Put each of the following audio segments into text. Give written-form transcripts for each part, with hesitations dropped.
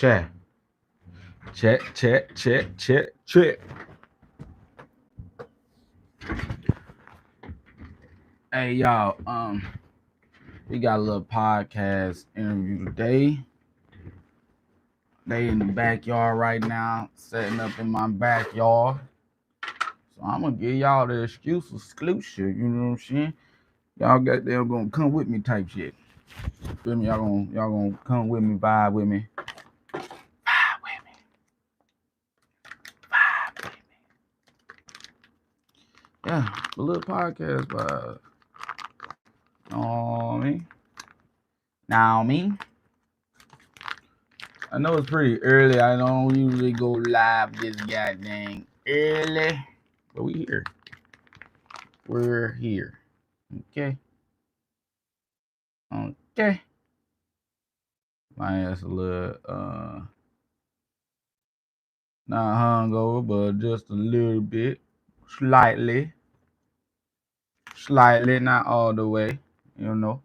Check. Check. Hey y'all, we got a little podcast interview today. They in the backyard right now, setting up in my backyard. So I'm gonna give y'all the exclusive, you know what I'm saying? Y'all goddamn gonna come with me type shit. Feel me? Y'all gonna come with me, vibe with me. Vibe with me. Vibe with me. Yeah, a little podcast vibe. Now me. I know it's pretty early. I don't usually go live this goddamn early. But we here. We're here. Okay. My ass a little not hungover, but just a little bit. Slightly, not all the way, you know.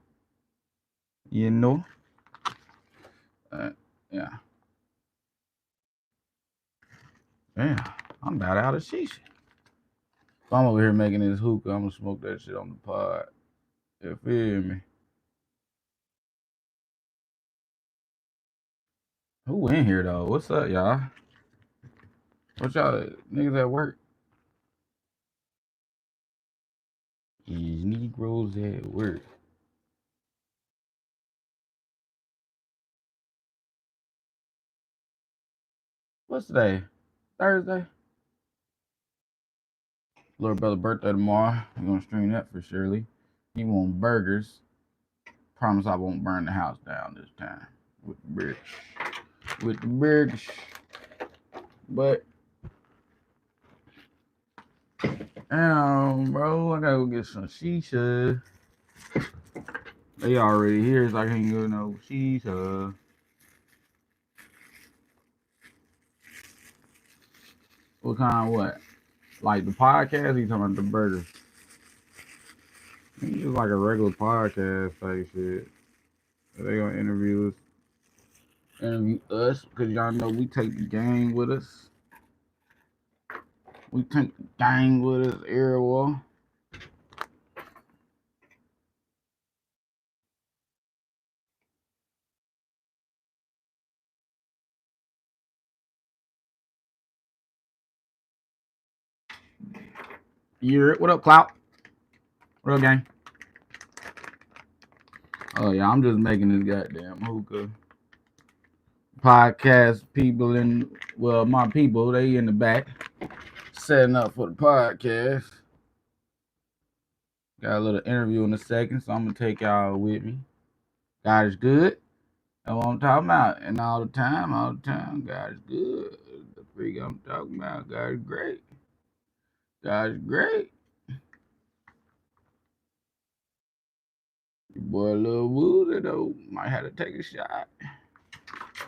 Yeah. Yeah, I'm about out of shisha. If I'm over here making this hookah, I'm gonna smoke that shit on the pod. You feel me? Who in here though? What's up, y'all? What y'all niggas at work? These Negroes at work. What's today? Thursday? Little brother's birthday tomorrow. We're gonna stream that for surely. He want burgers. Promise I won't burn the house down this time with the burgers. But bro, I gotta go get some shisha. They already here, so I can't go no shisha. What kind of what? Like the podcast? Or you talking about the burgers? It's just like a regular podcast type shit. They gonna interview us, because y'all know we take the gang with us. We take the gang with us everywhere. What up, Clout? What up, gang? Oh yeah, I'm just making this goddamn hookah. Podcast people my people, they in the back setting up for the podcast. Got a little interview in a second, so I'm gonna take y'all with me. God is good. That's what I'm talking about. And all the time, God is good. The freak I'm talking about, God is great. God is great. Your boy a little woozy though. Might have to take a shot.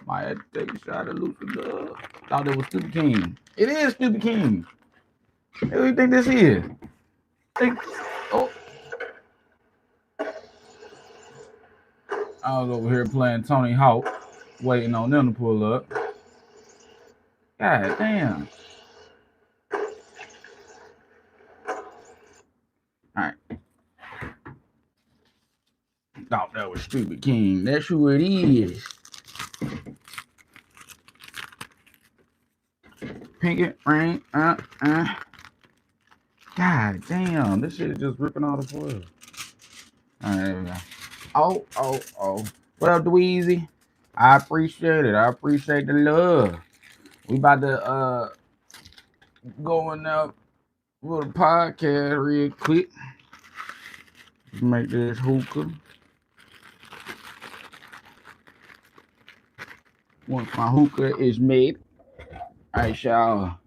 Might have to take a shot of Lucy Love. Thought it was Stupid King. It is Stupid King. What do you think this is? I was over here playing Tony Hawk, waiting on them to pull up. God damn. Alright. Thought that was Stupid King. That's who it is. Pinky ring. God damn. This shit is just ripping all the foil. Alright, there we go. Oh. What up, Dweezy? I appreciate it. I appreciate the love. We about to going up with a podcast real quick. Make this hookah. Once my hookah is made, I shall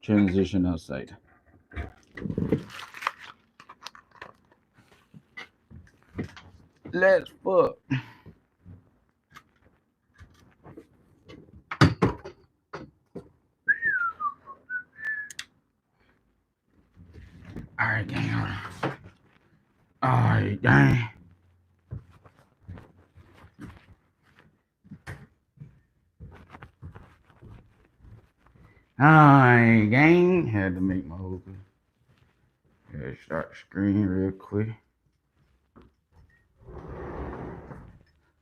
transition outside. Let's fuck. Alright, gang. Alright, gang. Hi, gang. Had to make my hookah. Yeah, start the screen real quick.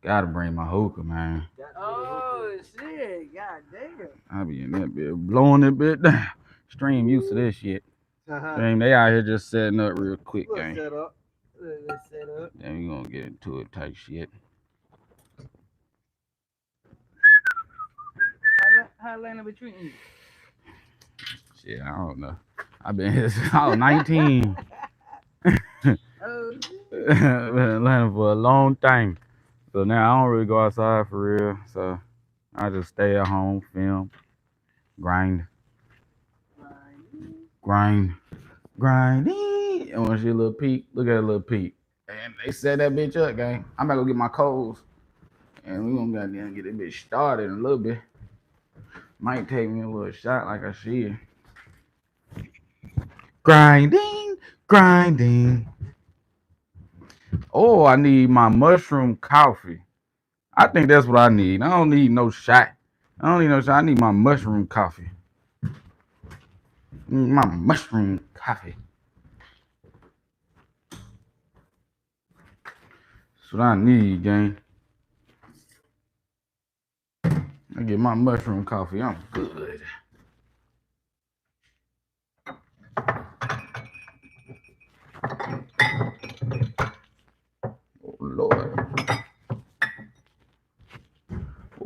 Gotta bring my hookah, man. Oh shit! God damn. I be in that bit, blowing it bit down. Stream used to this shit. Stream, they out here just setting up real quick, Look gang. set up. Look set up. Then we gonna get into it type shit. How Atlanta be treating you? Shit, I don't know. I've been here since I was 19. Oh Been in Atlanta for a long time. So now I don't really go outside for real. So I just stay at home, film, grind, grind, grinding. And when she a little peak, look at a little peak. And they set that bitch up, gang. I'm about to go get my coals. And we gonna goddamn get that bitch started in a little bit. Might take me a little shot like I should. Grinding, grinding. Oh, I need my mushroom coffee. I think that's what I need. I don't need no shot. I don't need no shot. I need my mushroom coffee. My mushroom coffee. That's what I need, gang. I get my mushroom coffee. I'm good. Oh Lord.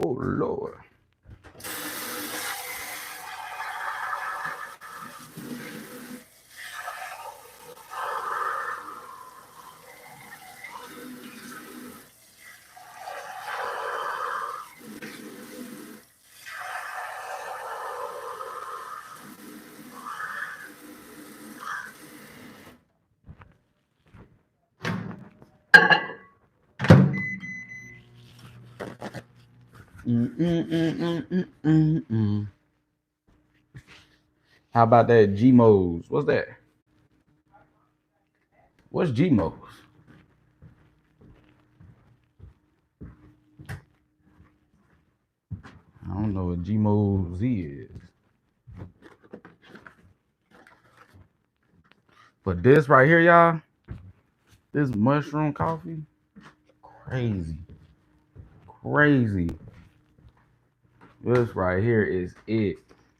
Oh Lord. Mm. How about that Gmos? What's that? What's Gmos? I don't know what Gmos is. But this right here, y'all, this mushroom coffee, crazy. Crazy. This right here is it.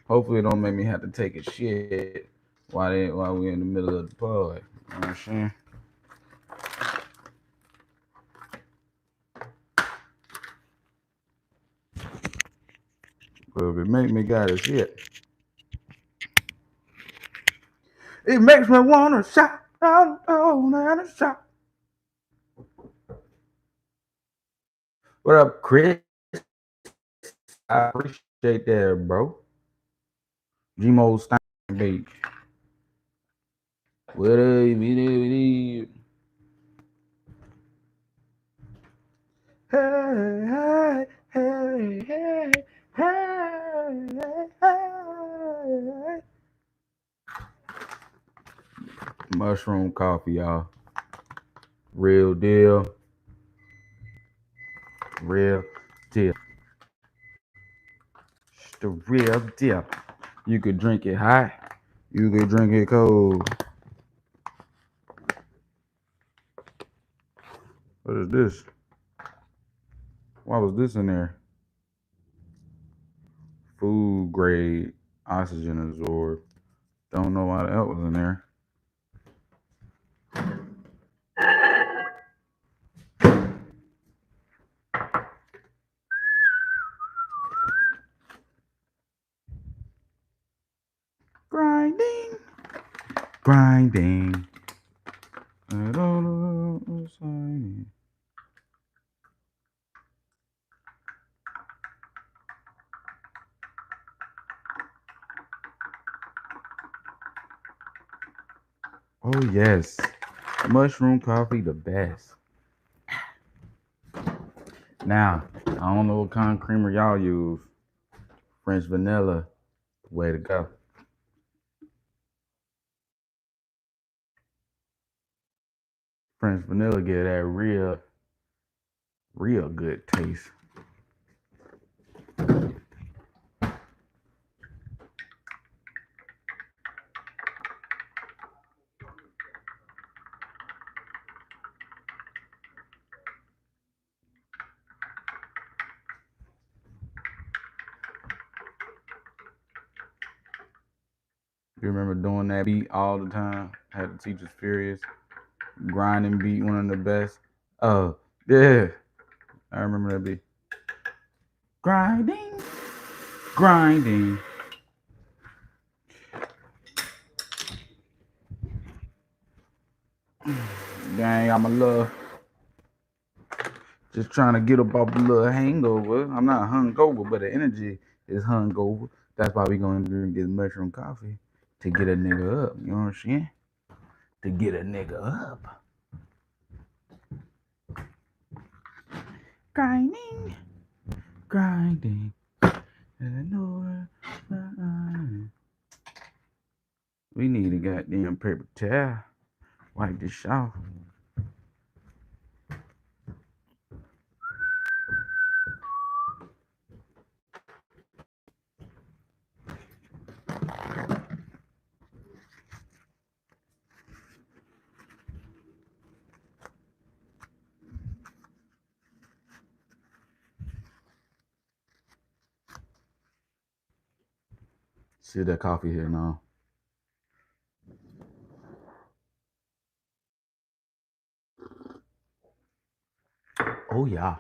Hopefully it don't make me have to take a shit while we in the middle of the pod. You know what I'm saying? But if it make me got a shit, it makes me wanna shout out and a shout. What up, Chris? I appreciate that, bro. Gmo Stein Beach. What up? Hey, hey, hey, hey, hey. Mushroom coffee, y'all. Real deal. Real deal. It's the real deal. You could drink it hot. You could drink it cold. What is this? Why was this in there? Food grade oxygen absorb. Don't know why that was in there. Grinding. Grinding. I don't know what's signing. Oh yes. Mushroom coffee the best. Now, I don't know what kind of creamer y'all use. French vanilla, way to go. French vanilla give that real good taste. You remember doing that beat all the time? Had the teachers furious. Grinding beat, one of the best. Oh, yeah. I remember that beat. Grinding, grinding. Dang, I'm a little just trying to get up off a little hangover. I'm not hungover, but the energy is hungover. That's why we gonna drink this mushroom coffee to get a nigga up. You know what I'm saying? To get a nigga up. Grinding, grinding. We need a goddamn paper towel. Wipe this off. See that coffee here now. Oh yeah.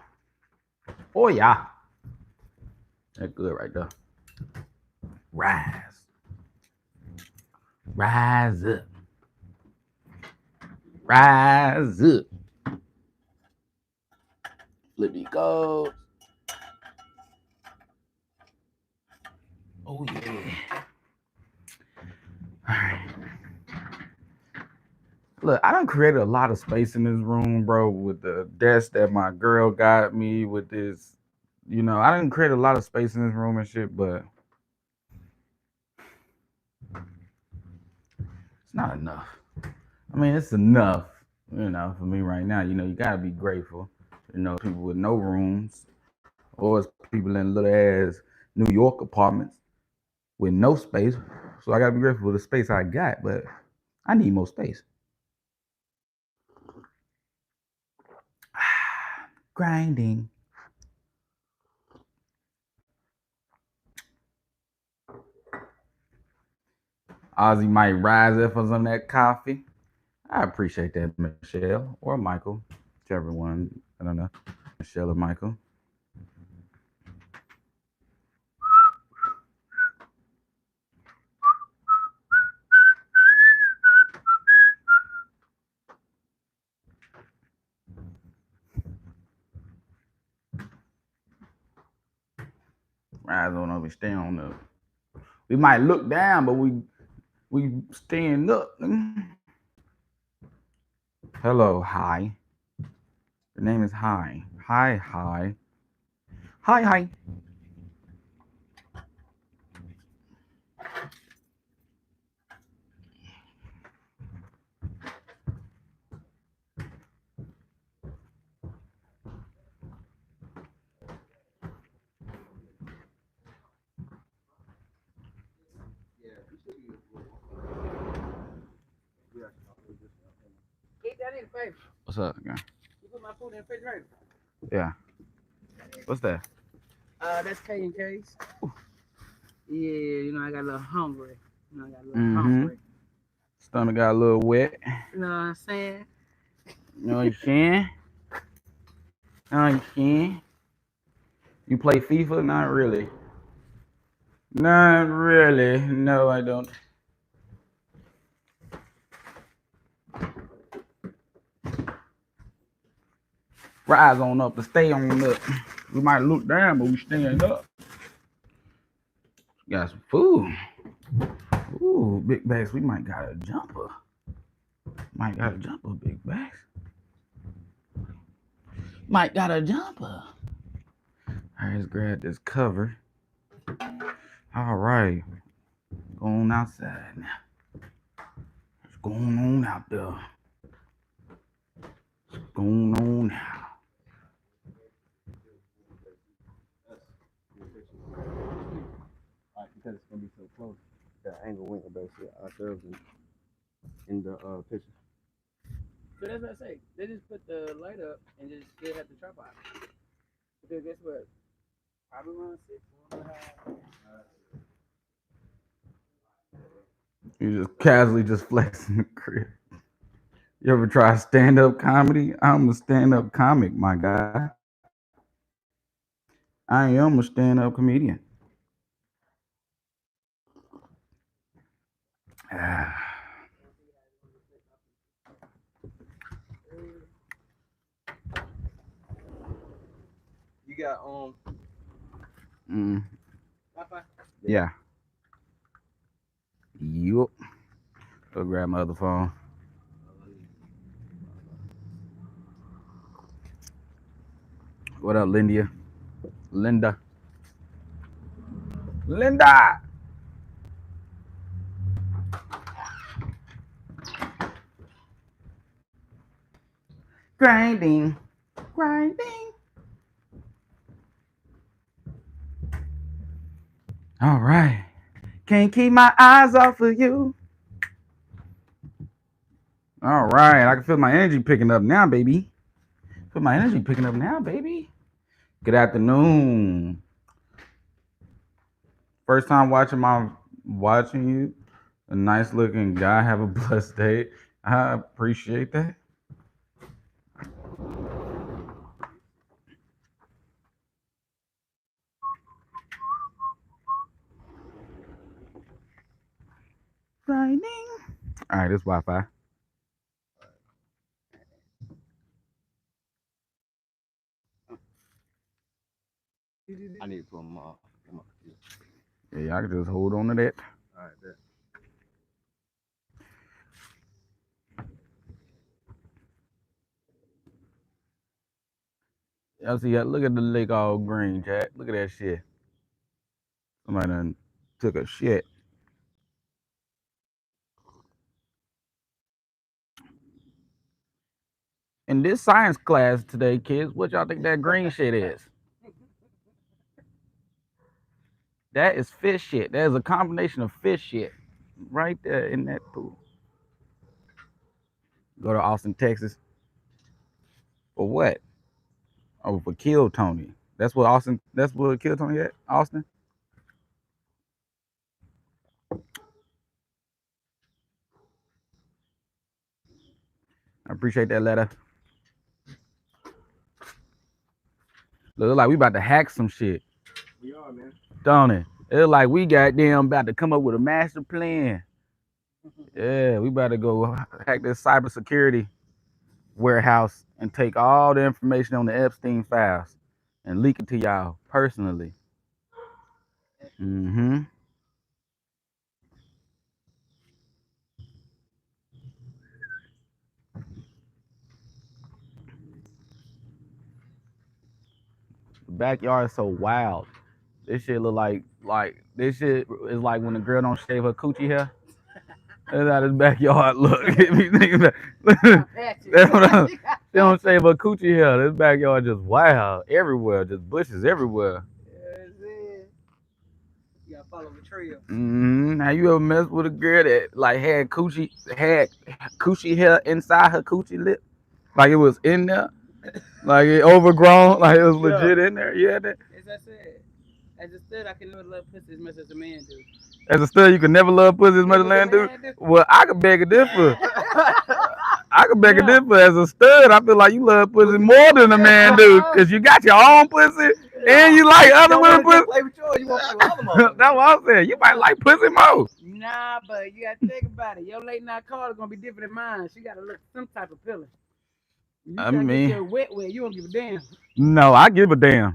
Oh yeah. That's good right there. Rise. Rise up. Rise up. Flippy goes. Oh yeah. Alright. Look, I done created a lot of space in this room, bro, with the desk that my girl got me with this. You know, I done create a lot of space in this room and shit, but it's not enough. I mean, it's enough, you know, for me right now. You know, you gotta be grateful. You know, people with no rooms, or it's people in little ass New York apartments with no space. So I gotta be grateful for the space I got, but I need more space. Grinding. Ozzy might rise up for some of that coffee. I appreciate that, Michelle or Michael, whichever one. I don't know, Michelle or Michael. Rise on up and stay on up. We might look down, but we stand up. Hello, hi. Your name is Hi. Hi, hi. Hi, hi. Eat that in the paper. What's up, guy? You put my food in the refrigerator. Yeah. What's that? That's K&K's. Yeah, you know, I got a little hungry. You know, I got a little Mm-hmm. hungry. Stomach got a little wet. You know what I'm saying? You know what I'm saying? You know what I'm saying? You play FIFA? Not really. Not really. No, I don't. Rise on up to stay on up. We might look down, but we stand up. Got some food. Ooh, big bags. We might got a jumper. Might got a jumper, big bags. Might got a jumper. All right, let's grab this cover. All right. Going outside now. What's going on out there? What's going on now? Because it's gonna be so close. The angle went about ourselves in the picture. So that's what I say. They just put the light up and just still have the tripod. Because guess what? Probably around 6. You just casually just flexing the crib. You ever try stand-up comedy? I'm a stand-up comic, my guy. I am a stand-up comedian. You got Mm, Wi-Fi. yeah. Yup. Go grab my other phone. What up, Linda? Linda. Linda. Grinding. Grinding. All right. Can't keep my eyes off of you. All right. I can feel my energy picking up now, baby. Feel my energy picking up now, baby. Good afternoon. First time watching you. A nice looking guy. Have a blessed day. I appreciate that. Grinding. All right, this Wi-Fi. I need to put them on. Yeah, y'all can just hold on to that. All right, bet. Y'all see that? Look at the lake all green, Jack. Look at that shit. Somebody done took a shit. In this science class today, kids, what y'all think that green shit is? That is fish shit. That is a combination of fish shit right there in that pool. Go to Austin, Texas. For what? Oh, for Kill Tony. That's what Austin. That's what Kill Tony at Austin. I appreciate that letter. Look like we about to hack some shit, We are, man. don't it? It's like we goddamn about to come up with a master plan. Yeah, we about to go hack this cybersecurity warehouse and take all the information on the Epstein files and leak it to y'all personally. Mm-hmm. The backyard is so wild. This shit look like this shit is like when the girl don't shave her coochie hair. That's how this backyard look. If you think about that's what I'm, she don't shave her coochie hair. This backyard just wild everywhere, just bushes everywhere. You gotta follow the trail. Have you ever messed with a girl that like had coochie hair inside her coochie lip? Like it was in there? Like it overgrown, like it was legit in there? You had that? As I said, as a stud, I can never love pussy as much as a man do. As a stud, you can never love pussy as much as a man do? Well, I could beg a differ. I could beg a differ. As a stud, I feel like you love pussy more than a man do, because you got your own pussy and you like other women pussy. Play with yours. You want to play with other motherfuckers. That's what I'm saying. You might like pussy more. Nah, but you gotta think about it. Your late night call is gonna be different than mine. She gotta look some type of feeling. You I tryna mean- get your wet, you don't give a damn. No, I give a damn.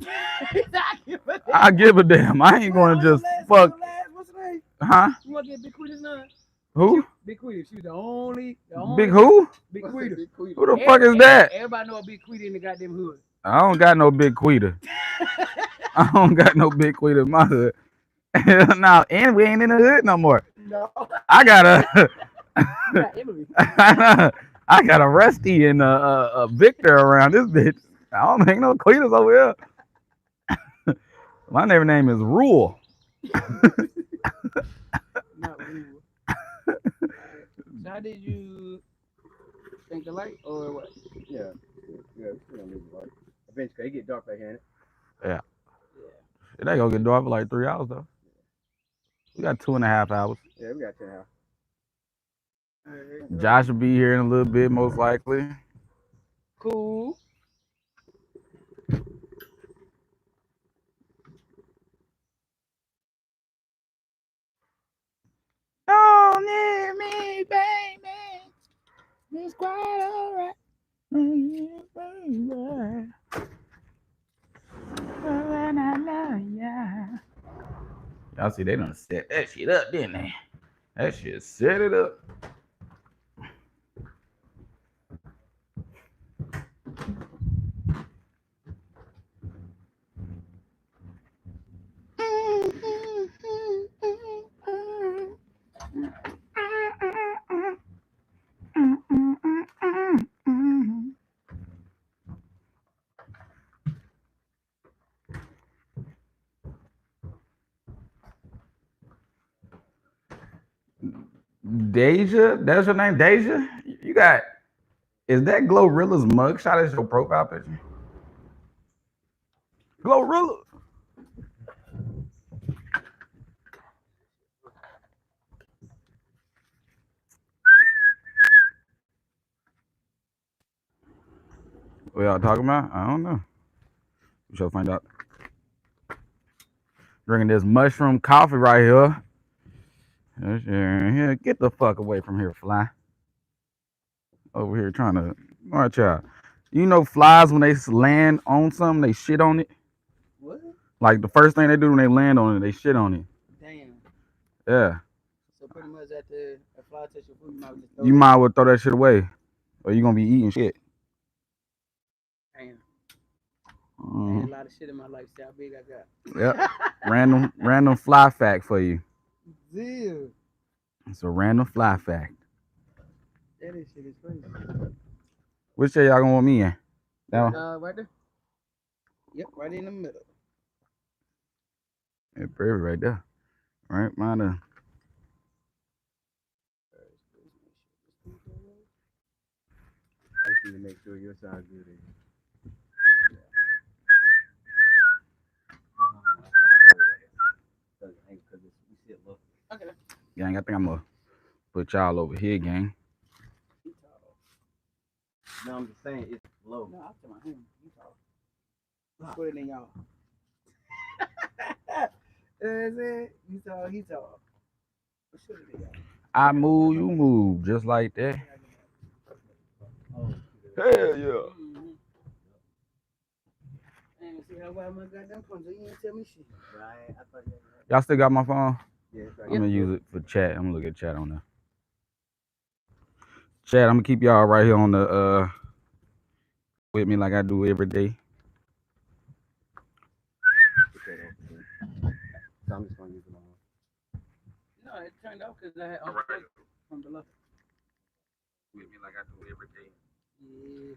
I give a damn. I ain't gonna just fuck. What's her name? Huh? You wanna get Big Quita's son? Who? Big Quita. She was the only Big who? Big Quita. Who the fuck is that? Everybody know a Big Quita in the goddamn hood. I don't got no big quita. I don't got no big quita in my hood. No, and we ain't in the hood no more. No. I got a, You got Emily. I got a Rusty and a Victor around this bitch. I don't think no quitas over here. My name is Rule. Not Rule. So how did you think the light or what? Yeah. We don't need the light. Eventually, it get dark back in it. It ain't gonna get dark for like 3 hours though. We got 2.5 hours. Yeah, we got 10 hours. Alright, Josh will be here in a little bit, most likely. cool. Don't need me, baby. It's quite alright. Baby. When I love ya. Y'all see, they done set that shit up, didn't they? That shit set it up. Deja, that's your name, Deja. You got, is that Glorilla's mugshot as your profile picture? Glorilla. What y'all talking about? I don't know. We shall find out. Drinking this mushroom coffee right here. Here, get the fuck away from here, fly. Over here trying to watch out. You know, flies when they land on something, they shit on it. What? Like the first thing they do when they land on it, they shit on it. Damn. Yeah. So pretty much after a fly touch your food, you might just You might well throw that shit away, or you gonna be eating shit. Damn. Mhm. Ain't a lot of shit in my life. See how big I got. Yep. random fly fact for you. Dude. It's a random fly fact. That shit is crazy. Which chair y'all gonna want me in? That one? Right there. Yep, right in the middle. Yeah, perfect right there. All right, mine. I just need to make sure your side good. Because we see it low. Okay. Gang, I think I'm gonna put y'all over here, gang. No, I'm just saying it's low. No, I'm talking about him. He tall. Put it in y'all. That's it. He tall. He tall. What should it in y'all? I move, you move, just like that. Oh, Hell yeah. And see how well my goddamn phone, so you ain't tell me shit. right. I thought you had Y'all still got my phone? Yeah, it's right I'm gonna use it for chat. I'm gonna look at chat on there. Chat, I'm gonna keep y'all right here on the with me like I do every day. So I'm just gonna use it on. No, it turned off because I had from below. With me like I do every day. Yeah.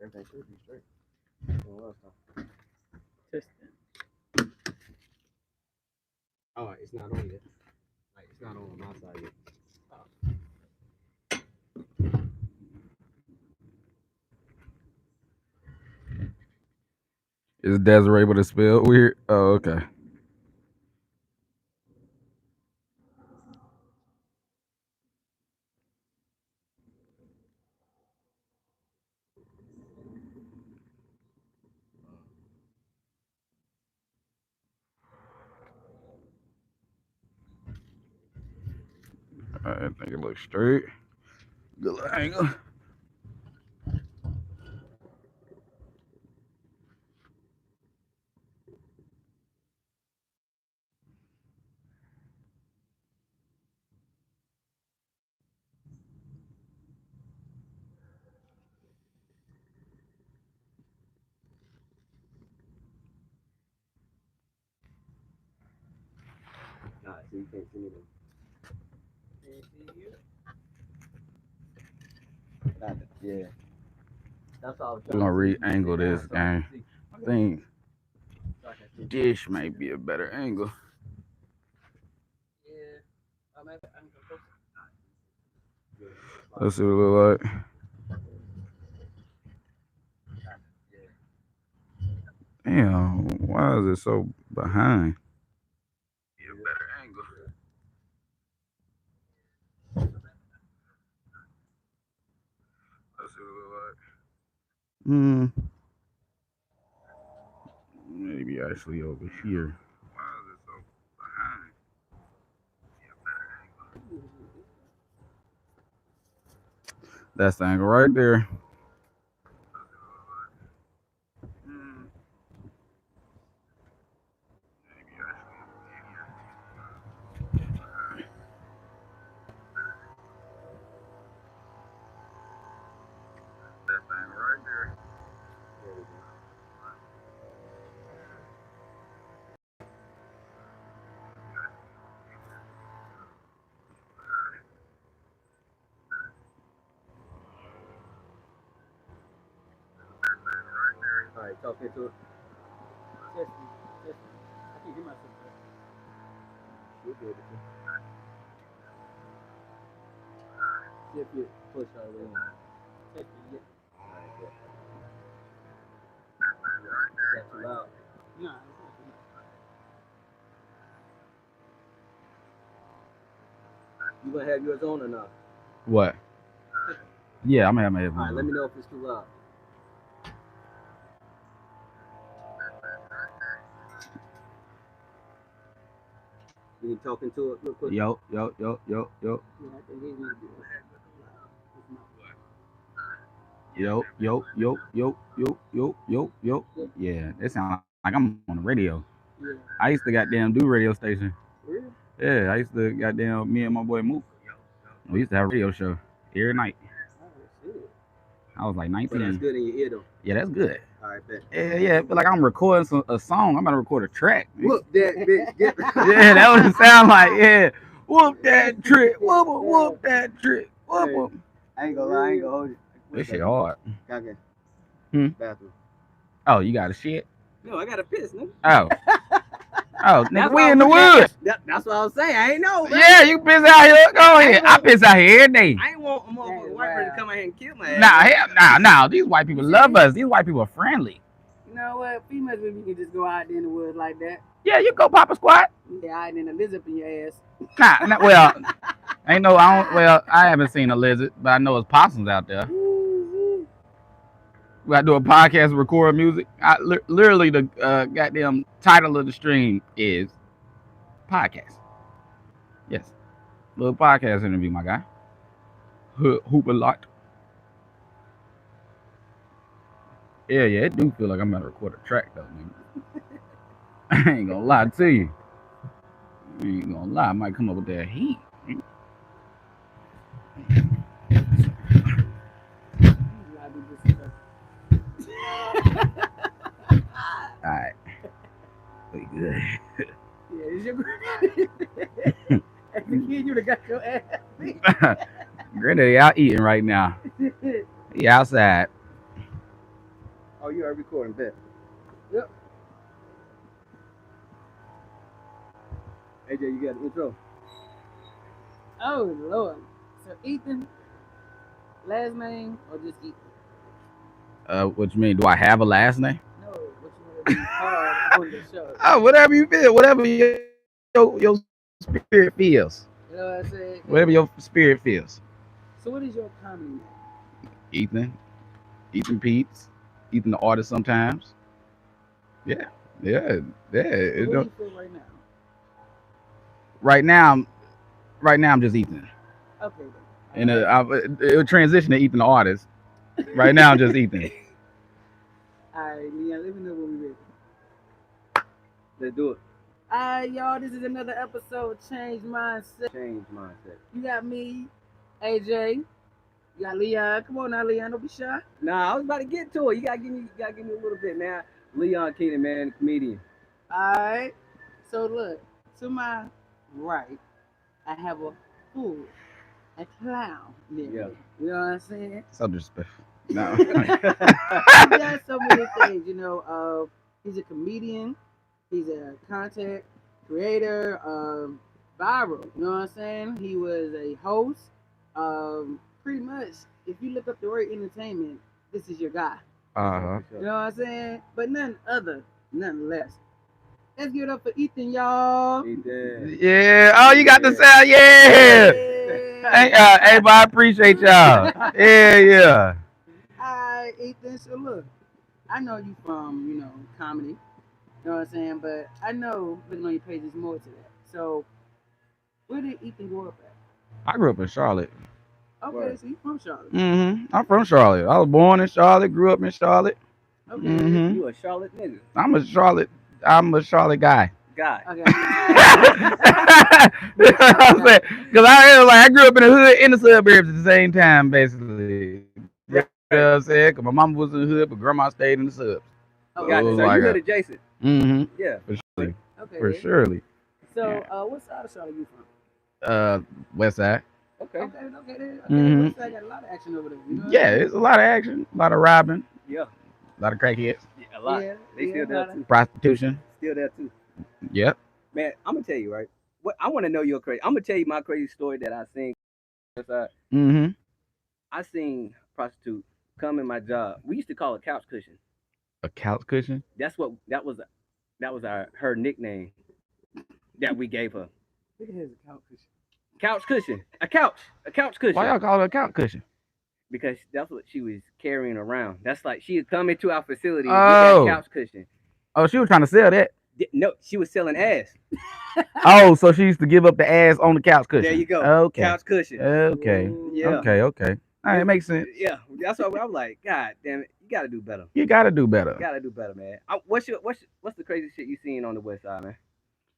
Everything should be straight. Testing. Oh, it's not on yet. Like it's not on my side yet. Is Desiree able to spell weird? Oh, okay. I think it looks straight. Good little angle. Nah, so you can't see me then. Yeah. That's all. We're gonna re-angle this game. I think this may be a better angle. Yeah. I'm gonna go closer. Let's see what it look like. Damn, why is it so behind? Yeah, better angle. Let's see what it look like. Maybe actually over here. Why is it so behind? Yeah, better angle. That's the angle right there. Mm, maybe actually over here. That's the angle right there. All right, talk into it. Test me. Test me. I can hear myself. You'll be able to. See if you push all the way in. Test me. Yeah. All right, good. Is that too loud? Nah, it's not too much. You gonna have yours on or not? What? Yeah, I'm gonna have my All headphones right, let on. me know if it's too loud. You can talk into it real quick. Yo. Yeah, I can hear you. It's not. Yo. Yeah, it sounds like I'm on the radio. Yeah. I used to goddamn do radio station. Really? Yeah, I used to goddamn me and my boy Mook. We used to have a radio show every night. Oh, shit. I was like But that's 19. good in your ear though. Yeah, that's good. All right, bet. Yeah, I feel like I'm recording a song. I'm gonna record a track. Whoop that bitch. Get Yeah, that would sound like, yeah. Whoop that trick. Whoop that trick. Whoop, Hey. whoop. I ain't gonna lie, I ain't gonna hold you. This shit hard. Okay. Bathroom. Oh, you got a shit? No, I got a piss, nigga. Oh. Oh, nigga, That's we why in the I'm looking woods. That's what I was saying. I ain't know, man. Yeah, you piss out here. Go ahead. I piss out here every day. I ain't want a motherfucking white person to come out here and kill my ass. Nah. These white people love us. These white people are friendly. You know what? Females, if you can just go out there in the woods like that. Yeah, you go pop a squat. Yeah, I ain't in a lizard in your ass. Nah, well, I haven't seen a lizard, but I know there's possums out there. We got to do a podcast and record music. Literally, the goddamn title of the stream is podcast. Yes. Little podcast interview, my guy. Hoop a lot. Yeah, it do feel like I'm about to record a track, though, nigga. I ain't gonna lie to you. I ain't gonna lie. I might come up with that heat. Alright. We good. Yeah, it's your granddaddy. As a kid, you'd have got your ass beat. Granddaddy out eating right now. He outside. Oh, you are recording, bet. Yep. AJ, you got the intro. Oh, Lord. So, Ethan, last name or just Ethan? What you mean? Do I have a last name? No, what you want to be called on the show. Oh, whatever you feel, whatever your spirit feels. You know what I'm saying? Whatever your spirit feels. So, what is your comedy name? Ethan Pete's, Ethan the artist sometimes. Yeah. What do you feel right now? Right now I'm just Ethan. Okay, And then. it'll transition to Ethan the artist. Right now I'm just Ethan. All right, Leon, let me know when we're ready. Let's do it. All right, y'all, this is another episode of Change Mindset. Change mindset. You got me, AJ. You got Leon. Come on now, Leon, don't be shy. Nah, I was about to get to it. You gotta give me a little bit, man. Leon Keenan, man, comedian. All right. So look, to my right, I have a fool, a clown. Yeah. You know what I'm saying? So disrespectful. No. He does so many things. You know, he's a comedian. He's a content creator. Viral. You know what I'm saying? He was a host. Pretty much, if you look up the word entertainment, this is your guy. Uh-huh. You know what I'm saying? But none other nothing less. Let's give it up for Ethan, y'all. Ethan. Yeah. Oh, you got the Yeah. sound. Yeah. Hey, Yeah. hey, but I appreciate y'all. Yeah, yeah. Alright, Ethan. So look, I know you from, comedy. You know what I'm saying? But I know looking on your page is more to that. So where did Ethan grow up I grew up in Charlotte. at? Okay, Word. so you from Charlotte. I'm from Charlotte. I was born in Charlotte, grew up in Charlotte. Okay. hmm You a Charlotte nigga. I'm a Charlotte. I'm a Charlotte guy. Guy. Okay. You You know a what Charlotte I'm saying? guy. Because I grew up in the hood and the suburbs at the same time, basically. You know what I'm saying? Because my mama was in the hood, but grandma stayed in the subs. So it Oh, was Gotcha. like So okay. a you hood adjacent. Yeah. for surely, Okay for then. surely. So Yeah. what side of Charlotte you from? West Side. Okay. Okay then. Okay, hmm West Side got a lot of action over there. You know what I'm Yeah, saying? it's a lot of action, a lot of robbing, Yeah. a lot of crackheads, Yeah. A lot. Yeah, They yeah, still a there lot of. too. prostitution. Still there too. Yep. Man, I'm gonna tell you right. What I want to know your crazy. I'm gonna tell you my crazy story that I seen. hmm I seen prostitute come in my job. We used to call it couch cushion. A couch cushion. That's what that was our her nickname that we gave her. Look at his couch cushion. Couch cushion, a couch Why cushion, y'all call it a couch cushion? because that's what she was carrying around. That's like she would come into our facility with that Oh, couch cushion. oh, she was trying to sell that. No, she was selling ass. Oh, so she used to give up the ass on the couch There you cushion. go, Okay, couch cushion. okay, Yeah, Ooh. okay. All right, it, it makes sense. yeah. That's why I'm like, God damn it, you gotta do better. You gotta do You better. gotta do better, man. What's the crazy shit you seen on the west side, man?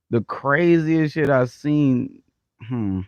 The craziest shit I've seen. Hmm.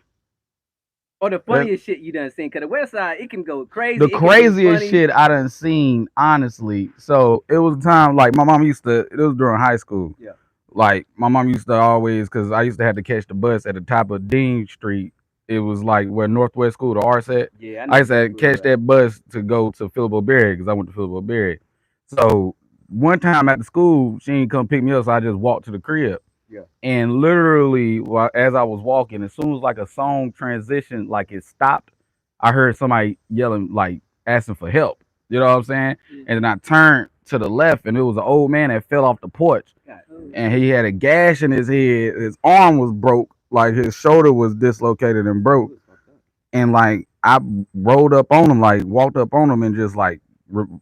Or the That funniest shit you done seen? Cause the west side, it can go the crazy, it can be craziest funny. shit I done seen, honestly. So it was a time like my mom used to. It was during high school. Yeah, Like my mom used to always, because I used to have to catch the bus at the top of Dean Street. It was like where Northwest School, the R at. yeah, I I know used to what have to school you catch at. that bus to go to Philip O'Berry because I went to Philip O'Berry. So one time at the school, she didn't come pick me up, so I just walked to the crib. Yeah, And literally, as I was walking, as soon as like a song transitioned, like it stopped, I heard somebody yelling, like asking for help. You know what I'm saying? Yeah. And then I turned to the left, and it was an old man that fell off the porch, God Oh damn. and shit. he had a gash in his head. His arm was broke, like his shoulder was dislocated and He broke. was fucked up. And like I rolled up on him, like walked up on him, and just like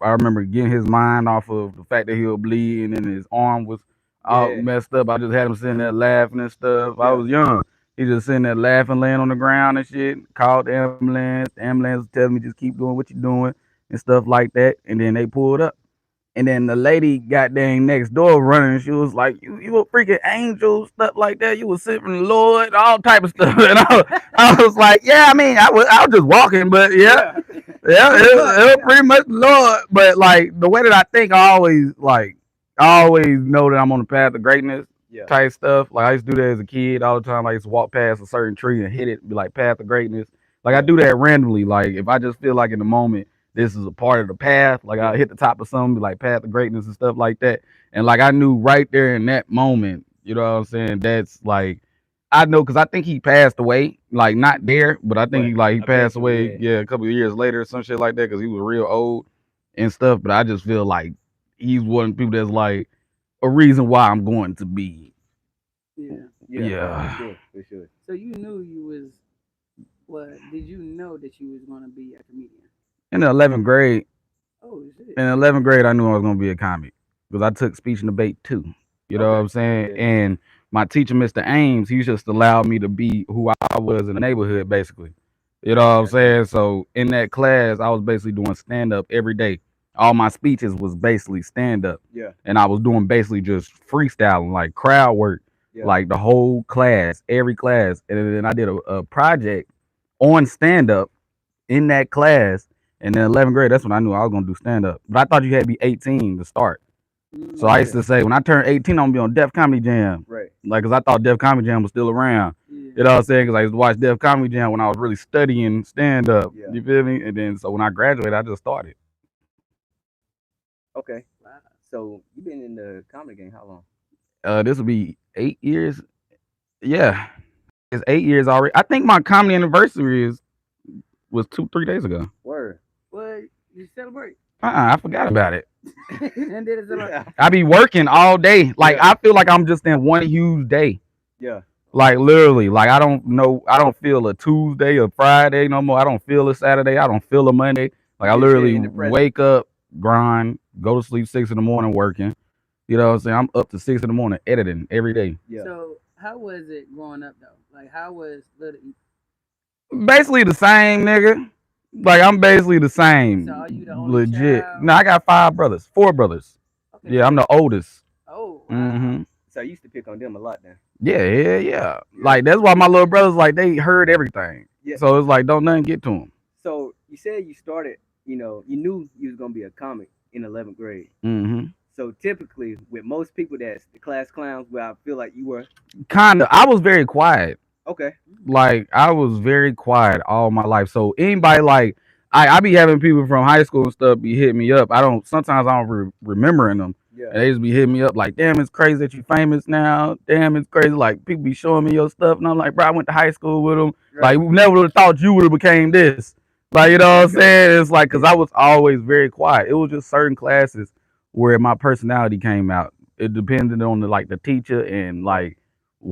I remember getting his mind off of the fact that he was bleeding and his arm was all Yeah, messed up. I just had him sitting there laughing and stuff. I yeah, was young. He just sitting there laughing, laying on the ground and shit. Called the ambulance. The ambulance was telling me just keep doing what you're doing and stuff like that. And then they pulled up. And then the lady got dang next door running. And she was like, "You a freaking angel, stuff like that. You was sent from the Lord, all type of stuff." And I was like, "Yeah, I mean, I was just walking, but yeah, yeah. yeah, Pretty much. it was Yeah. pretty much the Lord." But like the way that I think, I always know that I'm on the path of greatness Yeah, type stuff. Like I used to do that as a kid all the time. I used to walk past a certain tree and hit it, be like path of greatness. Like I yeah, do that randomly. Like if I just feel like in the moment this is a part of the path, like I yeah. hit the top of something, be like path of greatness and stuff like that. And like I knew right there in that moment, you know what I'm saying? That's like I know because I think he passed away, like not there, but I think But he passed eventually, away, yeah, yeah, a couple of years later, or some shit like that, because he was real old and stuff. But I just feel like he's one of the people that's like a reason why I'm going to be. Yeah. yeah, for Yeah. sure, for sure. So you knew you was what? Did you know that you was gonna be a comedian? In the 11th grade, Oh shit. in 11th grade, I knew I was going to be a comic because I took speech and debate too. You know what Okay, I'm saying? yeah, And my teacher, Mr. Ames, he just allowed me to be who I was in the neighborhood, basically. You know what I'm gotcha. saying? So in that class, I was basically doing stand up every day. All my speeches was basically stand up, Yeah, and I was doing basically just freestyling, like crowd work, yeah, like the whole class, every class. And then I did a project on stand up in that class. And in 11th grade, that's when I knew I was gonna do stand up. But I thought you had to be 18 to start. So I used Mm, yeah. to say when I turn 18, I'm gonna be on Def Comedy Jam. Right. Like, cause I thought Def Comedy Jam was still around. yeah. You know what I'm saying? Cause I used to watch Def Comedy Jam when I was really studying stand up. Yeah. You feel me? And then so when I graduated, I just started. Okay. Wow. So you've been in the comedy game how long? This will be 8 years. Yeah, it's 8 years already. I think my comedy anniversary was 2, 3 days ago. Word. What you celebrate? I forgot about it. And did it so long. I be working all day. Like Yeah. I feel like I'm just in one huge day. Yeah. Like literally, like I don't know, I don't feel a Tuesday or Friday no more. I don't feel a Saturday. I don't feel a Monday. Like I You just literally stay in the present. wake up, grind, go to sleep 6 in the morning working. You know what I'm saying? I'm up to 6 in the morning editing every day. Yeah. So how was it growing up though? Like how was little? Basically the same, nigga. Like I'm basically the So are you same, the only legit. child? No, I got 5 brothers, 4 brothers. Okay, Yeah, I'm so the oldest. oh wow. Hmm. So I used to pick on them a lot then. Yeah, yeah, yeah. Yeah. Like that's why my little brothers like they heard everything. Yeah. So it's like don't nothing get to them. So you said you started, you knew you was gonna be a comic in 11th grade. Hmm. So typically, with most people that's the class clowns, where I feel like you were. Kinda. I was very quiet. Okay. Like I was very quiet all my life. So anybody like I be having people from high school and stuff be hitting me up. I don't sometimes I don't remembering them. Yeah. And they just be hitting me up like, damn, it's crazy that you famous now. Damn, it's crazy. Like people be showing me your stuff, and I'm like, bro, I went to high school with them. Right. Like we never would have thought you would have became this. Like you know what I'm saying? It's like because I was always very quiet. It was just certain classes where my personality came out. It depended on the teacher and like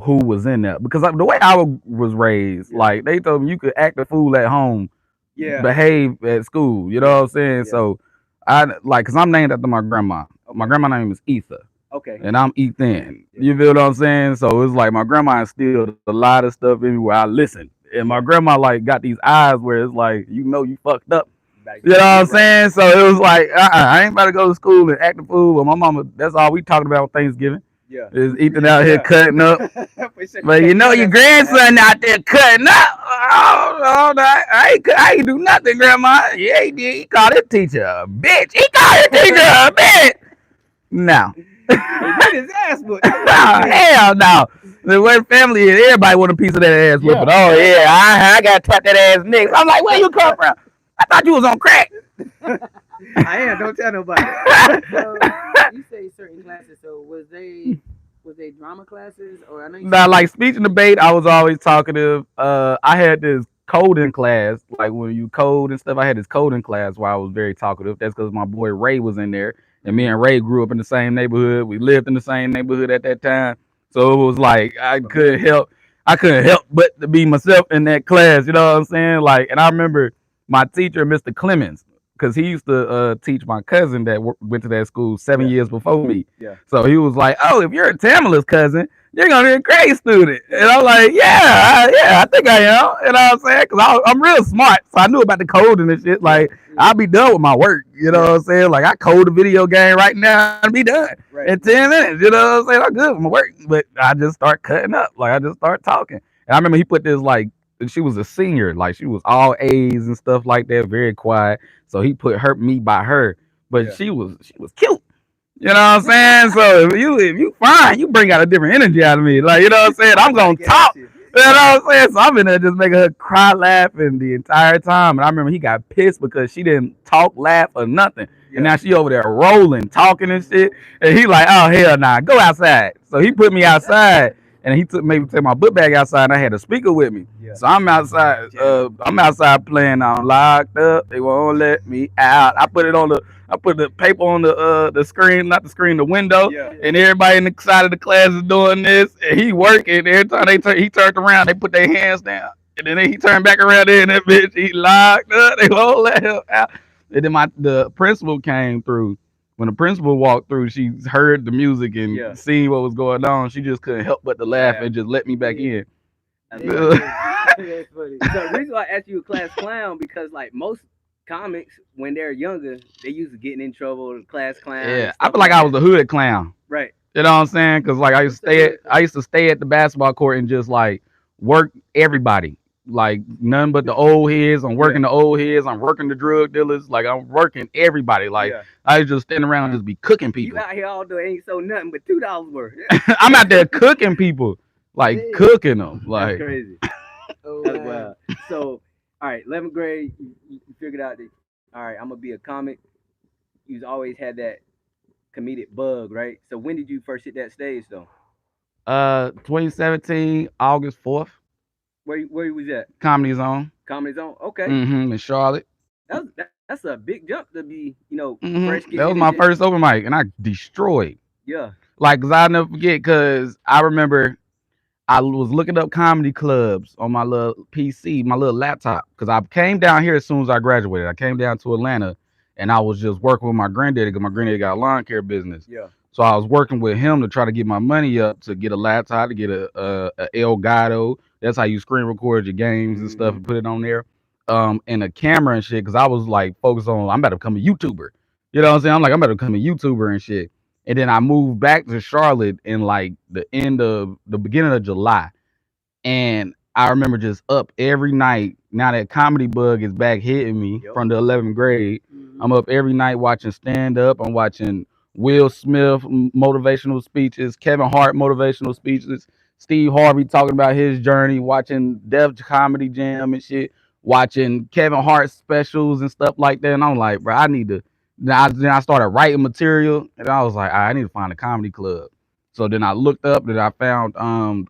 who was in there. Because like, the way I was raised, Yeah. like they told me you could act a fool at home, Yeah. behave at school. You know Yeah. what I'm saying? Yeah. So I like because I'm named after my grandma. My Okay. grandma name is Ether, Okay. and I'm Ethan. Yeah. You feel what I'm saying? So it's like my grandma instilled a lot of stuff in me where I listened, and my Yeah. grandma like got these eyes where it's like you fucked up. Back You know to what I'm school, right? saying? So it was like I ain't about to go to school and act a fool. But my mama, that's all we talking about on Thanksgiving Yeah. is Ethan out here Yeah. cutting up. For sure. But you know your That's grandson out there cutting up. Oh, no, I ain't do nothing, Grandma. Yeah, he did. He called his teacher a bitch. He called his teacher a bitch. No. Hey, get his ass whooped. That's what he did. Hell no. The way family is, everybody want a piece of that ass Yeah. whipping. Oh yeah, I got to tap that ass next. I'm like, where you come from? I thought you was on crack. I am. Don't tell nobody. So you say certain classes. So was they drama classes or I know you Now, said like speech and debate, I was always talkative. I had this coding class, like when you code and stuff. I had this coding class where I was very talkative. That's because my boy Ray was in there, and me and Ray grew up in the same neighborhood. We lived in the same neighborhood at that time, so it was like I couldn't Familiar. help. I couldn't help but to be myself in that class. You know what I'm saying? Like, and I remember my teacher, Mr. Clemens, because he used to teach my cousin that went to that school seven Yeah. years before me. Yeah. So he was like, "Oh, if you're a Tamala's cousin, you're gonna be a great student." And I'm like, "Yeah, I think I am." You know what I'm saying? Because I'm real smart, so I knew about the coding and shit. Like, yeah. I'll be done with my work. You know Yeah. what I'm saying? Like, I code a video game right now and be done in Right. 10 minutes. You know what I'm saying? I'm good with my work, but I just start cutting up. Like, I just start talking. And I remember he put this like. She was a senior, like she was all A's and stuff like that, very quiet. So he put me by her, but Yeah. she was cute. You know what I'm saying? So if you fine, you bring out a different energy out of me. Like you know what I'm saying? I'm I'm trying gonna to get at talk. you. You know what I'm saying? So I'm in there just making her cry, laughing the entire time. And I remember he got pissed because she didn't talk, laugh, or nothing. And Yeah. now she over there rolling, talking and shit. And he like, oh hell nah, go outside. So he put me outside, and he took my book bag outside, and I had a speaker with me. Yeah. So I'm outside. Jam. I'm outside playing. I'm locked up. They won't let me out. I put the paper on the screen, not the screen, the window, Yeah. and everybody in the side of the class is doing this, and he working. Every time he turned around, they put their hands down, and then he turned back around there, and that bitch he locked up. They won't let him out. And then the principal came through. When the principal walked through, she heard the music Yeah. and seen what was going on. She just couldn't help but to laugh Laugh. and just let me back Yeah. in. That's Yeah, funny. that's funny. So the reason why I asked you a class clown because like most comics when they're younger they used to getting in trouble, class clown and Yeah, I stuff feel like like I that. was a hood clown. Right. You know what I'm saying? Cause like What's the hood I clown? used to stay at the basketball court and just like work everybody. Like none but the old heads. I'm Yeah. working the old heads. I'm working the drug dealers. Like I'm working everybody. Like Yeah. I was just standing around and just be cooking You people. out here all day ain't so nothing but $2 worth. I'm out there cooking people, like Yeah. cooking them. That's Like crazy. Oh That's wow. wild. So, all right, 11th grade, you figured out that, all right, I'm gonna be a comic. You've always had that comedic bug, right? So when did you first hit that stage though? 2017 August 4th, Where you was at? Comedy Zone. Comedy Zone. Okay, In Charlotte. that's That's a big jump to be, fresh That getting was in the my gym. first open mic, and I destroyed. Yeah. Like, cause I'll never forget, cause I remember I was looking up comedy clubs on my little PC, my little laptop, because I came down here as soon as I graduated. I came down to Atlanta, and I was just working with my granddaddy, because my granddaddy got a lawn care business. Yeah. So I was working with him to try to get my money up to get a laptop, to get a Elgato. That's how you screen record your games and stuff Hmm. and put it on there. And a camera and shit, because I was like focused on I'm about to become a YouTuber. You know what I'm saying? I'm like I'm about to become a YouTuber and shit. And then I moved back to Charlotte in like the beginning of July. And I remember just up every night. Now that comedy bug is back hitting me Yep. from the 11th grade. I'm Mhm. up every night watching stand up. I'm watching Will Smith motivational speeches, Kevin Hart motivational speeches, Steve Harvey talking about his journey, watching Def Comedy Jam and shit, watching Kevin Hart specials and stuff like that. And I'm like, bro, I need to. Then I started writing material, and I was like, I need to find a comedy club. So then I looked up that I found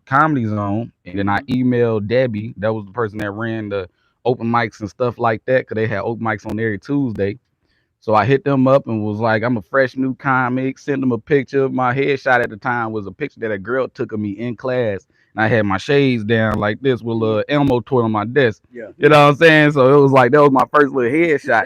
Comedy Zone, and then I Mhm. emailed Debbie. That was the person that ran the open mics and stuff like that, because they had open mics on every Tuesday. So I hit them up and was like, I'm a fresh new comic. Sent them a picture. My headshot at the time was a picture that a girl took of me in class, and I had my shades down like this with a Yeah. little Elmo toy on my desk. Yeah. You know what I'm saying? So it was like that was my first little headshot.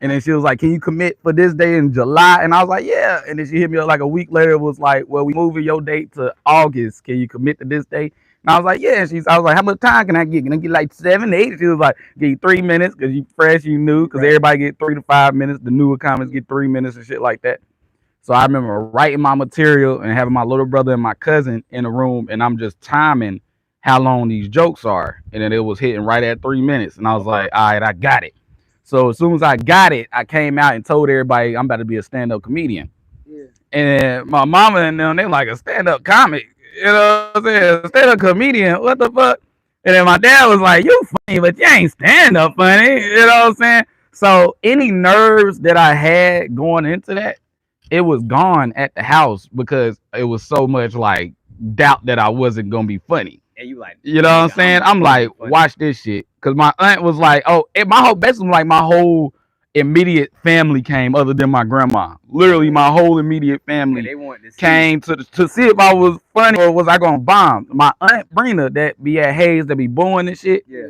And then she was like, "Can you commit for this day in July?" And I was like, "Yeah." And then she hit me up like a week later. It was like, "Well, we moving your date to August. Can you commit to this day?" And I was like, "Yeah." I was like, "How much time can I get? Can I get like 7, 8?" She was like, "Give you 3 minutes because you fresh, you new. Because Right. everybody get 3 to 5 minutes. The newer comics Yeah. get 3 minutes and shit like that." So I remember writing my material and having my little brother and my cousin in the room, and I'm just timing how long these jokes are, and then it was hitting right at 3 minutes, and I was Okay. like, "All right, I got it." So as soon as I got it, I came out and told everybody I'm about to be a stand-up comedian. Yeah. And my mama and them, they like a stand-up comic. You know what I'm saying? A stand-up comedian. What the fuck? And then my dad was like, "You funny, but you ain't stand-up funny." You know what I'm saying? So any nerves that I had going into that, it was gone at the house because it was so much like doubt that I wasn't gonna be funny. And you like, You know what I'm nigga, saying? I'm I'm gonna like, be funny. watch this shit. Cause my aunt was like, oh, my whole basically like my whole immediate family came other than my grandma. Literally Yeah. my whole immediate Cause family they want to see you. came to see if I was funny or was I gonna bomb. My aunt Brina that be at Hayes that be booing and shit, Yeah.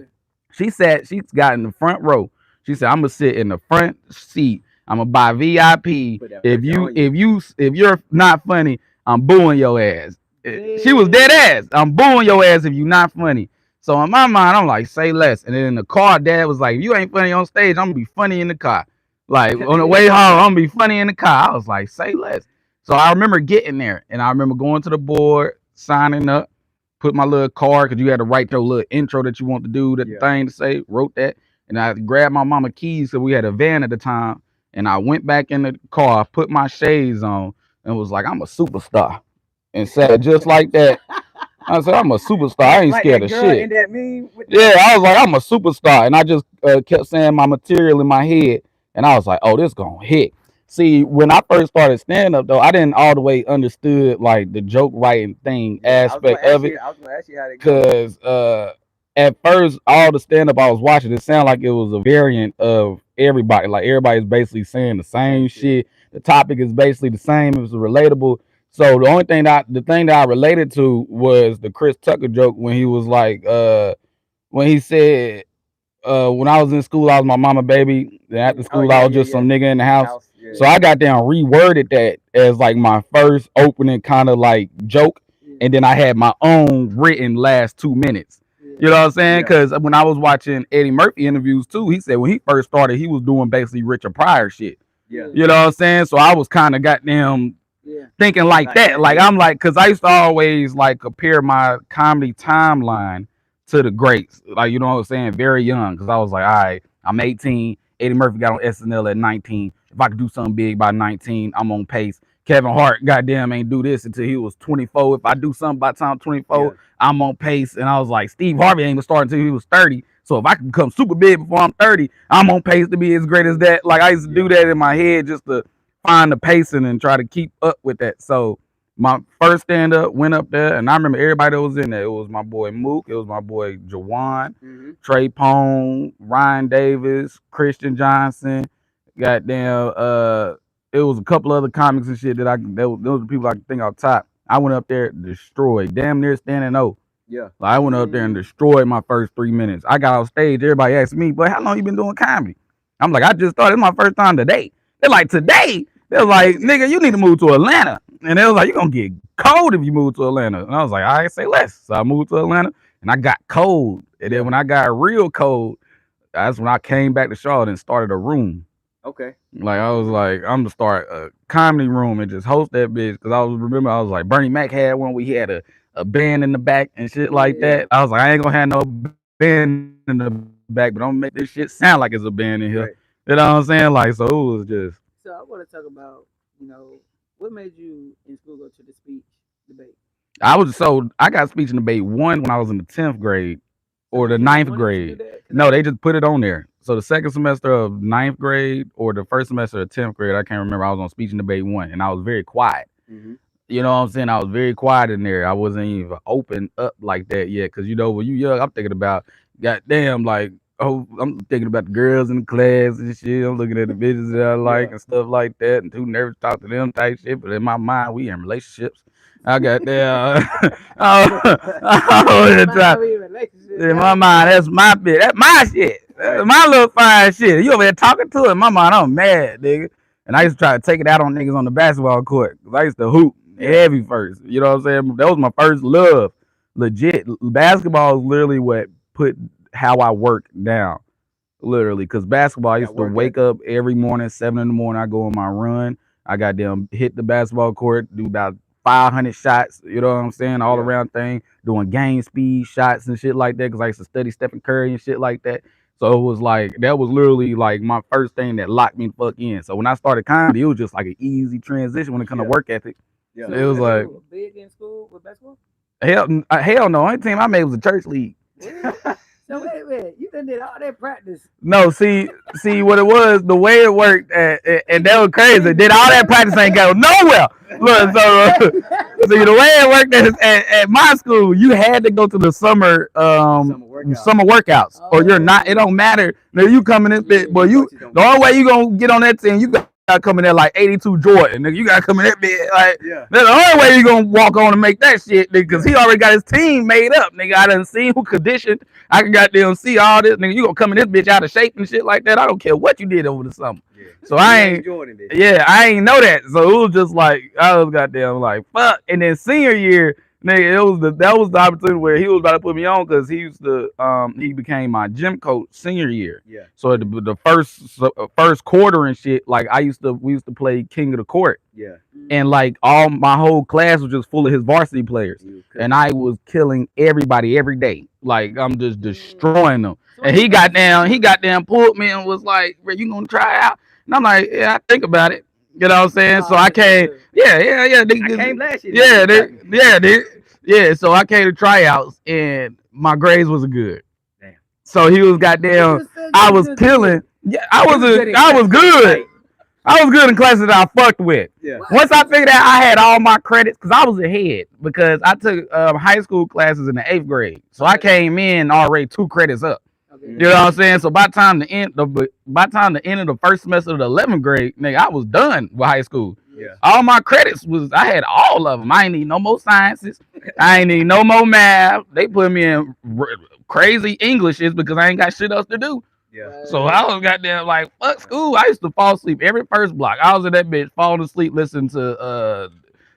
Yeah. she's got in the front row. She said, I'm gonna sit in the front seat. I'm gonna buy VIP. Put that If pressure you on you. if you if you're not funny, I'm booing your ass. She was dead Damn. ass. I'm booing your ass if you not funny. So in my mind, I'm like, say less. And then in the car, dad was like, if you ain't funny on stage, I'm gonna be funny in the car. Like on the way home, Damn. I'm gonna be funny in the car. I was like, say less. So I remember getting there, and I remember going to the board, signing up, put my little card because you had to write your little intro that you want to do, that Yeah. thing to say. Wrote that, and I grabbed my mama keys because we had a van at the time, and I went back in the car, put my shades on, and was like, I'm a superstar, and said just like that. I said, I'm a superstar. I ain't Like scared that of girl in shit. that meme with Yeah, the. I was like, I'm a superstar, and I just kept saying my material in my head, and I was like, oh, this gonna hit. See, when I first started stand up though, I didn't all the way understood like the joke writing thing Yeah, I was gonna aspect ask of it, you. I was gonna ask you how to go. cause at first all the stand up I was watching, it sounded like it was a variant of everybody. Like everybody's basically saying the Same same shit. shit. The topic is basically the same. It was relatable. So the thing that I related to was the Chris Tucker joke when he was like, when he said, when I was in school, I was my mama baby. Then after Oh school, yeah, I was yeah, just yeah. some nigga in the In the house. house. Yeah. So I got down reworded that as like my first opening kind of like joke, Yeah. and then I had my own written last 2 minutes. Yeah. You know what I'm saying? Yeah. Because when I was watching Eddie Murphy interviews too, he said when he first started, he was doing basically Richard Pryor shit. Yeah. You know what I'm saying? So I was kind of goddamn Yeah. thinking like Like that. that. Like Yeah. I'm like, cause I used to always like compare my comedy timeline to the greats. Like you know what I'm saying? Very young, cause I was like, all right, I'm 18. Eddie Murphy got on SNL at 19. If I could do something big by 19, I'm on pace. Kevin Hart, goddamn, ain't do this until he was 24. If I do something by the time I'm Yeah. 24, I'm on pace. And I was like, Steve Harvey ain't even started until he was 30. So if I can become super big before I'm 30, I'm on pace to be as great as that. Like I used to Yeah. do that in my head just to find the pacing and try to keep up with that. So My first stand up went up there, and I remember everybody that was in there. It was my boy Mook, it was my boy Jawan, Mm-hmm. Trey Pone, Ryan Davis, Christian Johnson, goddamn. It was a couple other comics and shit that those are people I can think off top. I went up there, destroyed, damn near standing O. Yeah. Like, I went up there and destroyed my first 3 minutes. I got off stage. Everybody asked me, "But how long you been doing comedy?" I'm like, "I just started. It's my first time today." They're like, "Today?" They're like, "Nigga, you need to move to Atlanta." And they was like, "You're gonna get cold if you move to Atlanta." And I was like, "I say less." So I moved to Atlanta and I got cold. And then when I got real cold, that's when I came back to Charlotte and started a room. Okay. Like, I was like, I'm gonna start a comedy room and just host that bitch. Cause I was like, Bernie Mac had one. We had a band in the back and shit like that. I was like, I ain't gonna have no band in the back, but I'm gonna make this shit sound like it's a band in here. Right. You know what I'm saying? Like, so it was just. So I want to talk about, what made you in school go to the speech debate? I got speech and debate one when I was in the 10th grade So or the did you ninth wanted to do grade. that? 'Cause No, they just put it on there. So the second semester of ninth grade or the first semester of 10th grade, I can't remember. I was on speech and debate one, and I was very quiet. Mm-hmm. You know what I'm saying? I was very quiet in there. I wasn't even open up like that yet. Cause when you young, I'm thinking about goddamn like I'm thinking about the girls in the class and shit. I'm looking at the bitches that I like and stuff like that, and too nervous to talk to them type shit. But in my mind, we in relationships. I got there. In my mind, that's my bitch. That's my shit. That's my little fine shit. You over there talking to it. In my mind, I'm mad, nigga. And I used to try to take it out on niggas on the basketball court. Cause I used to hoop heavy first. You know what I'm saying? That was my first love. Legit. Basketball is literally what put how I work down. Literally. Because basketball, I used to wake up every morning, 7 in the morning. I go on my run. I got them hit the basketball court, do about 500 shots. You know what I'm saying? All around thing. Doing game speed shots and shit like that. Because I used to study Stephen Curry and shit like that. So it was like, that was literally like my first thing that locked me the fuck in. So when I started comedy, it was just like an easy transition when it comes to work ethic. Yeah. So it was like, big in school with basketball? Hell no. Only team I made was a church league. So wait a minute, you done did all that practice. No, see what it was, the way it worked, and that was crazy. Did all that practice ain't go nowhere. Look, so see the way it worked at my school, you had to go to the summer workouts, or you're not. It don't matter. Now you coming in, but the only way you gonna get on that team, you got to come in there like 82 Jordan. Nigga, you gotta come in that bit like. That's the only way you gonna walk on and make that shit, nigga, because he already got his team made up, nigga. I done seen who conditioned. I can goddamn see all this, nigga. You gonna come in this bitch out of shape and shit like that. I don't care what you did over the summer. So I ain't I ain't know that. So it was just like I was goddamn like fuck. And then senior year, nigga, that was the opportunity where he was about to put me on because he became my gym coach senior year. So at the first quarter and shit, like we used to play King of the Court. And like my whole class was just full of his varsity players, and I was killing everybody every day. Like I'm just destroying them. And he got down, pulled me and was like, "Bro, you gonna try out?" And I'm like, "Yeah, I think about it." You know what I'm saying? So I came, I came last year. Yeah. So I came to tryouts, and my grades wasn't good. Damn. So he was goddamn. I was killing. Yeah, I was good. I was good in classes that I fucked with. Once I figured out I had all my credits, because I was ahead, because I took high school classes in the 8th grade. So I came in already 2 credits up. You know what I'm saying? So by the time the end of the first semester of the 11th grade, nigga, I was done with high school. All my credits I had all of them. I ain't need no more sciences. I ain't need no more math. They put me in crazy Englishes because I ain't got shit else to do. So I was goddamn like fuck school. I used to fall asleep every first block. I was in that bitch falling asleep listening to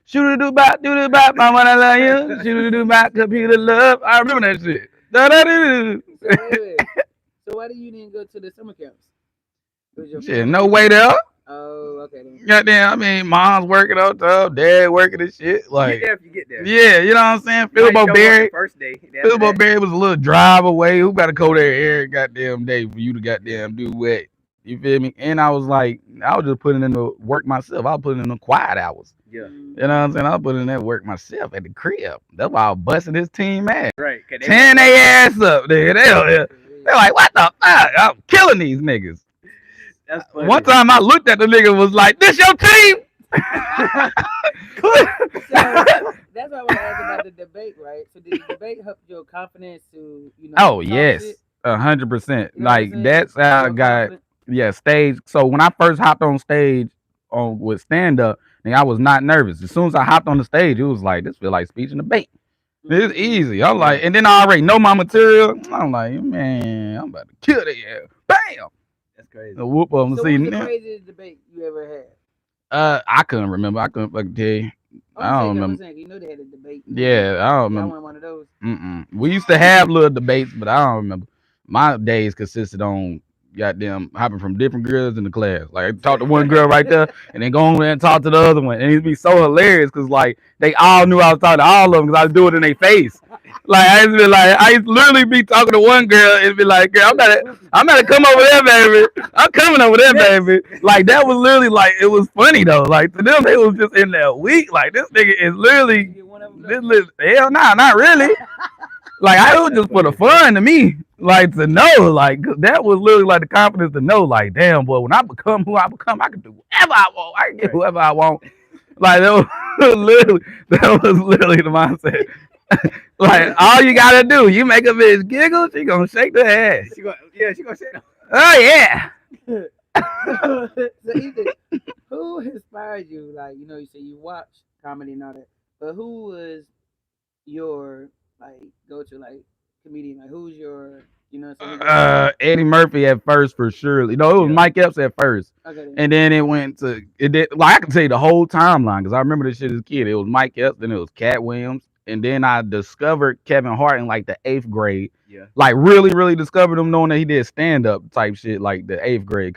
shoot do bop, my when I love you, shoot do bop, computer love. I remember that shit. So why you didn't go to the summer camps? Shit, no way there. Oh, okay. Goddamn, I mean, mom's working out top, dad working and shit. Like, get there. Yeah, you know what I'm saying? Philbo Berry. First day. Philbo Berry was a little drive away. Who got to go there every goddamn day for you to goddamn do what? You feel me? And I was like, I was just putting in the work myself. I was putting in the quiet hours. You know what I'm saying? I was putting in that work myself at the crib. That's why I was busting this team ass. Right. Tearing their ass up, nigga. They're like, what the fuck? I'm killing these niggas. That's funny. One time I looked at the nigga and was like, this your team? So that's why I want to ask about the debate, right? So did the debate help your confidence to, Oh talk shit? yes, 100%. You know what I'm Like saying? that's how I More got confident. stage. So when I first hopped on stage on with stand up, I was not nervous. As soon as I hopped on the stage, it was like this feel like speech and debate. It's Mm. easy. I'm Yeah, like, and then I already know my material. I'm like, man, I'm about to kill it. Yeah, bam, that's crazy. a whoop on the So what was scene. the craziest debate you ever had? I couldn't remember. I couldn't fucking tell you. I'm I just don't saying, 'cause I'm remember. saying, you know they had a debate movement. Yeah, I don't Y'all remember. went one of those. We used to have little debates, but I don't remember. My days consisted on goddamn hopping from different girls in the class. Like I talk to one girl right there, and then go on there and talk to the other one, and it'd be so hilarious because like they all knew I was talking to all of them because I was doing it in their face. Like I used to literally be talking to one girl and be like, "Girl, I'm about to come over there, baby. I'm coming over there, Next. baby." Like that was literally like it was funny though. Like to them, they was just in there weak. Like this nigga is Did you literally get one of them this. though? Hell nah, not really. Like I was That's just for funny the as hell. fun to me, like to know, like 'cause that was literally like the confidence to know, like damn boy, when I become who I become, I can do whatever I want. I can get Right. whoever I want. Like that was literally the mindset. Like all you gotta do, you make a bitch giggle, she gonna shake her ass. She gonna say no. Oh yeah. So Ethan, who inspired you? Like, you say you watch comedy and all that, but who was your like go to like comedian? Like, who's your, who got you started? Eddie Murphy at first for sure. It was Yeah. Mike Epps at first, Okay then. and then it went to it. Did like I can tell you the whole timeline because I remember this shit as a kid. It was Mike Epps, then it was Cat Williams, and then I discovered Kevin Hart in like the eighth grade. Yeah. Like really, really discovered him knowing that he did stand up type shit like the eighth grade.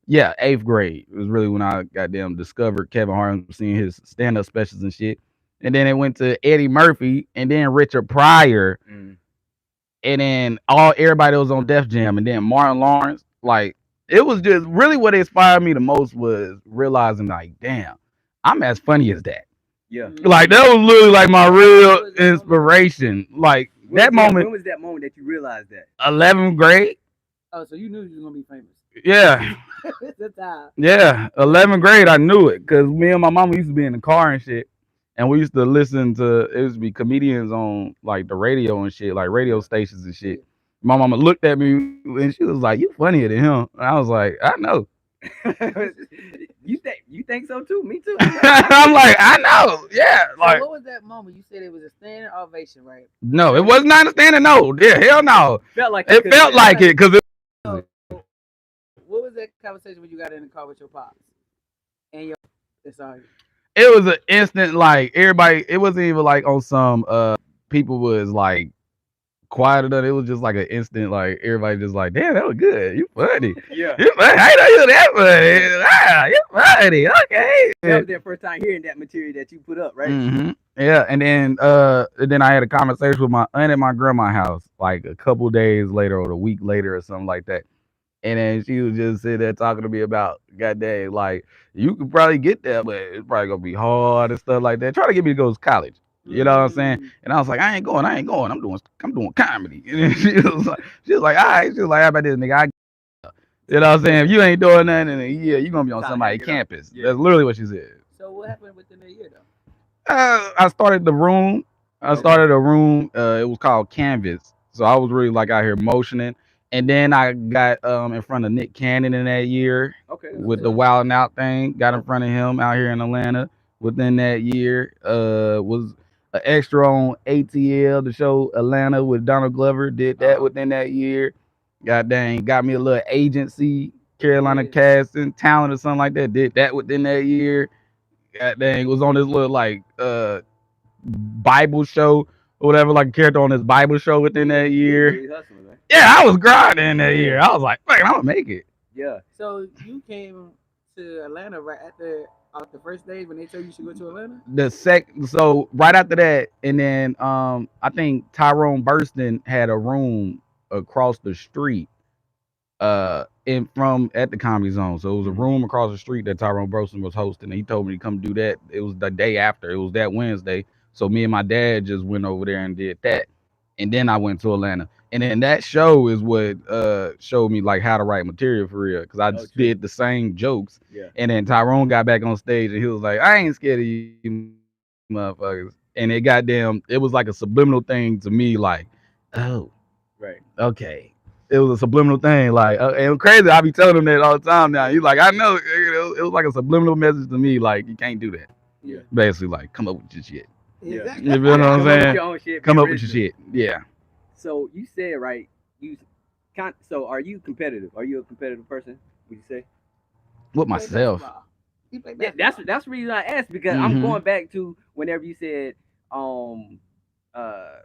Yeah, eighth grade was really when I goddamn discovered Kevin Hart and seeing his stand up specials and shit. And then it went to Eddie Murphy, and then Richard Pryor, Mm. and then everybody that was on Def Jam, and then Martin Lawrence. Like it was just really what inspired me the most was realizing like, damn, I'm as funny as that. Yeah. Like that Mm. was literally like my When real was that moment? inspiration. Like that When moment, was that moment that you realized that? 11th grade. Oh, so you knew you was gonna be famous. Yeah, That's time. yeah, 11th grade. I knew it because me and my mama used to be in the car and shit. And we used to listen to it used to be comedians on like the radio and shit, like radio Yeah. stations and Yeah. shit. My mama looked at me and she was like, "You funnier than him." And I was like, "I know." You think so too? Me too. I'm like, "I know." Yeah, So like what was that moment? You said it was a standing ovation, right? no, it So was not a standing no. Yeah, hell no. Felt like it It could have felt been. like it because it. so what was that conversation when you got in the car with your pops and your sorry. It was an instant like everybody. It wasn't even like on some people was like quieted up. It was just like an instant like everybody just like, damn, that was good. You funny. Yeah. You funny. I know you that funny. Ah, you funny. Okay. That was their first time hearing that material that you put up, right? Yeah, and then I had a conversation with my aunt at my grandma's house like a couple days later or a week later or something like that. And then she was just sitting there talking to me about, goddamn, like, you could probably get there, but it's probably gonna be hard and stuff like that. Try to get me to go to college. You know what I'm saying? Mm. And I was like, I ain't going. I'm doing comedy. And then she was like, all right. She was like, how about this nigga? You know what I'm saying? If you ain't doing nothing in a year, you're gonna be on Time to somebody's hang it up. campus. Yeah. That's literally what she said. So what happened within a year though? I started the room. I Okay. started a room. It was called Canvas. So I was really like out here motioning. And then I got in front of Nick Cannon in that year Okay, that's with what's the up. Wild 'N Out thing. Got in Okay. front of him out here in Atlanta within that year. Was an extra on ATL, the show Atlanta with Donald Glover. Did that Uh-huh. within that year. God dang, got me a little agency, Carolina Yeah. Casting, Talent or something like that. Did that within that year. God dang, was on this little like Bible show or whatever, like a character on this Bible show within Yeah. that You was year. really hustling, man. Yeah, I was grinding that Yeah. year. I was like, man, I'm gonna make it. Yeah. So you came to Atlanta right after off the first day when they told you should go to Atlanta? So right after that, and then I think Tyrone Burston had a room across the street in from at the Comedy Zone. So it was a Mhm. room across the street that Tyrone Burston was hosting. He told me to come do that. It was the day after. It was that Wednesday. So me and my dad just went over there and did that. And then I went to Atlanta. And then that show is what showed me like how to write material for real. Cause I Oh, just true. did the same jokes. Yeah. And then Tyrone got back on stage and he was like, I ain't scared of you motherfuckers. And it goddamn, it was like a subliminal thing to me, like, oh, Right. okay. It was a subliminal thing. Like, and it was crazy. I be telling him that all the time now. He's like, I know. It was like a subliminal message to me. Like, you can't do that. Yeah. Basically, like, come up with your shit. Yeah. Exactly. You feel what Yeah. I'm Come up with saying? your own shit. Be Come up with your original. shit. Yeah. So you said right. You So are you competitive? Are you a competitive person? Would you say? With He play myself. basketball. He play Yeah, basketball. that's the reason I asked because I'm Mm-hmm. going back to whenever you said uh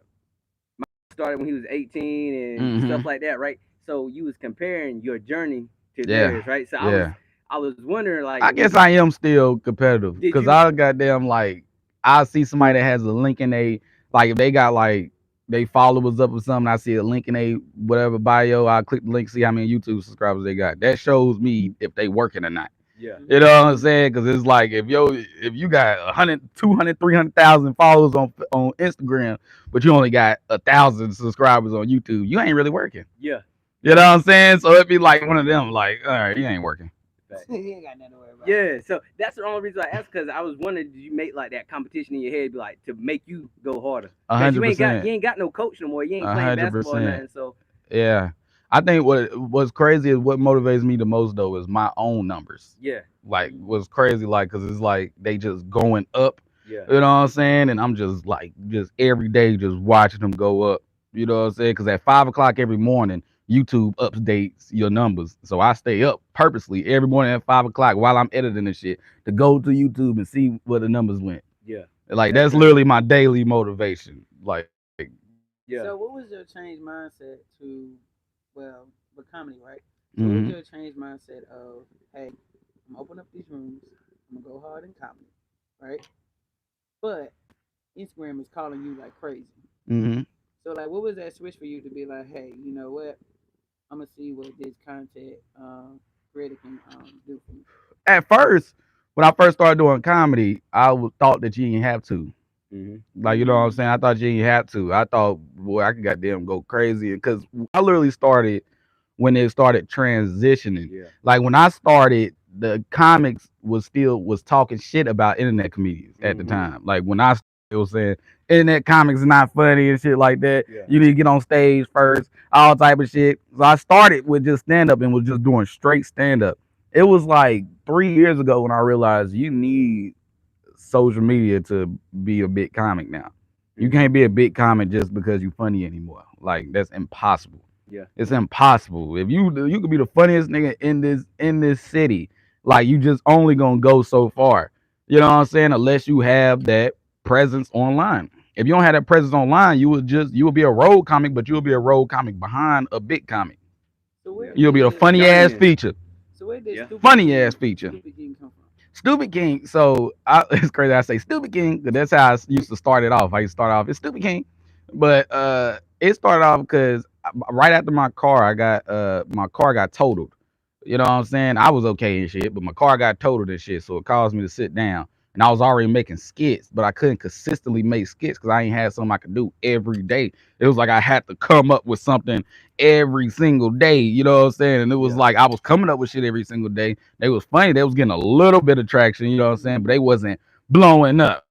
started when he was 18 and Mm-hmm. stuff like that, right? So you was comparing your journey to Yeah. theirs, right? So Yeah. I was wondering like I guess I am still competitive did because you I goddamn like I see somebody that has a link in they like if they got like they followers up or something. I see a link in they whatever bio. I click the link, see how many YouTube subscribers they got. That shows me if they working or not. yeah, You know what I'm saying? Because it's like if you got 100, 200, 300,000 followers on Instagram, but you only got 1,000 subscribers on YouTube, you ain't really working. yeah, You know what I'm saying? So it'd be like one of them, like, all right, you ain't working. He ain't got nothing to worry about. yeah. So that's the only reason I asked because I was wondering did you make like that competition in your head be like to make you go harder A because hundred you percent. ain't got no coach no more. You ain't A playing hundred basketball or percent. nothing. So Yeah. I think what's crazy is what motivates me the most though is my own numbers. yeah, Like what's crazy, like, cause it's like they just going up. yeah, You know what I'm saying? And I'm just like just every day just watching them go up. You know what I'm saying? Cause at 5 o'clock every morning, YouTube updates your numbers. So I stay up purposely every morning at 5 o'clock while I'm editing this shit to go to YouTube and see where the numbers went. yeah, Like that's that's crazy. literally my daily motivation. Like, Yeah. So, what was your change mindset to, well, with comedy, right? So, what was mhm. your change mindset of, hey, I'm gonna open up these rooms, I'm gonna go hard in comedy, right? But Instagram is calling you like crazy. Mhm. So, like, what was that switch for you to be like, hey, you know what? I'm gonna see what this content creator can do for me. At first, when I first started doing comedy, thought that you didn't have to. Mm-hmm. Like, you know what I'm Mm. saying? I thought you didn't have to. I thought, boy, I could goddamn go crazy because I literally started when it started transitioning. Yeah. Like when I started, the comics was talking shit about internet comedians at the Mm-hmm. time. Like when I started, it was saying internet comics is not funny and shit like that. Yeah. You need to get on stage first, all type of shit. So I started with just stand up and was just doing straight stand up. It was like 3 years ago when I realized you need social media to be a big comic now. You Mm-hmm. can't be a big comic just because you're funny anymore. Like that's impossible. Yeah. It's impossible. If you could be the funniest nigga in this city, like you just only gonna go so far. You know what I'm saying? Unless you have that presence online. If you don't have that presence online, you will be a road comic, but you'll be a road comic behind a big comic. So where Yeah. You'll be a did A funny ass journeyman. feature. so where did Yeah. Funny ass feature. Stupid King come from? Stupid King. So it's crazy. I say Stupid King because that's how I used to start it off. I used to start off it's Stupid King, but it started off because right after my car got totaled. You know what I'm saying? I was okay and shit, but my car got totaled and shit, so it caused me to sit down. And I was already making skits, but I couldn't consistently make skits because I ain't had something I could do every day. It was like I had to come up with something every single day. You know what I'm saying? And it was Yeah. like I was coming up with shit every single day. They was funny. They was getting a little bit of traction. You know what I'm saying? But they wasn't blowing up.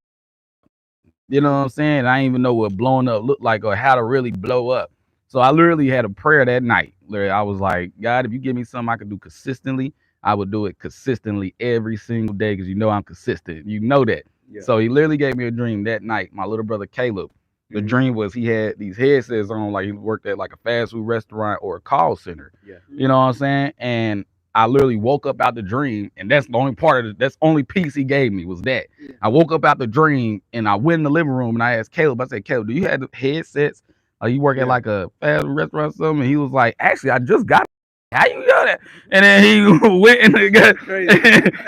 You know what I'm saying? I didn't even know what blowing up looked like or how to really blow up. So I literally had a prayer that night. Literally, I was like, God, if you give me something I could do consistently, I would do it consistently every single day because you know I'm consistent. You know that. Yeah. So he literally gave me a dream that night. My little brother Caleb. The Mm-hmm. dream was he had these headsets on, like he worked at like a fast food restaurant or a call center. Yeah. You know what I'm saying? And I literally woke up out the dream, and that's the only part of it. That's the only piece he gave me was that. Yeah. I woke up out the dream, and I went in the living room, and I asked Caleb. I said, Caleb, do you have the headsets? You work at Yeah. like a fast food restaurant or something? And he was like, actually, I just got. How you know that? And then he went and got, That's crazy.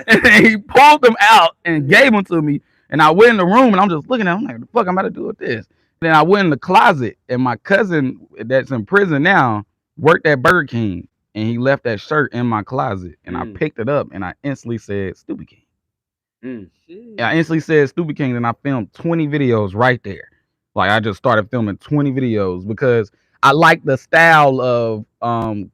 and then he pulled them out and gave them to me. And I went in the room, and I'm just looking at. Him, I'm like, the fuck, I'm about to do with this. Then I went in the closet, and my cousin that's in prison now worked at Burger King, and he left that shirt in my closet, and I Mm. picked it up, and I instantly said, "Stupid King." Mm. Shit. And I instantly said, "Stupid King," and I filmed 20 videos right there. Like I just started filming 20 videos because I like the style of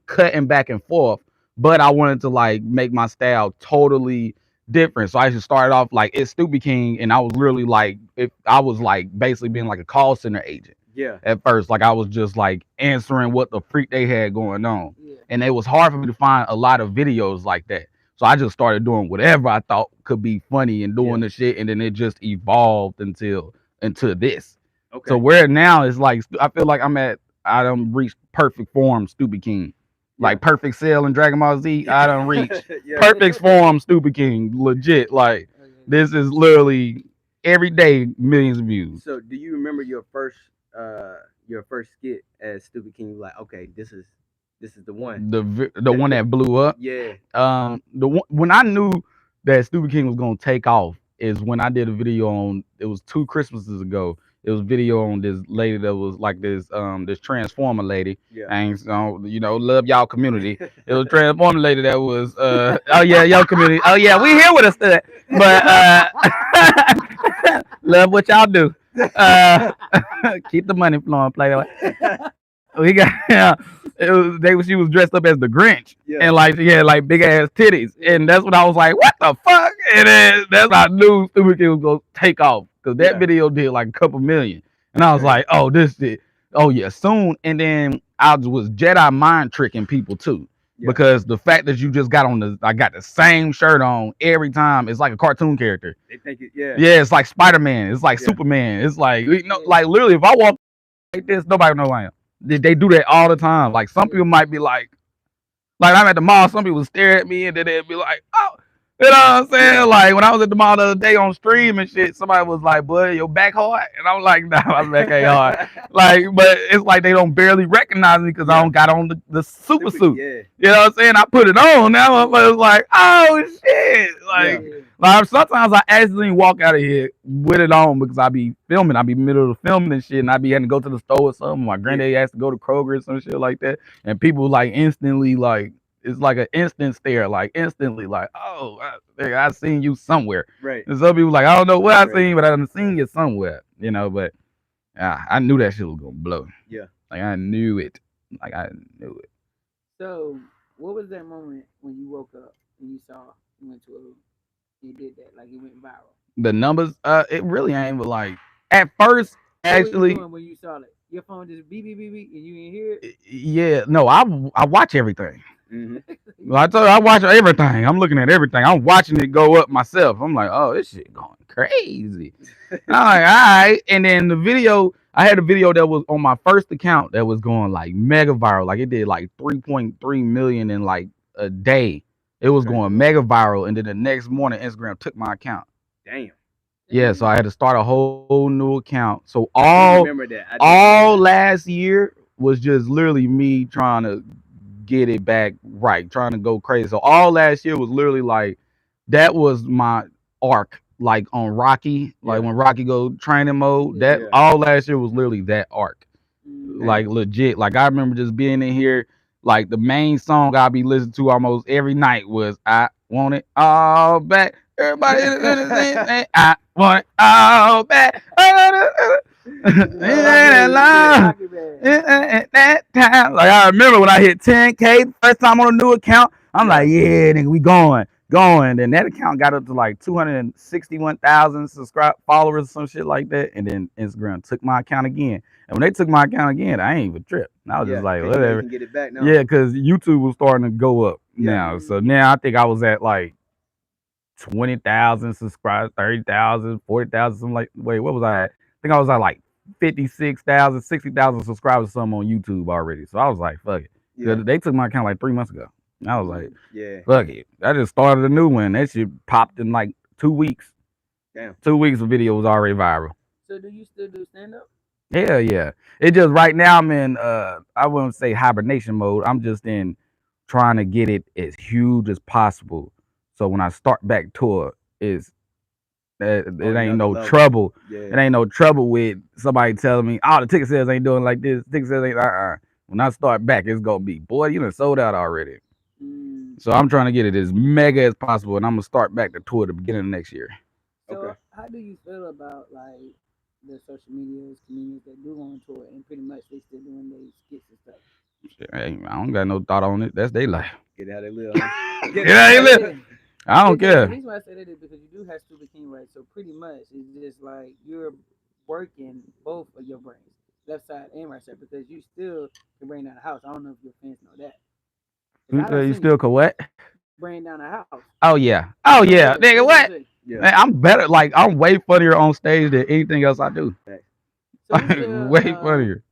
cutting back and forth, but I wanted to like make my style totally different. So I just started off like it's Stupid King, and I was literally like if I was like basically being like a call center agent Yeah. at first. Like I was just like answering what the freak they had going on. Yeah. And it was hard for me to find a lot of videos like that. So I just started doing whatever I thought could be funny and doing Yeah. the shit, and then it just evolved until this. So Okay. where now is like I feel like I done reached perfect form Stupid King. Yeah. Like perfect cell in Dragon Ball Z, I done reached Yeah. perfect form Stupid King. Legit. Like Okay. this is literally every day millions of views. So, do you remember your first skit as Stupid King? Like, okay, this is the one. The one that blew up. Yeah. When I knew that Stupid King was gonna take off is when I did a video on. It was 2 Christmases ago. It was a video on this lady that was like this transformer lady. Yeah. And so love y'all community. It was a transformer lady that was oh yeah, y'all community. Oh yeah, we here with us today. But love what y'all do. Uh keep the money flowing, play that. We got she was dressed up as the Grinch, Yeah. and like she had like big ass titties, and that's when I was like, what the fuck? And then that's how I knew Stupid Kid was gonna take off, because that Yeah. video did like a couple million, and I was like, oh this shit, oh yeah, soon. And then I was Jedi mind tricking people too, Yeah. because the fact that you just got I got the same shirt on every time. It's like a cartoon character. They think it. Yeah. Yeah, it's like Spider-Man. It's like Yeah. Superman. It's like like literally, if I walk like this, nobody know who I am. They do that all the time. Like some people might be like I'm at the mall, some people stare at me and then they'd be like, oh, you know what I'm saying? Like when I was at the mall the other day on stream and shit, somebody was like, boy, your back hard? And I'm like, nah, my back ain't hard. Like, but it's like they don't barely recognize me because I don't got on the super suit. Yeah. You know what I'm saying? I put it on. Now motherfuckers like, oh shit. Like, Yeah. like sometimes I accidentally walk out of here with it on because I be filming. I be middle of filming and shit, and I be having to go to the store or something. My granddaddy has to go to Kroger or some shit like that, and people like instantly like it's like an instant stare, like instantly like, oh, I seen you somewhere. Right. And some people like I don't know what I Right. seen, but I done seen you somewhere, But I knew that shit was gonna blow. Yeah. Like I knew it. Like I knew it. So, what was that moment when you woke up and you saw you went to you did that, like it went viral? The numbers, it really ain't. But like at first, What were you actually, doing when you saw it? Your phone just beep beep beep beep and you didn't hear it. yeah, no, I watch everything. Mm-hmm. Well, I told you I watch everything. I'm looking at everything. I'm watching it go up myself. I'm like, oh, this shit going crazy. I'm like, all right. And then the video, I had a video that was on my first account that was going like mega viral. Like it did like 3.3 million in like a day. It was Okay. going mega viral. And then the next morning, Instagram took my account. Damn. Yeah, so I had to start a whole new account. So I remember that. I do all remember that. last year was just literally me trying to get it back right, trying to go crazy. So all last year was literally like that was my arc, like on Rocky, like Yeah. when Rocky go training mode. That Yeah. all last year was literally that arc, Mm. like legit. Like I remember just being in here, like the main song I be listening to almost every night was "I Want It All Back." Everybody, I want it all back. That time, like I remember when I hit 10K first time on a new account, I'm like, yeah, nigga, we going. Then that account got up to like 261,000 subscribe followers, some shit like that. And then Instagram took my account again. And when they took my account again, I ain't even tripped. I was Yeah, just like, 'cause you know you whatever. can get it back now. Yeah, because YouTube was starting to go up Yeah. now. So now I think I was at like 20,000 subscribers, 30,000, 40,000, something like. Wait, what was I at? I think I was at like 56,000, 60,000 subscribers, something on YouTube already. So I was like, fuck it. Yeah. They took my account like 3 months ago. I was like, Yeah. fuck it. I just started a new one. That shit popped in like 2 weeks. Damn. 2 weeks, the video was already viral. So, do you still do stand up? Hell yeah. It just right now I'm in I wouldn't say hibernation mode. I'm just in trying to get it as huge as possible. So when I start back tour, it ain't no level. trouble. Yeah. It ain't no trouble with somebody telling me, oh, the ticket sales ain't doing like this. Ticket sales ain't When I start back, it's gonna be, boy, you done sold out already. Mm. So I'm trying to get it as mega as possible, and I'm gonna start back the tour at the beginning of next year. So, Okay. how do you feel about like the social medias, comedians that do go on tour, and pretty much they still doing their skits and stuff. Hey, I don't got no thought on it. That's their life. Get how they live, huh? Get Yeah, how they they live. live. Yeah. I don't The care. reason why I say that is because you do have stupid king rights. So pretty much it's just like you're working both of your brains, left side and right side, because you still can bring down a house. I don't know if your fans know that. Because I done You seen it. still could what? Bring down a house Oh yeah. on Oh the yeah. air. Nigga, What you what? say? Yeah. Man, I'm better. Like I'm way funnier on stage than anything else I do. Facts. So what's the Way funnier.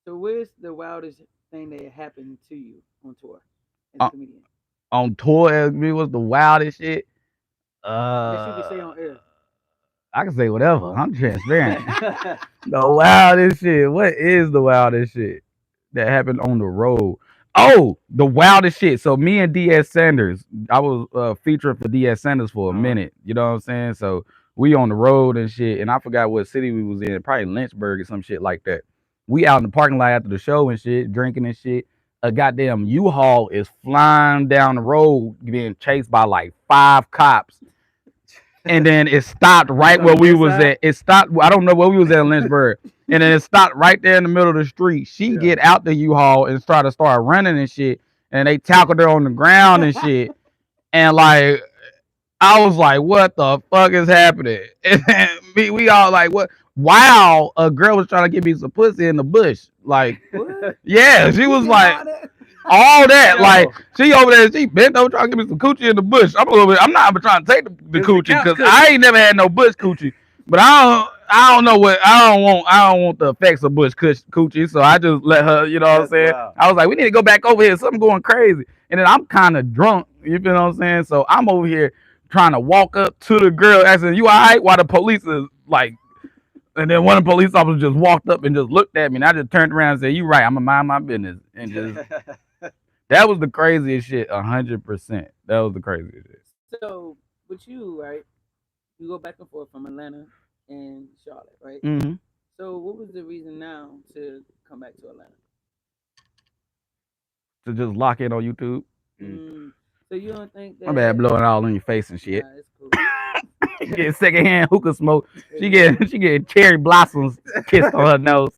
so where's the wildest thing that happened to you on tour as a On, comedian on tour, it was the wildest shit. that you can Uh, say on air? I can say whatever. I'm transparent. The wildest shit. What is the wildest shit that happened on the road? Oh, the wildest shit. So me and DS Sanders, I was featuring for DS Sanders for a Uh-huh. minute. You know what I'm saying? So we on the road and shit, and I forgot what city we was in, probably Lynchburg or some shit like that. We out in the parking lot after the show and shit, drinking and shit. A goddamn U-Haul is flying down the road, being chased by like 5 cops, and then it stopped You was right on where the we west was side? at. It stopped. I don't know where we was at in Lynchburg, and then it stopped right there in the middle of the street. She Yeah. get out the U-Haul and start running and shit, and they tackled her on the ground and shit. And like I was like, what the fuck is happening? And then we all like, what? Wow, a girl was trying to give me some pussy in the bush. Like, What? yeah, she You was did like, all that? all that. Like Yo, she over there, she bent over trying to give me some coochie in the bush. I'm a little bit. I'm not even trying to take the it was the coochie couch because cookie. I ain't never had no bush coochie. But I don't know what I don't want. I don't want the effects of bush coochie. So I just let her. You know what I'm That's saying? wild. I was like, we need to go back over here. Something going crazy. And then I'm kind of drunk. You feel what I'm saying? So I'm over here trying to walk up to the girl asking, "You all right?" While the police is like. And then one of the police officers just walked up and just looked at me, and I just turned around and said, "You right? I'm gonna mind my business." And just that was the craziest shit, 100%. That was the craziest shit. So with you, right? You go back and forth from Atlanta and Charlotte, right? Hmm. So what was the reason now to come back to Atlanta? To just lock in on YouTube. Mm. Mm, so you don't think My bad, that? blowing all in your face and shit. Nah, it's cool. Get secondhand hookah smoke. Hey, She man. get she get cherry blossoms kissed on her nose.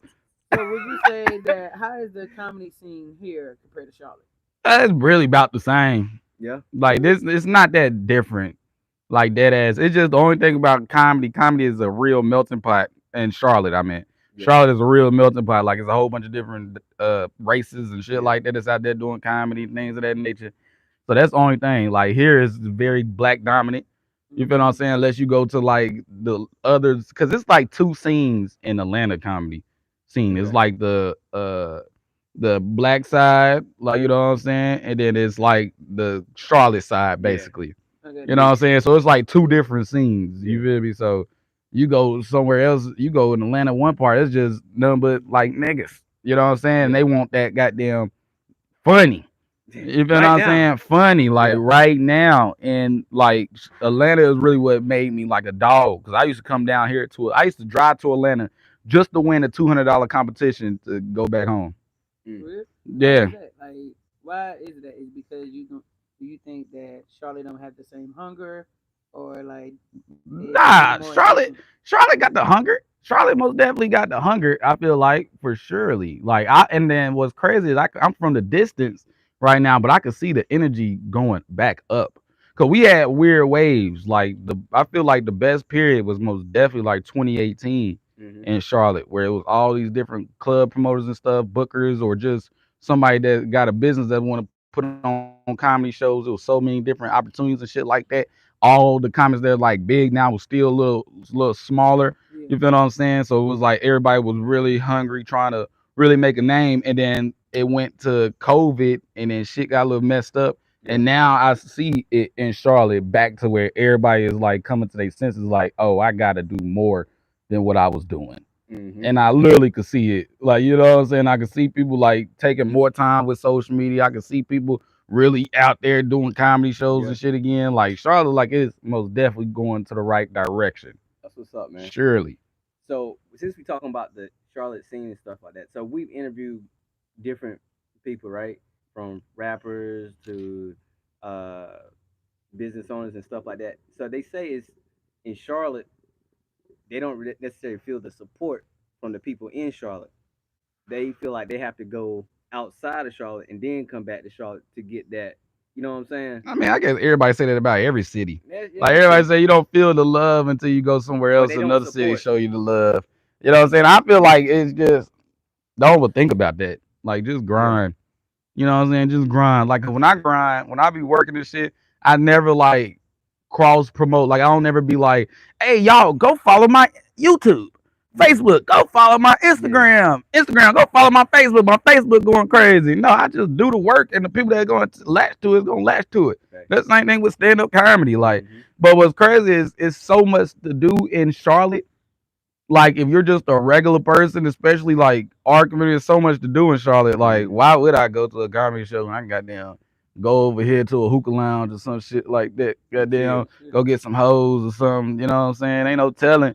So would you say that how is the comedy scene here compared to Charlotte? It's really about the same. Yeah. Like Really? this, it's not that different. Like that ass. It's just the only thing about comedy. Comedy is a real melting pot. In Charlotte, I mean, Yeah. Charlotte is a real melting pot. Like it's a whole bunch of different races and shit Yeah. like that that's out there doing comedy, things of that nature. So that's the only thing. Like here is very black dominant. You feel what I'm Mm, saying? Unless you go to like the others, because it's like two scenes in Atlanta comedy scene. It's Okay. like the black side, like you know what I'm saying, and then it's like the Charlotte side, Yeah. basically. I got You know what you. I'm saying? So it's like two different scenes. Yeah. You feel me? So you go somewhere else, you go in Atlanta, one part, it's just nothing but like niggas. You know what I'm saying? Yeah. They want that goddamn funny. You feel what Right I'm now. saying? Funny, like Yeah. right now. And like Atlanta is really what made me like a dog. Cause I used to come down here I used to drive to Atlanta just to win a $200 competition to go back home. Mm. Really? Why Yeah. is that? Like, why is that? Is because you don't? Do you think that Charlotte don't have the same hunger, or like they Nah, more Charlotte. different? Charlotte got the hunger. Charlotte most definitely got the hunger. I feel like for surely. Like I and then what's crazy is I'm from the distance right now, but I could see the energy going back up. Cause we had weird waves. Like I feel like the best period was most definitely like 2018 Mm-hmm. in Charlotte, where it was all these different club promoters and stuff, bookers, or just somebody that got a business that want to put on comedy shows. There was so many different opportunities and shit like that. All the comics that are like big now was still a little smaller. You feel Yeah. what I'm saying? So it was like everybody was really hungry, trying to really make a name, and then it went to COVID, and then shit got a little messed up. Yeah. And now I see it in Charlotte back to where everybody is like coming to their senses, like, oh, I gotta do more than what I was doing. Mm-hmm. And I literally could see it. Like, you know what I'm saying? I could see people like taking more time with social media. I could see people really out there doing comedy shows Yeah. and shit again. Like Charlotte, like it's most definitely going to the right direction. That's what's up, man. Surely. So since we talking about the Charlotte scene and stuff like that, so we've interviewed different people, right? From rappers to uh business owners and stuff like that. So they say it's in Charlotte, they don't necessarily feel the support from the people in Charlotte. They feel like they have to go outside of Charlotte and then come back to Charlotte to get that. You know what I'm saying? I mean, I guess everybody say that about every city. Yeah, Like that's everybody true. say you don't feel the love until you go somewhere Or else, they don't another city support. show you the love. You know what I'm saying? I feel like it's just don't even think about that. Like just Yeah. grind. You know what I'm saying? Just grind. Like when I grind, when I be working this shit, I never like cross promote. Like I don't never be like, hey y'all, go follow my YouTube. Yeah. Facebook, go follow my Yeah. Instagram. Instagram, go follow my Facebook. My Facebook going crazy. No, I just do the work, and the people that are going to latch to it going to latch to it. Okay. That's the same thing with stand up comedy. Like, Mm-hmm. but what's crazy is it's so much to do in Charlotte. Like, if you're just a regular person, especially like our community, there's so much to do in Charlotte. Like, Mm-hmm. why would I go to a comedy show and I can goddamn go over here to a hookah lounge or some shit like that? Yeah. Goddamn, go get some hoes or something. You know what I'm saying? Ain't no telling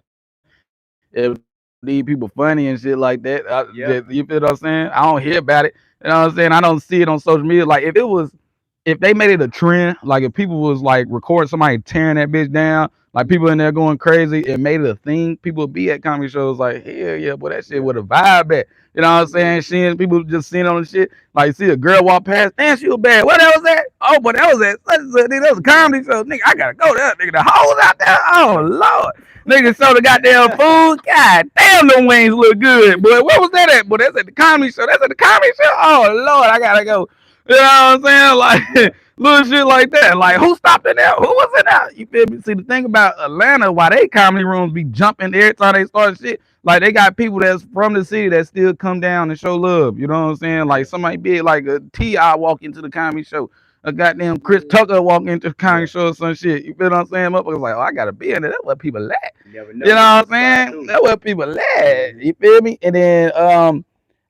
if these people funny and shit like that. You Yeah. feel what I'm saying? I don't hear about it. You know what I'm saying? I don't see it on social media. Like if they made it a trend, like if people was like recording somebody tearing that bitch down, like people in there going crazy, and made it a thing, people would be at comedy shows like, hell yeah, boy, that shit Yeah. with a vibe at. You know what I'm Yeah. saying? Seeing people just seeing on the shit, like see a girl walk past, damn, she was bad. What that was that? Oh, but that was that. Nigga, that was a Yeah. comedy show. Nigga, I gotta go there. Nigga, the hoes out there. Oh Lord. Nigga show the goddamn food. God damn, them wings look good. Boy, where was that at? Boy, that's at the comedy show. That's at the comedy show. Oh Lord, I gotta go. You know what I'm saying? Yeah. Like little shit like that. Like who stopped in there? Who was in there? You feel me? See the thing about Atlanta, why they comedy rooms be jumping every time they start shit. Like they got people that's from the city that still come down and show love. You know what I'm saying? Like Yeah. somebody big like a T.I. walk into the comedy show. A goddamn Chris Yeah. Tucker walk into the comedy Yeah. show or some shit. You feel what I'm saying? Motherfuckers like, oh, I gotta be in there. That's what people at. You never You know. know Hit the what I'm spot saying? too. That's what people at. Mm-hmm. You feel me? And then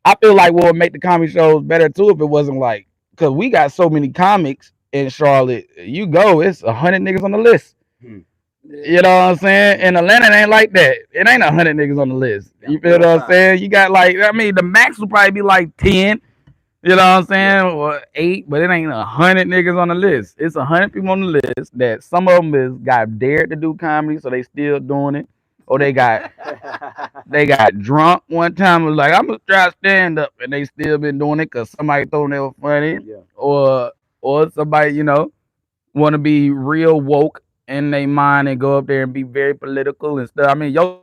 I feel like what would make the comedy shows better too if it wasn't like because we got so many comics in Charlotte. You go, it's 100 niggas on the list. Hmm. Yeah. You know what I'm saying? Yeah. In Atlanta, it ain't like that. It ain't 100 niggas on the list. You Got feel four what or I'm five. saying? You got like, I mean, the max will probably be like 10. You know what I'm Yeah. saying? Or 8, but it ain't 100 niggas on the Yeah. list. It's 100 people on the list that some of them is got dared to do comedy, so they still doing it, or they got drunk one time was like, I'm gonna try stand up, and they still been doing it because somebody thought they were funny, Yeah. or somebody want to be real woke in their mind and go up there and be very political and stuff. I mean, your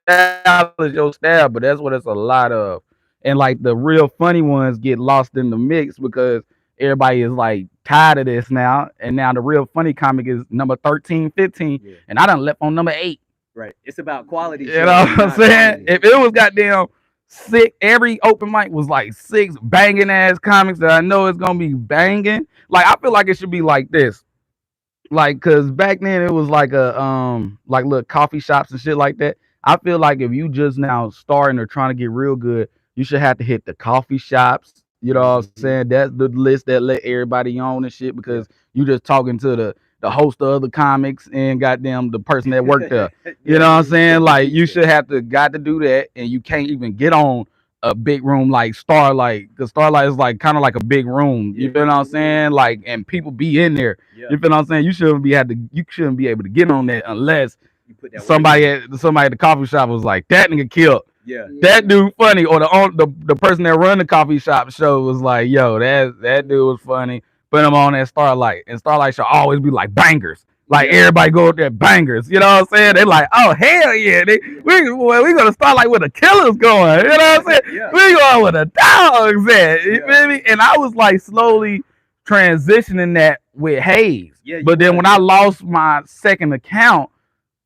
style is your style, but that's what it's a lot of. And like the real funny ones get lost in the mix because everybody is like tired of this now. And now the real funny comic is number 13, 15, and Yeah. I done left on number 8. Right. It's about quality You know shows, what I'm not saying? quantity. If it was goddamn sick, every open mic was like 6 banging ass comics that I know it's gonna be banging. Like I feel like it should be like this. Like, cause back then it was like little coffee shops and shit like that. I feel like if you just now starting or trying to get real good, you should have to hit the coffee shops. You know what I'm Mm-hmm. saying? That's the list that let everybody on and shit Yeah. because you just talking to the host of other comics and goddamn the person that worked there. You Yeah. know what I'm saying? The Like you producer. should have to got to do that, and you can't even get on a big room like Starlight, because Starlight is like kind of like a big room. You Yeah. feel what I'm Mhm. saying? Like, and people be in there. Yeah. You feel what I'm saying? You shouldn't be able to get on that unless You put that work somebody in. at the coffee shop was like, that nigga killed. Yeah. That Yeah. dude funny, or the person that run the coffee shop show was like, yo, that dude was funny. Put him on that Starlight, and Starlight should always be like bangers. Like Yeah. everybody go up there bangers. You know what I'm saying? They like, oh hell yeah, we gonna start like where the killers going. You know what I'm saying? Yeah. We going where the dogs at. You Yeah. feel me? And I was like slowly transitioning that with Hayes. Yeah. You But then was. when I Yeah. lost my second account,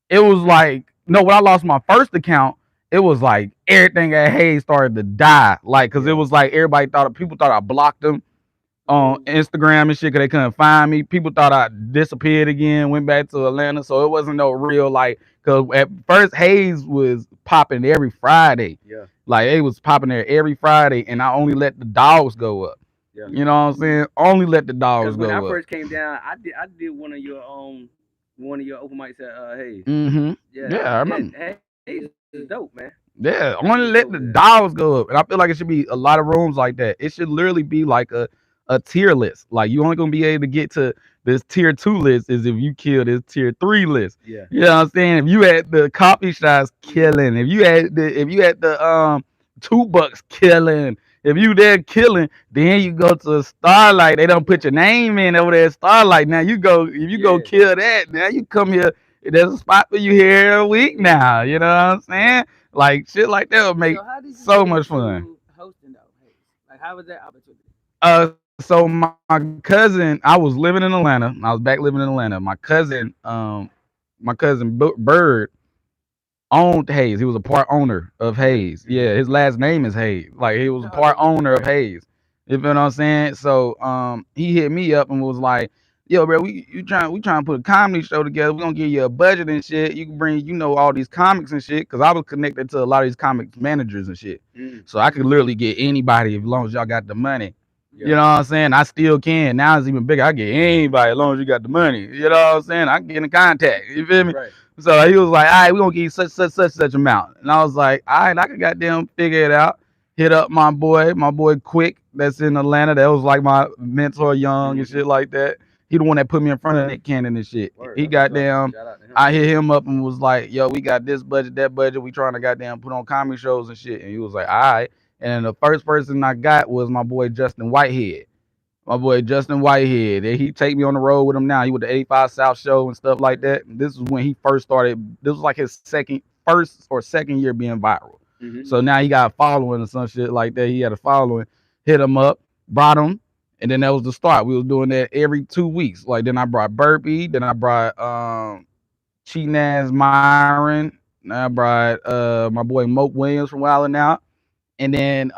it was like no. When I lost my first account, it was like everything at Hayes started to die. Like, cause it Yeah. was like everybody thought people thought I blocked them on Mhm. Instagram and shit because they couldn't find me. People thought I disappeared again, went back to Atlanta. So it wasn't no real like because at first Hayes was popping every Friday. Yeah. Like it was popping there every Friday, and I only let the dogs go up. Yeah. You know what I'm saying? Only let the dogs Because when I go up. first came down, I did one of your open mics at Hayes. Yeah. Yeah, I Yeah. remember. Hayes is dope, man. Yeah, Hayes only is let dope the there. dogs go up, and I feel like it should be a lot of rooms like that. It should literally be like a tier list. Like you only gonna be able to get to this tier 2 list is if you kill this tier 3 list. Yeah. You know what I'm saying? If you had the coffee shots killing, if you had the 2 bucks killing, if you there killing, then you go to Starlight. They don't put your name in over there at Starlight. Now you go if you go Yeah. kill that, now you come here. There's a spot for you here a week now. You know what I'm saying? Like shit like that would make So how did you so get much fun. into hosting though? Hayes? Like how was that opportunity? So my cousin, I was living in Atlanta. I was back living in Atlanta. My cousin Bird owned Hayes. He was a part owner of Hayes. Mm-hmm. Yeah, his last name is Hayes. Like he was a part Okay. owner of Right. Hayes. You feel what I'm saying? So he hit me up and was like, "Yo, bro, we trying to put a comedy show together. We gonna give you a budget and shit. You can bring all these comics and shit. Cause I was connected to a lot of these comics managers and shit. Mm. So I could literally get anybody as long as y'all got the money. You Yeah. know what I'm saying? I still can. Now it's even bigger. I get anybody as long as you got the money. You know what I'm saying? I can get in contact. You feel me? Right. So he was like, all right, we're gonna give you such amount. And I was like, all right, I can goddamn figure it out. Hit up my boy Quick that's in Atlanta. That was like my mentor young and Mm-hmm. shit like that. He the one that put me in front of Nick Cannon and shit. Word. He That's what's up. goddamn Shout out to him. I hit him up and was like, yo, we got this budget, that budget. We trying to goddamn put on comedy shows and shit. And he was like, all right. And then the first person I got was my boy Justin Whitehead. My boy Justin Whitehead. And he take me on the road with him now. He with the 85 South show and stuff like that. And this is when he first started. This was like his first or second year being viral. Mm-hmm. So now he got a following or some shit like that. He had a following. Hit him up, brought him, and then that was the start. We was doing that every 2 weeks. Like then I brought Burpee, then I brought Cheating Ass Myron, then I brought my boy Moke Williams from Wildin' Out. And then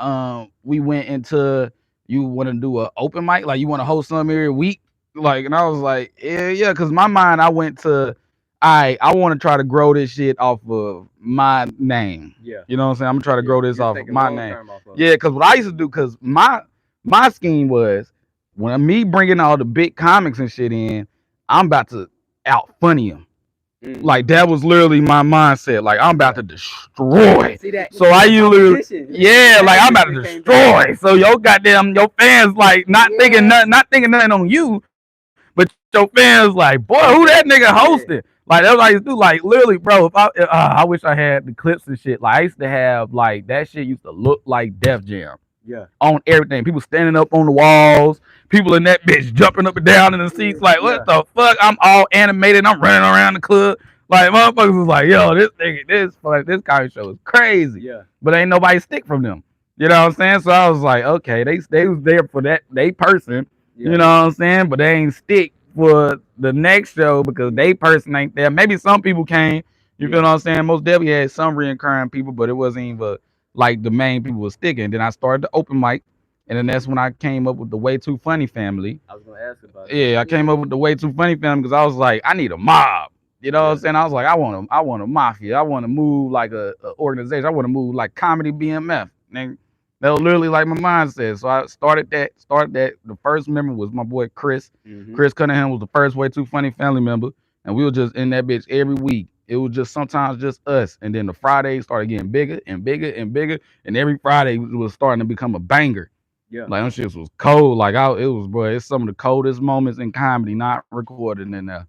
we went into you want to do a open mic, like you want to host something every week, like, and I was like, yeah, because my mind, I went to, I want to try to grow this shit off of my name. Yeah. You know what I'm saying? I'm gonna try to Yeah. grow this You're off of thinking my long name. term off of it. Yeah, because what I used to do, because my scheme was when me bringing all the big comics and shit in, I'm about to out funny them. Mm. Like that was literally my mindset. Like I'm about to Right. destroy. See that? So I that usually, competition. yeah, like I'm about to Competition came back. destroy. So your fans like not thinking Yeah. nothing on you, but your fans like, boy, who that nigga hosting? Yeah. Like that's what I used to do. Like literally, bro. If I wish I had the clips and shit. Like I used to have like that shit used to look like Def Jam Yeah. on everything. People standing up on the walls. People in that bitch jumping up and down in the seats. Like Yeah. what the fuck? I'm all animated. I'm running around the club. Like motherfuckers was like, yo, this nigga, this comedy show is crazy. Yeah. But ain't nobody stick from them. You know what I'm saying? So I was like, okay, they was there for that they person. Yeah. You know what I'm saying? But they ain't stick for the next show because they person ain't there. Maybe some people came. You feel Yeah. what I'm saying? Most definitely had some reoccurring people, but it wasn't even like the main people was sticking. Then I started the open mic, and then that's when I came up with the Way Too Funny family. I was gonna ask about that. Yeah, I came up with the Way Too Funny family because I was like, I need a mob. You know what I'm Yeah. saying? I was like, I want a mafia. I want to move like a organization. I want to move like comedy BMF. And that was literally like my mindset. So I started that. The first member was my boy Chris. Mm-hmm. Chris Cunningham was the first Way Too Funny family member, and we were just in that bitch every week. It was just sometimes just us, and then the Fridays started getting bigger and bigger and bigger, and every Friday was starting to become a banger. Yeah. Like them shits was cold. Like it was, bro. It's some of the coldest moments in comedy not recorded in there.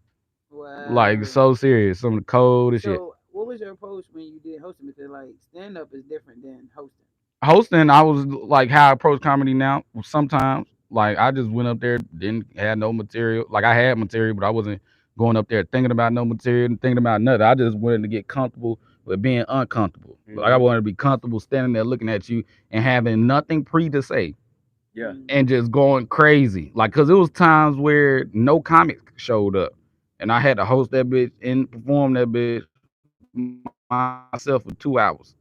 Like Wow. so serious. Some of the coldest shit. So what was your approach when you did hosting? Because like stand up is different than hosting. Hosting, I was like how I approach comedy now. Sometimes, like I just went up there, didn't had no material. Like I had material, but I wasn't going up there thinking about no material and thinking about nothing. I just wanted to get comfortable with being uncomfortable. Like I Mhm. wanted to be comfortable standing there looking at you and having nothing pre to say Yeah. and just going crazy. Like, cause it was times where no comics showed up, and I had to host that bitch and perform that bitch myself for 2 hours,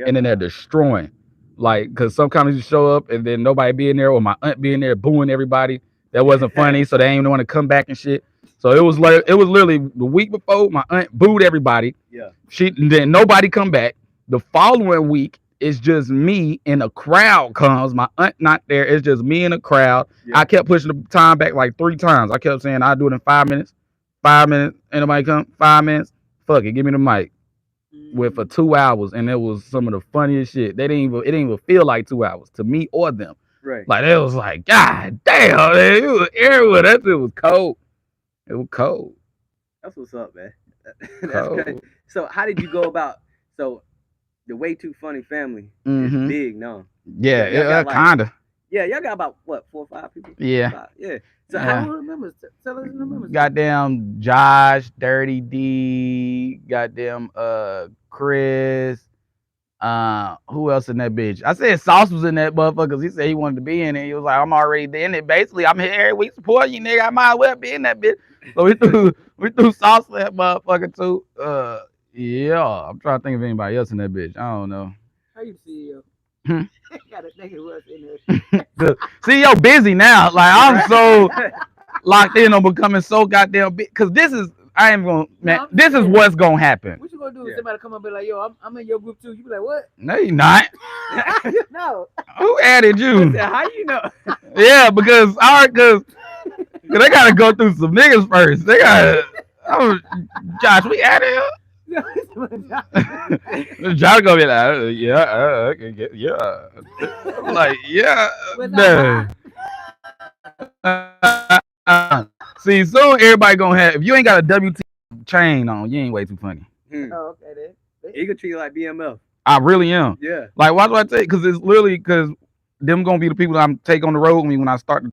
and then they're Yeah. destroying. Like, cause some comics show up and then nobody be in there, or my aunt be in there booing everybody. That wasn't funny, so they ain't even want to come back and shit. So it was literally the week before my aunt booed everybody. Yeah. Then nobody come back. The following week it's just me and a crowd comes. My aunt not there. It's just me and a crowd. Yeah. I kept pushing the time back like 3 times. I kept saying I'll do it in 5 minutes. 5 minutes. Ain't nobody come. 5 minutes. Fuck it. Give me the mic. Went for 2 hours, and it was some of the funniest shit. It didn't even feel like 2 hours to me or them. Right. Like it was like, God damn, man, it was everywhere. That shit was cold. It was cold. That's what's up, man. That's crazy. Cold. So how did you go about? So the Way Too Funny family is Mm-hmm. big, no? Yeah, Y'all got like kinda. y'all got about what 4 or 5 people? Yeah. Five, yeah. So how? Yeah. Who remembers? Tell us who remembers. Goddamn Josh, Dirty D, goddamn Chris. Who else in that bitch? I said Sauce was in that motherfucker 'cause he said he wanted to be in it. He was like, I'm already in it. Basically, I'm here every week supporting you, nigga. I might as well be in that bitch. So we threw Sauce in that motherfucker too. Yeah. I'm trying to think of anybody else in that bitch. I don't know. How you CEO? Hmm. Gotta think it was in there. The CEO busy now. Like I'm so locked in on becoming so goddamn big. Cause this is I am gonna man. I'm This is saying, what's gonna happen. what you gonna do if Yeah. somebody come up and be like, yo, I'm in your group too? You be like, what? No, you not. No. Who added you? How you know? Yeah, because they gotta go through some niggas first. They gotta. Oh, Josh, we added him. Josh gonna be like, yeah, okay, yeah. I'm like, yeah, no. See, soon everybody gonna have. If you ain't got a WT chain on, you ain't way too funny. Oh, okay then. He could treat you like BMF. I really am. Yeah. Like, why do I take? Because it's literally because them gonna be the people that I'm take on the road with me when I start to.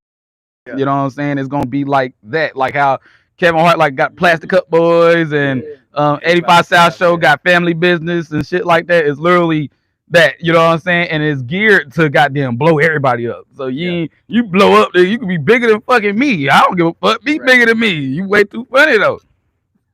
Yeah. You know what I'm saying? It's gonna be like that, like how Kevin Hart like got Plastic Cup Boys and Yeah. 85 South Show yeah. got Family Business and shit like that. It's literally that, you know what I'm saying? And it's geared to goddamn blow everybody up. So you blow up there, you can be bigger than fucking me. I don't give a fuck. Be bigger than me. You way too funny though.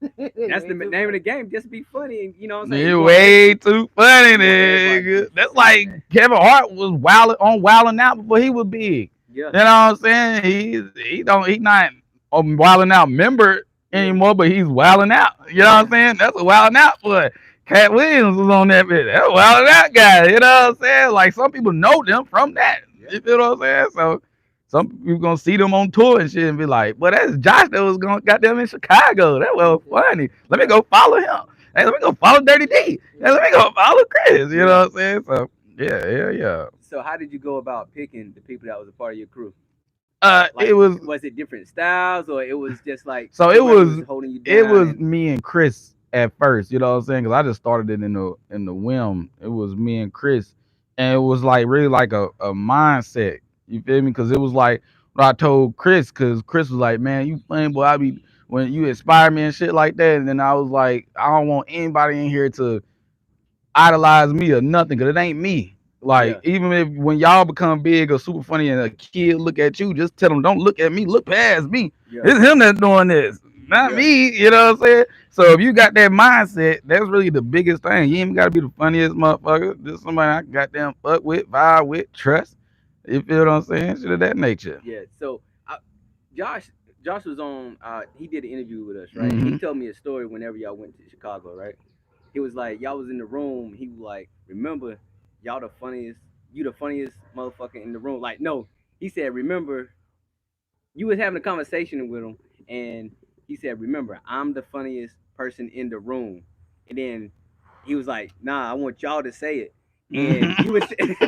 That's the name of the game. Just be funny, and you know what I'm saying. You way too funny, everybody nigga. be That's funny, like man. Kevin Hart was wilding out before he was big. Yeah. You know what I'm saying? He not a wilding out member anymore, but he's wilding out. You know what I'm saying? That's a wilding out for Cat Williams was on that bitch. That's a wilding out guy. You know what I'm saying? Like some people know them from that. You feel what I'm saying? So some people gonna see them on tour and shit and be like, "Well, that's Josh that was going got them in Chicago. That was funny. Let me go follow him. Hey, let me go follow Dirty D. Hey, let me go follow Chris." You know what I'm saying? So yeah. So how did you go about picking the people that was a part of your crew? It Was it different styles, or it was just like so whoever was holding you it down? was me and Chris at first. You know what I'm saying? Because I just started it in the whim. It was me and Chris, and it was like really like a mindset. You feel me? Because it was like what I told Chris. Because Chris was like, "Man, you funny boy. I be when you inspire me and shit like that." And then I was like, "I don't want anybody in here to idolize me or nothing, because it ain't me." Like even if when y'all become big or super funny and a kid look at you, just tell them don't look at me, look past me. Yeah. It's him that's doing this, not me. You know what I'm saying? So if you got that mindset, that's really the biggest thing. You ain't gotta be the funniest motherfucker. Just somebody I goddamn fuck with, vibe with, trust. You feel what I'm saying? Shit of that nature. Yeah. So Josh, Josh was on. He did an interview with us, right? Mhm. He told me a story whenever y'all went to Chicago, right? He was like, y'all was in the room. He was like, remember, y'all the funniest. You the funniest motherfucker in the room. Like, no, he said, remember, you was having a conversation with him, and he said, remember, I'm the funniest person in the room. And then he was like, nah, I want y'all to say it. And you was,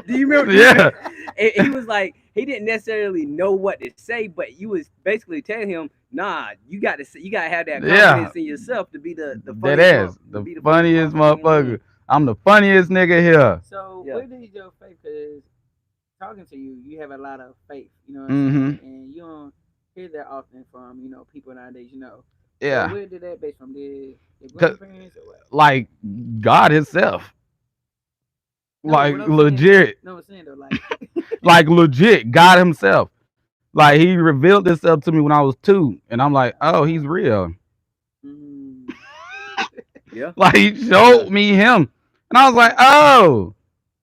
do you remember? Yeah. And he was like, he didn't necessarily know what to say, but you was basically telling him, nah, you got to say, you got to have that confidence in yourself to be the That funniest, ass, to the be the funniest motherfucker in the room. motherfucker. I'm the funniest nigga here. So Yeah. where did your faith? Because talking to you, you have a lot of faith. You know what Mhm. I'm saying? And you don't hear that often from people nowadays. Yeah. So where did that base from? Did your 'Cause- grandparents or what? Like God Himself. No, Like what I'm saying. legit. No, I'm saying though, like. Like legit. God Himself. Like He revealed Himself to me when I was 2, and I'm like, oh, He's real. Mm, Yeah, Like He showed me Him, and I was like, oh.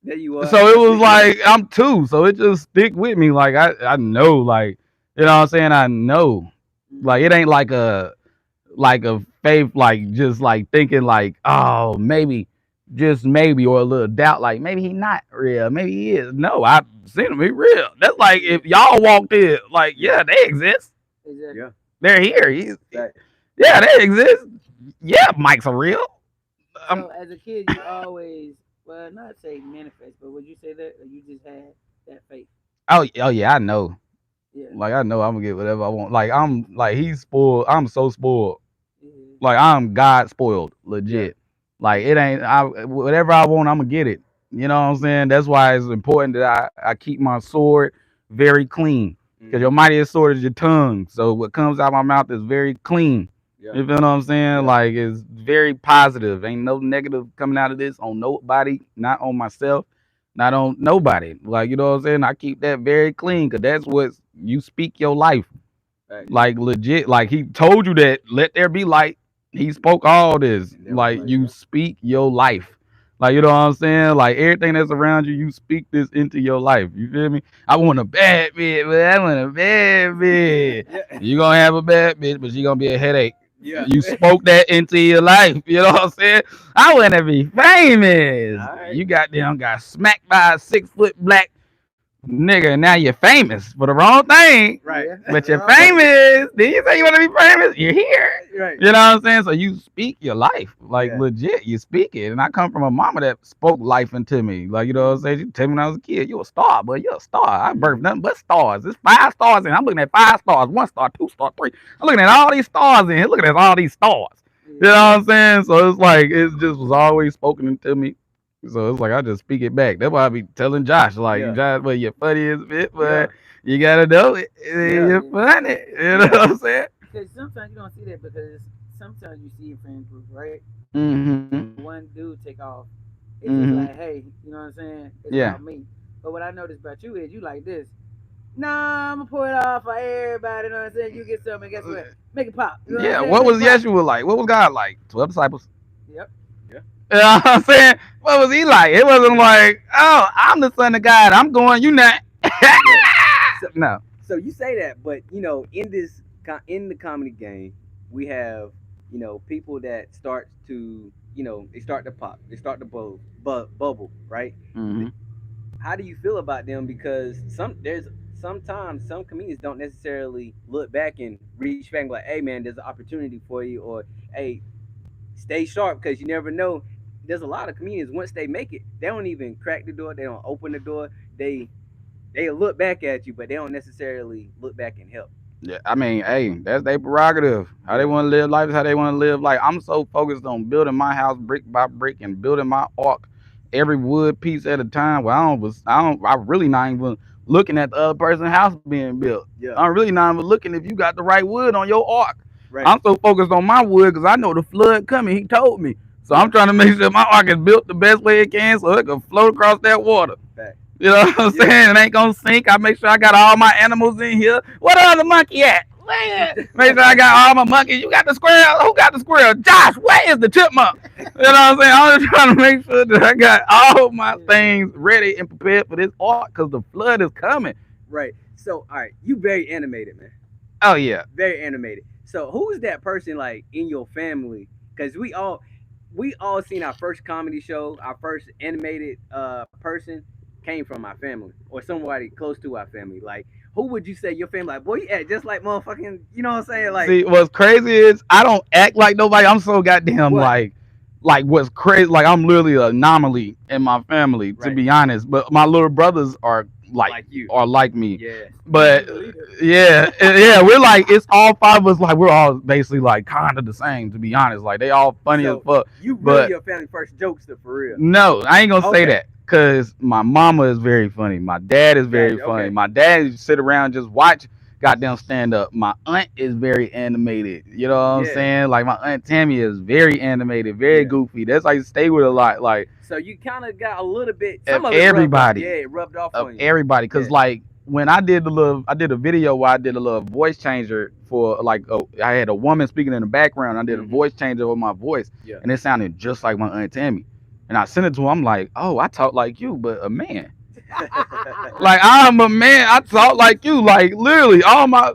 there you are. So it was like I'm 2, so it just stick with me. Like I know, like you know what I'm saying. I know, like it ain't like a faith, like just like thinking like, oh, maybe, just maybe, or a little doubt, like maybe he not real, maybe he is. No, I've seen him. He real. That's like if y'all walked in, like yeah, they exist. exactly. Yeah, They're here. that, Yeah, they exist. Yeah, Mike's a real. So as a kid, you always, well, not say manifest, but would you say that or you just had that faith? Oh yeah, I know. Yeah. Like I know I'm gonna get whatever I want. Like I'm like he's spoiled. I'm so spoiled. Mhm. Like I'm God spoiled, Yeah. legit. Like it ain't I whatever I want, I'm gonna get it. You know what I'm saying? That's why it's important that I keep my sword very clean. Cause your Mm-hmm. mightiest sword is your tongue. So what comes out my mouth is very clean. Yeah. You feel what I'm saying? Yeah. Like it's very positive. Ain't no negative coming out of this on nobody, not on myself, not on nobody. Like you know what I'm saying? I keep that very clean because that's what you speak your life. Facts. Like legit, like he told you that let there be light. He spoke all this. And there was Like like, you speak your life. Like you know what I'm saying? Like everything that's around you, you speak this into your life. You feel me? I want a bad bitch, but I want a bad bitch. yeah. You gonna have a bad bitch, but she gonna be a headache. Yeah. You spoke that into your life. You know what I'm saying? I want to be famous. All right. You got smacked by a 6 foot black nigga, and now you're famous for the wrong thing. Right. Yeah. But you're You're right. famous. Did you say you want to be famous? You're here. Right. You know what I'm saying? So you speak your life. Like Yeah. legit, you speak it. And I come from a mama that spoke life into me. Like, you know what I'm saying? She told me when I was a kid, you a star, but you're a star. I birthed nothing but stars. There's 5 stars in. I'm looking at 5 stars, 1 star, 2 star, three. I'm looking at all these stars in here. Looking at all these stars. You know what Yeah. I'm saying? So it's like it just was always spoken into me. So it's like I just speak it back. That's why I be telling Josh, like, Yeah. Josh, well, you're funny as bit, Yeah. but you gotta know it. Yeah. You're funny. You know Yeah. what I'm saying? Because sometimes you don't see that because sometimes you see in friend groups, right? Mm-hmm. One dude take off. It's just Mm-hmm. like, hey, you know what I'm saying? It's Yeah. about me. But what I noticed about you is you like this. Nah, I'm gonna pull it off for everybody. You know what I'm saying? You get something, guess what? Make it pop. You know what I'm Yeah. saying? What Make was it pop. Yeshua like? What was God like? 12 disciples. Yep. Yeah. You know what I'm saying? What was he like? It wasn't like, oh, I'm the son of God. I'm going, you not. Yeah. So No. so you say that, but in this in the comedy game, we have people that start to they start to pop, they start to bubble, right? Mm-hmm. How do you feel about them? Because sometimes some comedians don't necessarily look back and reach back and be like, hey man, there's an opportunity for you, or hey, stay sharp because you never know. There's a lot of comedians once they make it, they don't even crack the door, they don't open the door, they look back at you, but they don't necessarily look back and help. Yeah, I mean, hey, that's their prerogative. How they Yeah. want to live life is how they want to live life. I'm so focused on building my house brick by brick and building my ark every wood piece at a time. Well, I really not even looking at the other person's house being built. Yeah. I'm really not even looking if you got the right wood on your ark. Right. I'm so focused on my wood because I know the flood coming. He told me, so Yeah. I'm trying to make sure my ark is built the best way it can so it can float across that water. Fact. You know what I'm Yeah. saying? It ain't gonna sink. I make sure I got all my animals in here. What the other monkey at? Where? Make sure I got all my monkeys. You got the squirrel? Who got the squirrel? Josh, where is the chipmunk? You know what I'm saying? I'm just trying to make sure that I got all my things ready and prepared for this ark because the flood is coming. Right. So, all right, you very animated, man. Oh yeah. Very animated. So, who is that person like in your family? Because we all seen our first comedy show, our first animated person came from our family or somebody close to our family. Like, who would you say your family like? Boy, you act just like motherfucking. You know what I'm saying? Like See, what's crazy is I don't act like nobody. I'm so goddamn what? like what's crazy. Like I'm literally an anomaly in my family, to Right. be honest. But my little brothers Like you. are like me. Yeah. But Believe it. yeah, we're like it's all 5 of us. Like we're all basically like kind of the same, to be honest. Like they all funny as So fuck. you really But your family first jokester for real. no, I ain't gonna say Okay. that because my mama is very funny. My dad is very Gotcha. funny. Okay. My dad used to sit around just watch goddamn stand up. My aunt is very animated. You know what I'm Yeah. saying? Like my aunt Tammy is very animated, very Yeah. goofy. That's why I stay with a lot. Like So you kind of got a little bit. of Some of it rubbed off. Yeah, everybody. it rubbed off Of on you. everybody. Yeah. Cause like when I did a video where I did a little voice changer for like I had a woman speaking in the background. I did a Mhm. voice changer with my voice, Yeah. and it sounded just like my aunt Tammy. And I sent it to him. I'm like, oh, I talk like you, but a man. Like I'm a man. I talk like you. Like literally, all my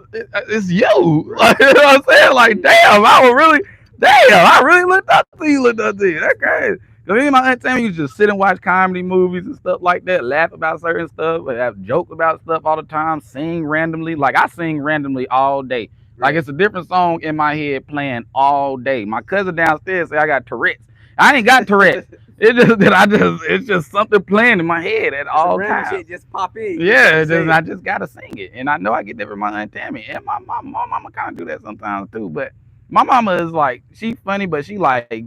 it's you. Right. Like you know what I'm saying? Like damn, I really looked up to you. Looked up to you. That's crazy. Cause me and my aunt Tammy used to just sit and watch comedy movies and stuff like that, laugh about certain stuff, but have jokes about stuff all the time, sing randomly. Like I sing randomly all day. Like Right. it's a different song in my head playing all day. My cousin downstairs say I got Tourette's. I ain't got Tourette's. It just that I just it's just something playing in my head at Some all random times. shit just pop in. You just Yeah, gotta it just say I it. just gotta sing it, and I know I get that from my aunt Tammy, and my mama kind of do that sometimes too. But my mama is like she funny, but she like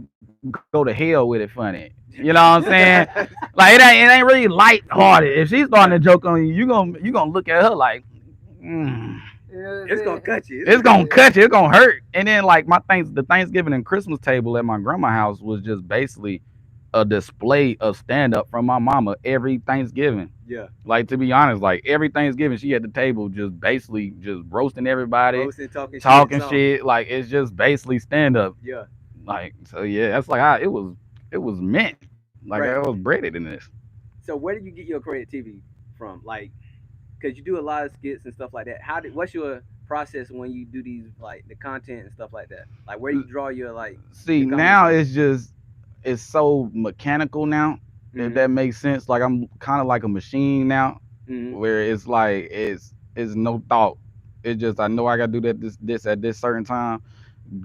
go to hell with it funny. You know what I'm saying? Like it ain't really light-hearted. If she's starting to Right. joke on you, you gonna look at her like, mm, You know what I'm It's gonna saying? cut you. It's it's gonna cut gonna you. cut you, it's gonna hurt. And then like the Thanksgiving and Christmas table at my grandma's house was just basically a display of stand up from my mama every Thanksgiving. Yeah. Like to be honest, like every Thanksgiving, she at the table just basically just roasting everybody, Roasting, talking shit, talking something. shit. Like it's just basically stand up. Yeah. Like so, yeah, that's like how it was meant. Like I was Right. bred in this. So where do you get your creativity from? Like, cause you do a lot of skits and stuff like that. What's your process when you do these like the content and stuff like that? Like, where you draw your like See, your comedy now from? it's so mechanical now. If Mm-hmm. that makes sense. Like I'm kind of like a machine now, Mm-hmm. where it's like it's no thought. It's just I know I gotta do that this at this certain time.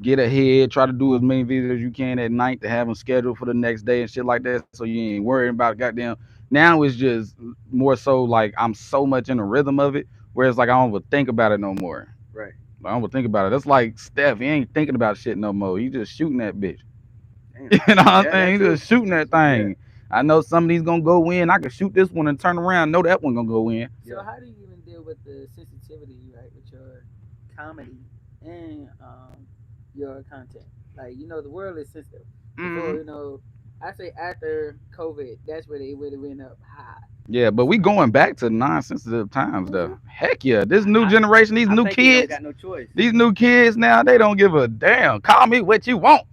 Get ahead, try to do as many videos as you can at night to have them scheduled for the next day and shit like that. So you ain't worrying about goddamn. Now it's just more so like I'm so much in the rhythm of it, where it's like I don't even think about it no more. Right. I don't even think about it. That's like Steph. He ain't thinking about shit no more. He just shooting that bitch. Damn. You know what I'm Yeah, saying? that's He true. just shooting that Yeah. thing. I know somebody's gonna go in. I can shoot this one and turn around. Know that one gonna go in. Yeah. So how do you even deal with the sensitivity, right, with your comedy and your content? Like, the world is sensitive. Before, Hmm. I say after COVID, that's where they really went up high. Yeah, but we going back to non-sensitive times though. Heck yeah, this new I generation, these I new think they don't kids, got no choice. these new kids now, they don't give a damn. Call me what you want.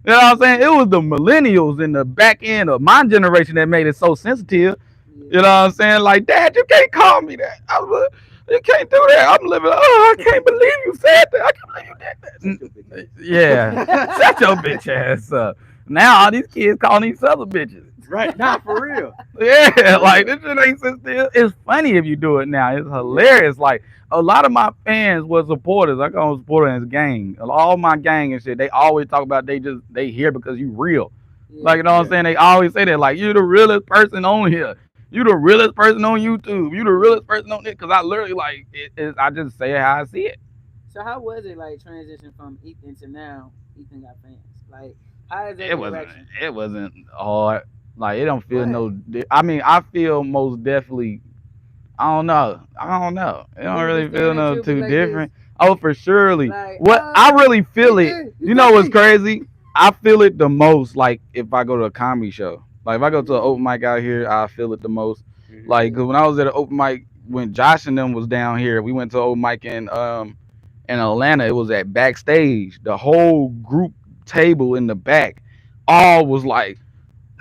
You know what I'm saying? It was the millennials in the back end of my generation that made it so sensitive. You know what Yeah. I'm saying? Like, Dad, you can't call me that. You can't do that. I'm living. Oh, I can't believe you said that. I can't believe you Shut your did bitch that. ass. Yeah, shut your bitch ass up. Now all these kids calling each other bitches. Right. Nah, for real. Yeah, For like real. this shit ain't sensitive. It's funny if you do it now. It's Yeah. hilarious. Like a lot of my fans were supporters. I call them supporters as gang. All my gang and shit. They always talk about they here because you real. Like Yeah. you know what I'm Yeah. saying? They always say that. Like you the realest person on here. You the realest person on YouTube. You the realest person on it. Cause I literally like I just say it how I see it. So how was it like transition from Ethan to now Ethan got fans? Like, how is that It wasn't. interaction? It wasn't hard. Like it don't feel What? no. I mean, I feel most definitely. I don't know. I don't know. It don't Niggas be really feel staring at no you, be too like this, different. Oh, for surely. like, What I really feel it. Ethan, you You know touch what's me. crazy? I feel it the most. Like if I go to a comedy show. Like if I go to an open Mm, mic out here, I feel it the most. Mm-hmm. Like yeah. 'cause when I was at an open mic when Josh and them was down here, we went to an open mic in Atlanta. It was at backstage. The whole group table in the back, all was like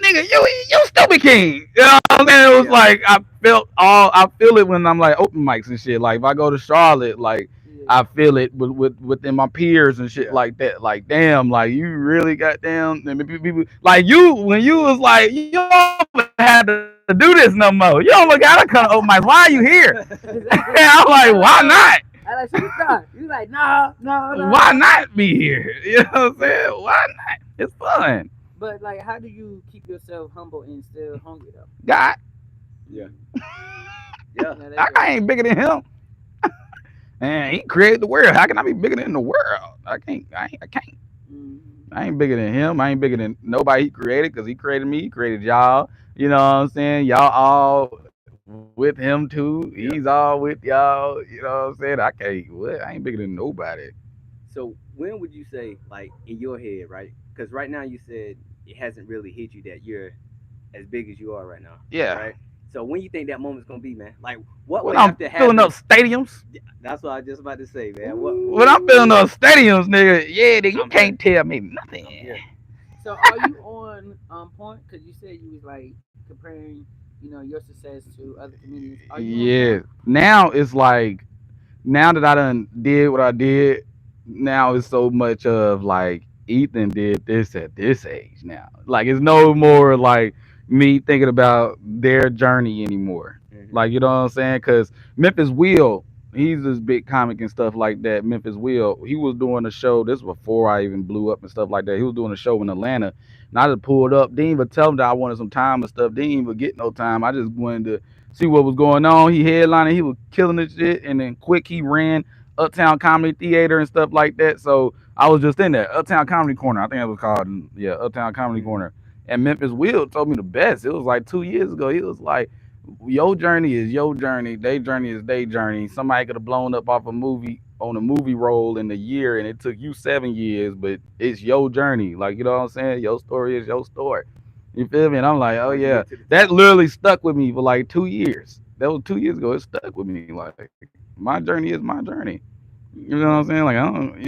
nigga, you stupid king. You know what I'm saying? It was Yeah. like I feel it when I'm like open mics and shit. Like if I go to Charlotte, like Yeah. I feel it within my peers and shit Yeah. like that. Like damn, like you really got down. People like you when you was like you don't ever have to do this no more. You don't look gotta come to open mics. Why are you here? I'm like why I not? like, superstar. You like, no, no, Why no. not be here? You know what I'm saying? Why not? It's fun. But like, how do you keep yourself humble and still hungry though? God, Yeah. Mm, Yeah. now I that's right. ain't bigger than him. And he created the world. How can I be bigger than the world? I can't. I can't. Mm, I ain't bigger than him. I ain't bigger than nobody he created because he created me. He created y'all. You know what I'm saying? Y'all all with him too. He's Yeah. all with y'all. You know what I'm saying? I can't. What? I ain't bigger than nobody. So when would you say, like in your head, right? Because right now you said it hasn't really hit you that you're as big as you are right now, Yeah. right? So when you think that moment's gonna be, man? Like what When would I'm have to filling up happen? stadiums. Yeah, that's what I was just about to say, man. When I'm filling ooh. up stadiums, nigga. Yeah, nigga, you I'm here. can't tell me nothing. I'm here. So are you on point? Because you said you was like comparing, your success to other comedians. Are you on point? Yeah. Now it's like now that I done did what I did, now it's so much of like Ethan did this at this age now. Like it's no more like me thinking about their journey anymore. Hmm. Like you know what I'm saying? Cause Memphis Will, he's this big comic and stuff like that. Memphis Will. He was doing a show. This was before I even blew up and stuff like that. He was doing a show in Atlanta, and I just pulled up. Didn't even tell him that I wanted some time and stuff. Didn't even get no time. I just wanted to see what was going on. He headlining. He was killing the shit, and then quick he ran Uptown Comedy Theater and stuff like that. So I was just in there, Uptown Comedy Corner. I think it was called, yeah, Uptown Comedy Mm-hmm. Corner. And Memphis Will told me the best. It was like 2 years ago. He was like, your journey is your journey. Their journey is their journey. Somebody could have blown up off a movie on a movie role in a year, and it took you 7 years, but it's your journey. Like, you know what I'm saying? Your story is your story. You feel me? And I'm like, oh Once you yeah, get to the that top. literally stuck with me for like 2 years. That was 2 years ago. It stuck with me. Like, my journey is my journey. You know what I'm saying? Like, I don't,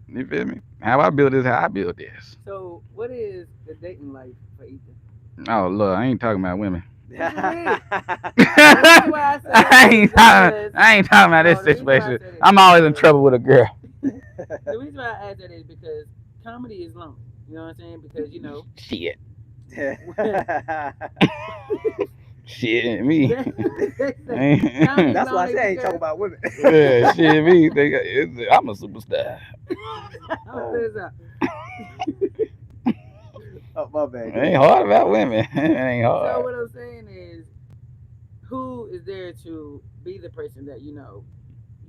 you feel me? How I build this, how I build this. So, what is the dating life for Ethan? Oh look, I ain't talking about women. Yes, it is. The reason why I say that I is ain't talking. because I ain't talking about this no, the reason why I situation. say that I'm is always in because trouble with a girl. the reason why I ask that is because comedy is long. You know what I'm saying? Because Shit, when shit, me. they say comedy Ain't- That's why I long is say I ain't talking because about women. yeah, shit, me. I'm a superstar. I'm gonna Oh, say this out. oh, my bad. It Go ain't ahead. hard about women. It ain't So hard. what I'm saying is, who is there to be the person that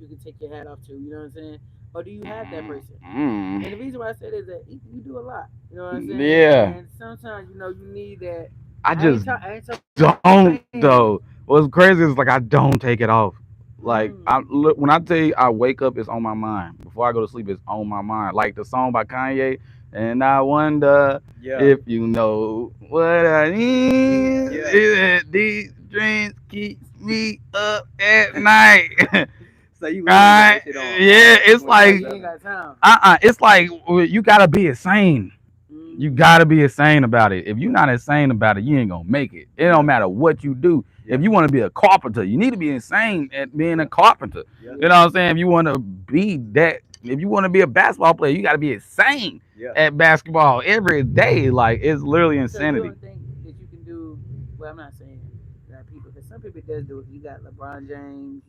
you can take your hat off to? You know what I'm saying? Or do you have that person? Mm. And the reason why I say that is that you do a lot. You know what I'm saying? Yeah, And sometimes you need that. I just I ain't talking about don't fame. though. What's crazy is like I don't take it off. Like Mm. I look when I tell you I wake up, it's on my mind. Before I go to sleep, it's on my mind. Like the song by Kanye, and I wonder Yeah, if you know what I need. yeah. Is that these dreams keep me up at night. So you literally got Right? that shit on Yeah, all it's So twenty-four you like ain't seven. got time. it's like you gotta be insane. You Mm. gotta be insane about it. If you're not insane about it, you ain't gonna make it. It don't Yeah, matter what you do. yeah, If you want to be a carpenter, you need to be insane at being a yeah, carpenter. yeah, You know what I'm saying? If you want to be that, if you want to be a basketball player, you got to be insane yeah. at basketball every day. Like it's literally So you insanity. don't think that you can do? Well, I'm not saying that people, because some people does do it. You got LeBron James,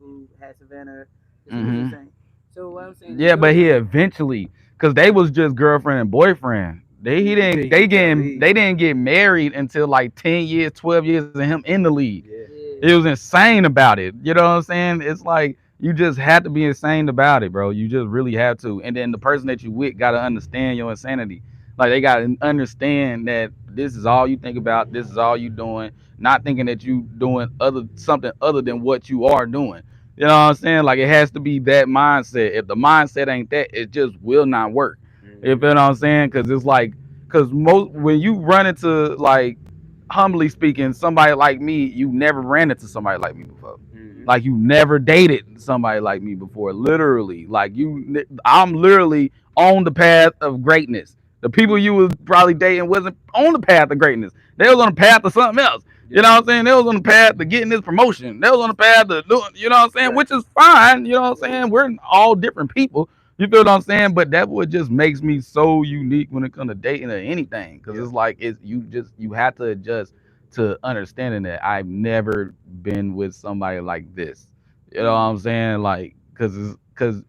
who has Savannah, because he was Hmm. insane. So what I'm saying in Yeah, your but he journey, eventually, cause they was just girlfriend and boyfriend. Until he get to the league. They didn't get married until like 10 years, 12 years of him in the league. Yeah, It was yeah. insane about it. You know what I'm saying? It's like you just have to be insane about it, bro. You just really have to. And then the person that you with gotta understand your insanity. Like they gotta understand that this is all you think about. This is all you doing. Not thinking that you doing something other than what you are doing. You know what I'm saying? Like it has to be that mindset. If the mindset ain't that, it just will not work. You mm-hmm. feel what I'm saying? Cause it's like, cause most when you run into like humbly speaking, somebody like me, you never ran into somebody like me before. Mm-hmm. Like you never dated somebody like me before. Literally, like I'm literally on the path of greatness. The people you was probably dating wasn't on the path of greatness. They was on the path of something else. You Yeah, know what I'm saying? They was on the path to getting this promotion. They was on the path to doing, you know what I'm saying? right. Which is fine. You know what I'm saying? We're all different people. You feel what I'm saying? But that what just makes me so unique when it comes to dating or anything. Cause Yeah, it's like you have to adjust to understanding that I've never been with somebody like this. You know what I'm Mm. saying? Like, cause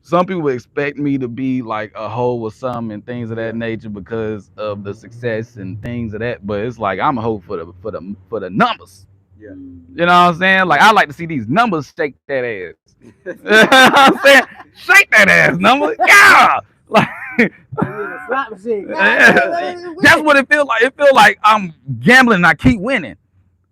some people expect me to be like a hoe or something and things of that yeah, nature because of the success and things of that. But it's like I'm a hoe for the numbers. yeah. You know what I'm saying? Like I like to see these numbers shake that ass. You know what Yeah. I'm saying? Shake that ass, number. Yeah. Like Like we in a slot machine. God damn, that's let me win. what it feels like. It feels like I'm gambling and I keep winning.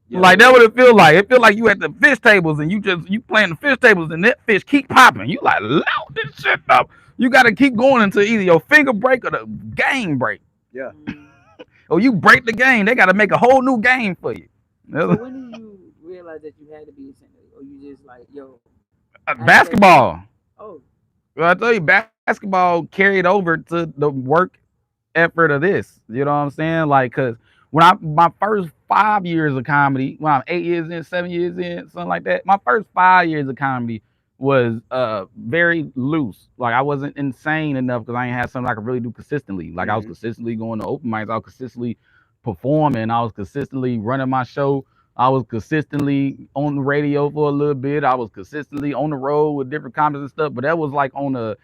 Yeah, Like that what it feel like. It feel like you at the fish tables and you playing the fish tables and that fish keep popping. You like loud this shit up. You got to keep going until either your finger break or the game break. yeah. Mm. Or you break the game. They got to make a whole new game for you. So when did you realize that you had to be a singer, or you just like, yo, I had that feeling? Basketball. Oh, Well, I tell you, basketball carried over to the work effort of this. You know what I'm saying? Like, cause when I my first 5 years of comedy, when I'm 8 years in, 7 years in, something like that, my first 5 years of comedy was very loose. Like I wasn't insane enough because I ain't had something I could really do consistently. Like I was Mm-hmm. consistently going to open mics, I was consistently performing, I was consistently running my show. I was consistently on the radio for a little bit. I was consistently on the road with different comments and stuff, but that was like on a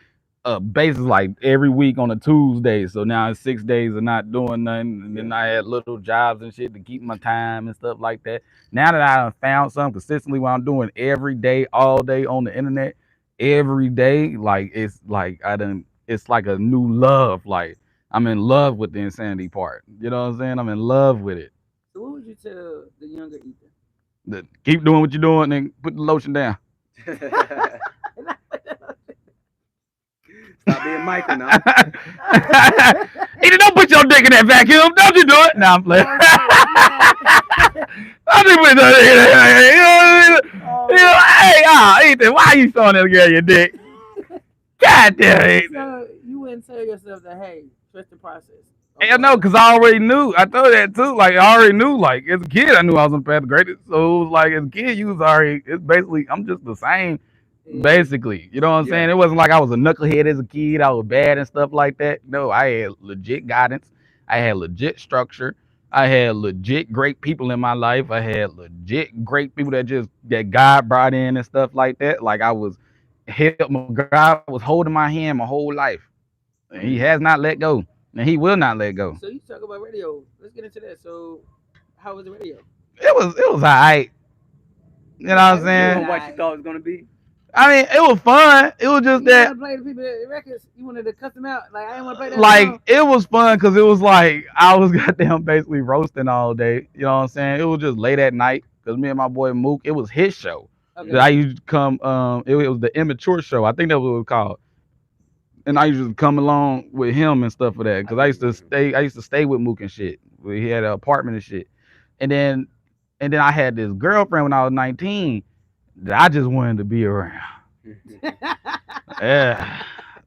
basis like every week on a Tuesday. So now it's 6 days of not doing nothing, and then Yeah. I had little jobs and shit to keep my time and stuff like that. Now that I done found something consistently what I'm doing every day, all day on the internet, every day, like it's like I done, it's like a new love. Like I'm in love with the insanity part. You know what I'm saying? I'm in love with it. So what would you tell the younger Ethan? Keep doing what you're doing and put the lotion down. Stop being Michael now. Either don't put your dick in that vacuum. Don't you do it? Now I'm playing. Don't you put your dick in that vacuum. Hey, Ethan, why are you showing this girl your dick? God damn it. So you wouldn't tell yourself that, hey, trust the process. Hell no, because I already knew. I told you that too. Like, I already knew. Like, as a kid, I knew I was on the path to greatness. So, it was like, as a kid, you was already, it's basically, I'm just the same. Yeah. Basically, you know what I'm Yeah. saying? It wasn't like I was a knucklehead as a kid. I was bad and stuff like that. No, I had legit guidance. I had legit structure. I had legit great people in my life. I had legit great people that God brought in and stuff like that. Like I was God was holding my hand my whole life. And he has not let go. And he will not let go. So you talk about radio. Let's get into that. So how was the radio? It was alright. You know what I'm It was It saying? wasn't what you alright. thought it was gonna be. I mean, it was fun. It was just You want that to play the people the records? You wanted to cut them out? Like I didn't want to play that like song. it was fun because it was like I was goddamn basically roasting all day. You know what I'm saying? It was just late at night because me and my boy Mook, it was his show that Okay. I used to come. It was the immature show. I think that was what it was called. And I used to come along with him and stuff for that I because know you remember. I used to stay with Mook and shit. He had an apartment and shit. And then and then I had this girlfriend when I was 19 that I just wanted to be around. Yeah,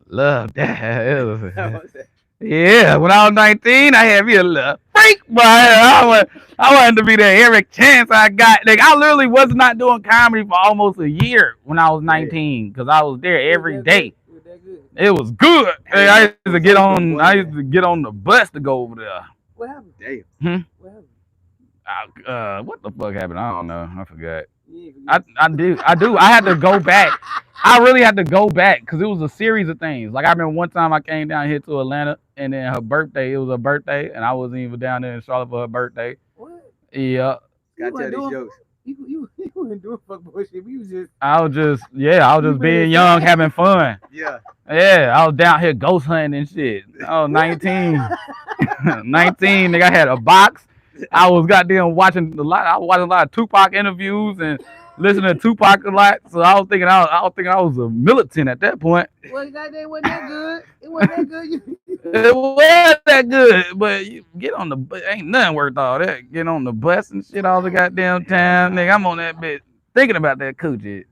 love that. It That was, was it. yeah, when I was 19, I had me a little freak, boy. I wanted to be there every chance I got. Like, I literally was not doing comedy for almost a year when I was Damn. 19 because I was there It was every that good. day. It was that good. It was good. Hey, Hey, I it used to was get open, on. boy. I used to get on the bus to go over there. What happened? Damn. Hmm? What happened? What the fuck happened? I don't know. I forgot. You ain't I do. I had to go back. I really had to go back because it was a series of things. Like I remember one time I came down here to Atlanta, and then her birthday. It was her birthday, and I wasn't even down there in Charlotte for her birthday. What? Yeah, You Gotta tell weren't these doing jokes. you weren't doing fuck bullshit. You was just I was you just being being young, having fun. Yeah. Yeah, I was down here ghost hunting and shit. I was what? 19. 19, nigga, I had a box. I was goddamn watching a lot. I was watching a lot of Tupac interviews and listening to Tupac a lot. So I was a militant at that point. Well, goddamn, wasn't that good? It wasn't that good. It was that good, but you get on the ain't nothing worth all that. Get on the bus and shit all the goddamn Hell time, nah. nigga. I'm on that bitch thinking about that coochie.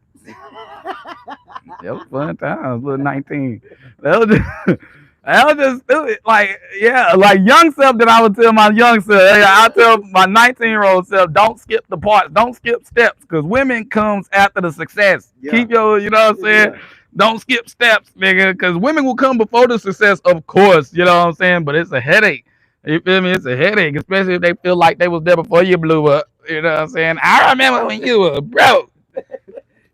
That was fun times, little 19. That was just, that was just stupid. Like, yeah, like young self that I would tell my young self. I tell my 19-year-old self, don't skip the parts, don't skip steps, because women comes after the success. Yeah. Keep your, you know what I'm saying? Yeah. Don't skip steps, nigga, because women will come before the success, of course, you know what I'm saying? But it's a headache. You feel me? It's a headache, especially if they feel like they was there before you blew up. You know what I'm saying? I remember when you were broke.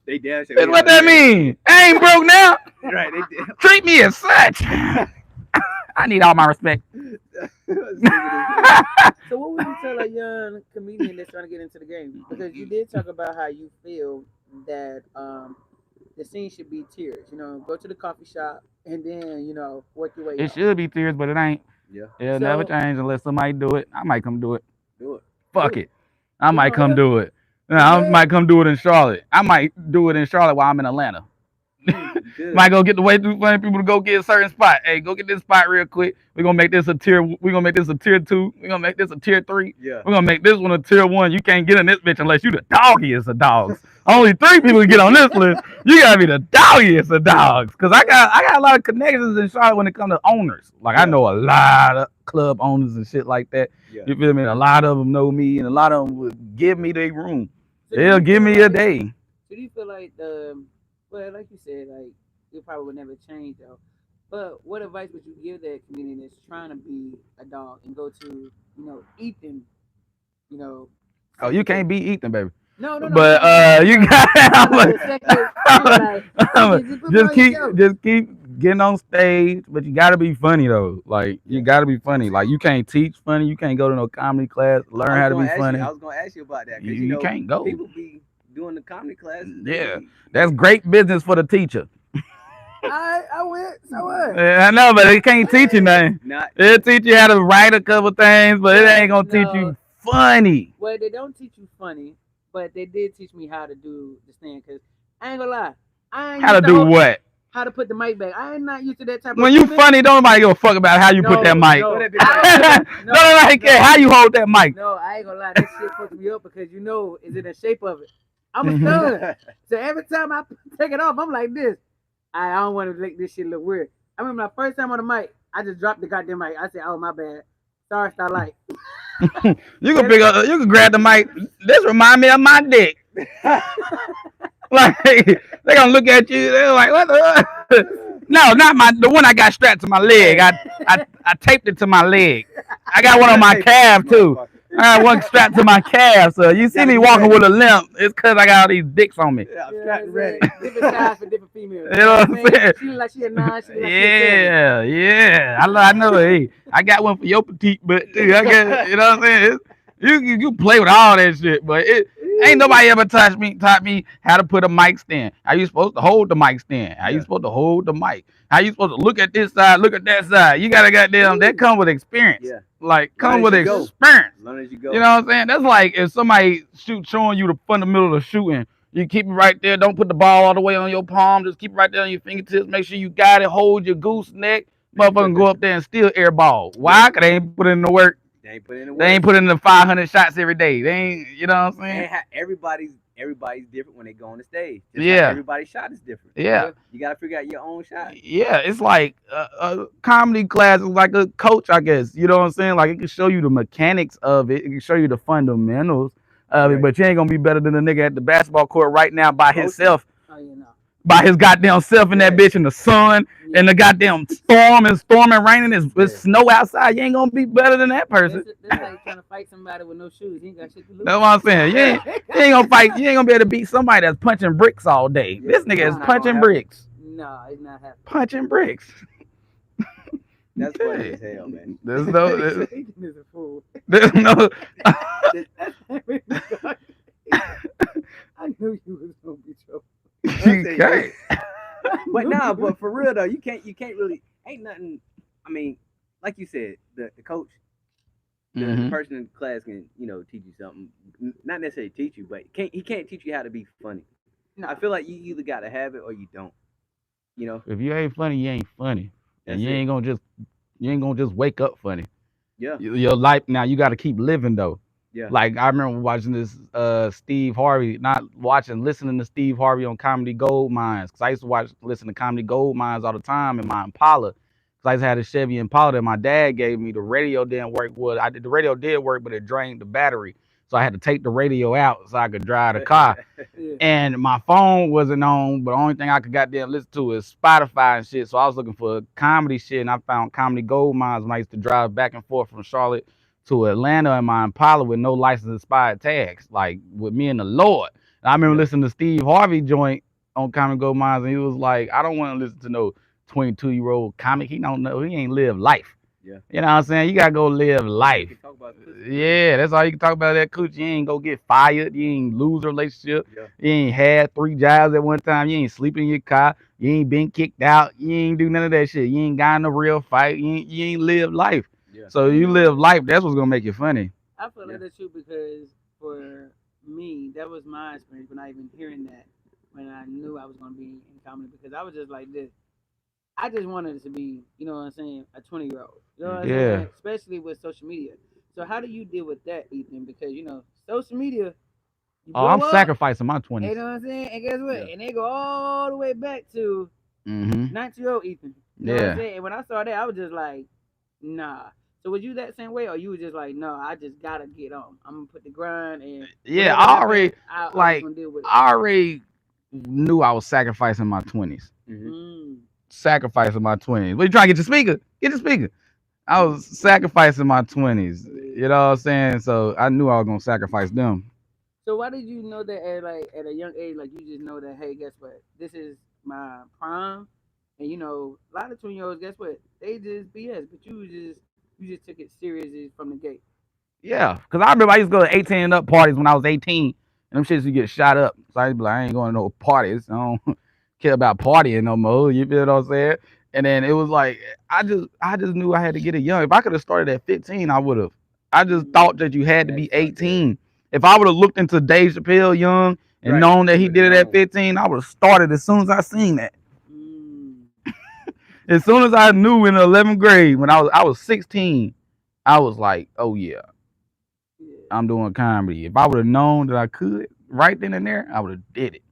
They damn sure. That's Yeah, what that yeah. mean. I ain't broke now. Right. They did. Treat me as such. I need all my respect. Stupid as hell. So what would you tell a young comedian that's trying to get into the game? Because you did talk about how you feel that the scene should be tiers. You know, go to the coffee shop and then work your way It up. should be tears, but it ain't. Yeah. It'll never So change unless somebody do it. I might come do it. Do it. Fuck do it. I you might gonna come help? do it. You I gonna might come do it in Charlotte. I might do it in Charlotte while I'm in Atlanta. You good. Might go get the way too funny people to go get a certain spot. Hey, go get this spot real quick. We're gonna make this a tier. We're gonna make this a tier 2. We're gonna make this a tier 3. Yeah. We're gonna make this one a tier 1. You can't get in this bitch unless you the doggiest of dogs. Only 3 people can get on this list. You gotta be the doggiest of dogs. Cause I got a lot of connections in Charlotte when it comes to owners. Like I Yeah. know a lot of club owners and shit like that. Yeah. You feel me? A lot of them know me, and a lot of them would give me their room. So do They'll you give feel me a like day. so do you feel like well, like you said, like it probably would never change though. But what advice would you give that comedian that's trying to be a dog and go to, Ethan, you know, Oh, you can't beat Ethan, baby. No, no, no. I'm But talking about you no, no. got The second, you know, like Ethan, just just promote keep yourself. just keep getting on stage, but you gotta be funny though. Like you Yeah. gotta be funny. Like you can't teach funny. You can't go to no comedy class, learn how to be I funny. was gonna ask you about that because You can't go. people be doing the comedy classes. They Yeah, be that's great business for the teacher. I went. So what? Yeah, I know, but it can't teach you nothing. not. It'll teach you how to write a couple things, but it Well, ain't gonna teach no. you funny. Well, they don't teach you funny, but they did teach me how to do the stand. Cause I ain't gonna lie, I ain't How to used to do what? how to put the mic back. I ain't not used to that type of When you equipment. funny, don't nobody give a fuck about how you put that No, mic. no, What that be I like? don't Don't no, nobody care no, how you hold that mic. no. I ain't gonna lie, that shit fucks me up because you know, is it the shape of it? I'm a Mhm. stud, so every time I take it off, I'm like this. I don't want to make this shit look weird. I remember my first time on the mic, I just dropped the goddamn mic. I said, "Oh my bad, sorry, Starlight." You can pick up, you can grab the mic. This remind me of my dick. Like they gonna look at you. They're like, what the? No, not the one I got strapped to my leg. I taped it to my leg. I got one on my calf too. I got one strapped to my calf. So you see Gotta me be walking ready. with a limp. It's cause I got all these dicks on me. Yeah, I'm You know strapped what and I'm ready. saying? Different size for different females. You know what I'm saying? She look like she a 9, she look like she a 7. Yeah, yeah. I know. Hey, I got one for your petite butt too. I got, you know what I'm saying? You play with all that shit, but it ain't nobody ever taught me how to put a mic stand. How you supposed to hold the mic stand? How you Yeah. supposed to hold the mic? How you supposed to look at this side, look at that side? You gotta goddamn that come with experience. Yeah. Like Learn come as with you go. experience. Learn as you You go. know what I'm saying? That's like if somebody showing you the fundamental of shooting. You keep it right there. Don't put the ball all the way on your palm. Just keep it right there on your fingertips. Make sure you got it. Hold your gooseneck. Motherfucker go up there and still air ball. Yeah. Why? Cause they ain't put in the work. They ain't put in the They ain't work. put in the 500 shots every day. They ain't. You know what I'm saying? And everybody's different when they go on the stage. Just like Yeah. everybody's shot is different. Yeah. You gotta figure out your own shot. Yeah. It's like a comedy class is like a coach, I guess. You know what I'm saying? Like it can show you the mechanics of it. It can show you the fundamentals of it. Right. But you ain't gonna be better than the nigga at the basketball court right now by Coaching. himself. Oh, you know. By his goddamn self in that Yeah. bitch in the sun Yeah. and the goddamn storm and raining. It's Yeah. snow outside. You ain't gonna be better than that person. That's like trying to fight somebody with no shoes. He ain't got shit to lose. That's what I'm saying. You ain't gonna fight. You ain't gonna be able to beat somebody that's punching bricks all day. Yeah, This nigga that's is not punching gonna happen. bricks. No, it's not happening. Punching bricks. That's funny Okay. as hell, man. There's no. Ethan is a fool. There's no. I knew you was gonna be trouble. Okay. But nah, but for real though, you can't really ain't nothing. I mean, like you said, the coach, the Mhm. person in class can teach you something. Not necessarily teach you, but he can't teach you how to be funny. No. I feel like you either gotta have it or you don't. You know, If you ain't funny, you ain't funny, and That's you it. ain't gonna just wake up funny. yeah, Your life now, you got to keep living though. yeah, Like I remember watching this Steve Harvey, not watching, listening to Steve Harvey on Comedy Gold Mines. Cause I used to listen to Comedy Gold Mines all the time in my Impala. Cause I used to have a Chevy Impala that my dad gave me. The radio didn't work. Well, the radio did work, but it drained the battery. So I had to take the radio out so I could drive the car. Yeah. And my phone wasn't on, but the only thing I could goddamn listen to is Spotify and shit. So I was looking for comedy shit, and I found Comedy Gold Mines when I used to drive back and forth from Charlotte to Atlanta in my Impala with no license expired tags, like with me and the Lord. And I remember Yeah. listening to Steve Harvey joint on Comedy Gold Mines, and he was like, I don't want to listen to no 22-year-old comic. He don't know. He ain't live life. yeah. You know what I'm saying? You gotta go live You life. can talk about pussy. Yeah, that's all you can talk about that cooch. You ain't go get fired. You ain't lose a relationship. Yeah. You ain't had 3 jobs at one time. You ain't sleeping in your car. You ain't been kicked out. You ain't do none of that shit. You ain't got in a real fight. You ain't live life. Yeah. So you live life. That's what's gonna make you funny. I feel like that's true because for me, that was my experience when I even hearing that when I knew I was gonna be in comedy because I was just like this. I just wanted it to be, you know what I'm saying, a 20-year-old. You know what I'm Yeah. saying? Especially with social media. So how do you deal with that, Ethan? Because social media, you Oh, I'm blow up, sacrificing my you 20s. know what I'm saying? And guess what? Yeah. And they go all the way back to Mm-hmm. 19-year-old Ethan. You know what Yeah. I'm saying? And when I saw that, I was just like, nah. So was you that same way, or you was just like, no, I just gotta get on. I'm gonna put the grind and Yeah, whatever I happens, already I was like gonna deal with it. I already knew I was sacrificing my 20s. Mhm. Sacrificing my 20s. What you trying to get your speaker? Get your speaker. I was sacrificing my 20s. You know what I'm saying? So I knew I was gonna sacrifice them. So why did you know that at a young age, like you just know that, hey, guess what? This is my prime, and a lot of 20-year-olds, guess what? They just BS, but you just took it seriously from the gate. Yeah, because I remember I used to go to 18 and up parties when I was 18, and them shits used to get shot up. So I used to be like, I ain't going to no parties. I don't care about partying no more. You feel what I'm saying? And then it was like I just knew I had to get it young. If I could have started at 15, I would have. I just thought Mm, that you had to Had to be start there. 18. If I would have looked into Dave Chappelle young and Right. known that You he would have did it at known. 15, I would have started as soon as I seen that. mm, As soon as I knew in the 11th grade when I was 16, I was like, oh yeah, yeah. I'm doing comedy. If I would have known that I could right then and there, I would have did it.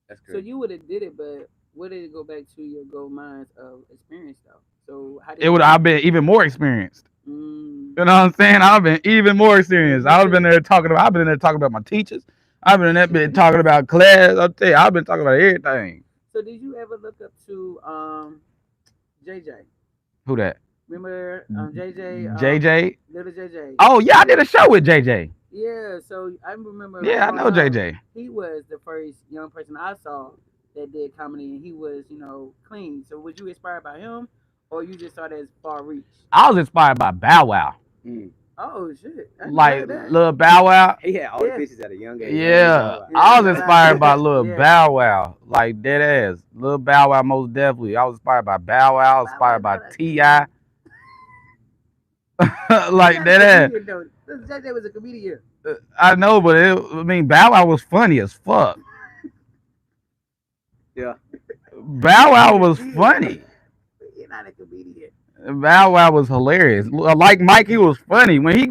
That's So crazy. you would have did it, but what did it go back to your gold mines of experience though? So how It did would you? I've been even more experienced. Mm, You know what I'm saying? I've been even more experienced. you I've took. been there talking about. I've been in there talking about my teachers. I've been in there been talking about class. I'll tell you, I've been talking about everything. So did you ever look up to JJ? Who that? Remember JJ JJ. little JJ? Oh yeah, I did a show with JJ. Yeah, so I remember Yeah, I growing know up, JJ. he was the first young person I saw that did comedy, and he was, clean. So was you inspired by him, or you just saw that as far reach? I was inspired by Bow Wow, Mm. Oh shit, I never like heard that. little Bow Wow. He had all the Yeah, bitches at a young age. I remember Yeah, Bow Wow. yeah, I I was know Bow inspired by Wow. little Yeah, Bow Wow, like dead ass. Little Bow Wow, most definitely. I was inspired by Bow Wow. I was Bow Wow inspired is by not a Ti, He like not a dead ass. comedian though. This JJ was a comedian. I know, but I mean, Bow Wow was funny as fuck. Yeah. Bow Wow was funny. He's not a comedian. Bow Wow was hilarious. Like Mike, he was funny when he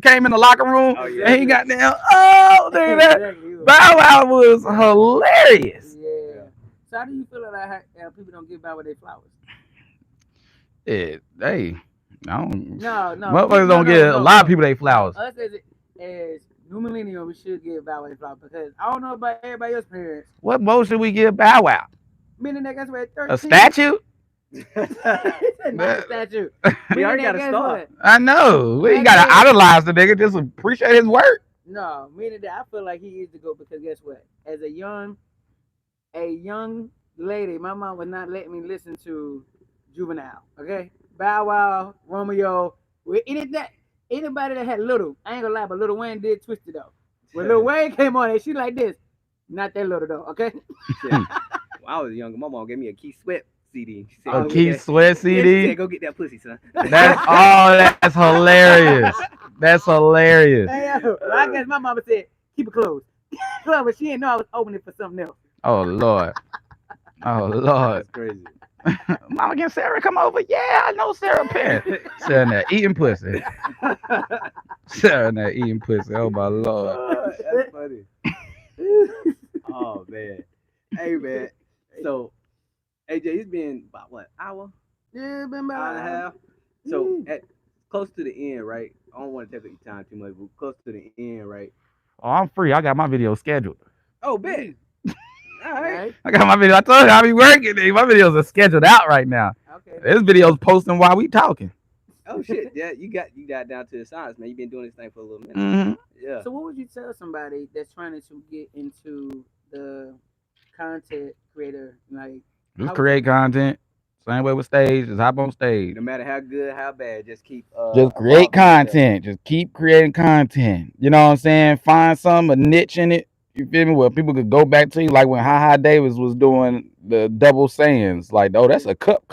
came in the locker room Oh and yeah. he Exactly. got down. Oh, look at that. Exactly. He was Bow funny. Wow was Yeah. hilarious. Yeah. Yeah. So how do you feel about how people don't give Bow Wow their flowers? Hey, I don't. No, no, Motherfuckers no, don't no, get a no, lot of no, people they no. flowers. Us as new millennials, we should give Bow Wow their flowers because I don't know about everybody else's parents. What more should we give Bow Wow? Meaning that guess what, at A 13, statue? not a statue. He Meaning already that got a guess star. what, I know. We that gotta day. idolize the nigga. Just appreciate his work. No, meaning that I feel like he is the GOAT because guess what? As a young lady, my mom would not let me listen to Juvenile. Okay, Bow Wow, Romeo, with anybody that had Little. I ain't gonna lie, but Little Wayne did Twisted though. When Lil Wayne came on, and she like this, not that little though. Okay. Shit. When I was younger, my mom gave me a Keith Sweat CD. She said, A Oh "Go get yeah. Keith that." Sweat Yeah, she CD. said, "Go get that pussy, son." That's that's hilarious. That's hilarious. Hey, yo, well, I guess my mama said keep it closed. But she didn't know I was opening for something else. Oh Lord. Oh Lord. That's crazy. Mama, can Sarah come over? Yeah, I know Sarah Penn. Sarah there eating pussy. Sarah there eating pussy. Oh my Lord. Oh, that's funny. Oh man. Hey man. So AJ, it's been about what, hour, Yeah, been hour and a about half. So at close to the end, right? I don't want to take up your time too much, but close to the end, right? Oh, I'm free. I got my video scheduled. Oh, bet. All right. right. I got my video. I told you I be working. My videos are scheduled out right now. Okay. This video's posting while we talking. Oh shit. Yeah, you got down to the science, man. You've been doing this thing for a little minute. Mm-hmm. Yeah. So what would you tell somebody that's trying to get into the content creator like? Just How would create you? content. Same way with stage. Just hop on stage. No matter how good, how bad, just keep Just create evolving yourself. content. Just keep creating content. You know what I'm saying? Find some a niche in it. You feel me? Where people could go back to you, like when Ha Davis was doing the double sayings. Like, oh, that's a cup.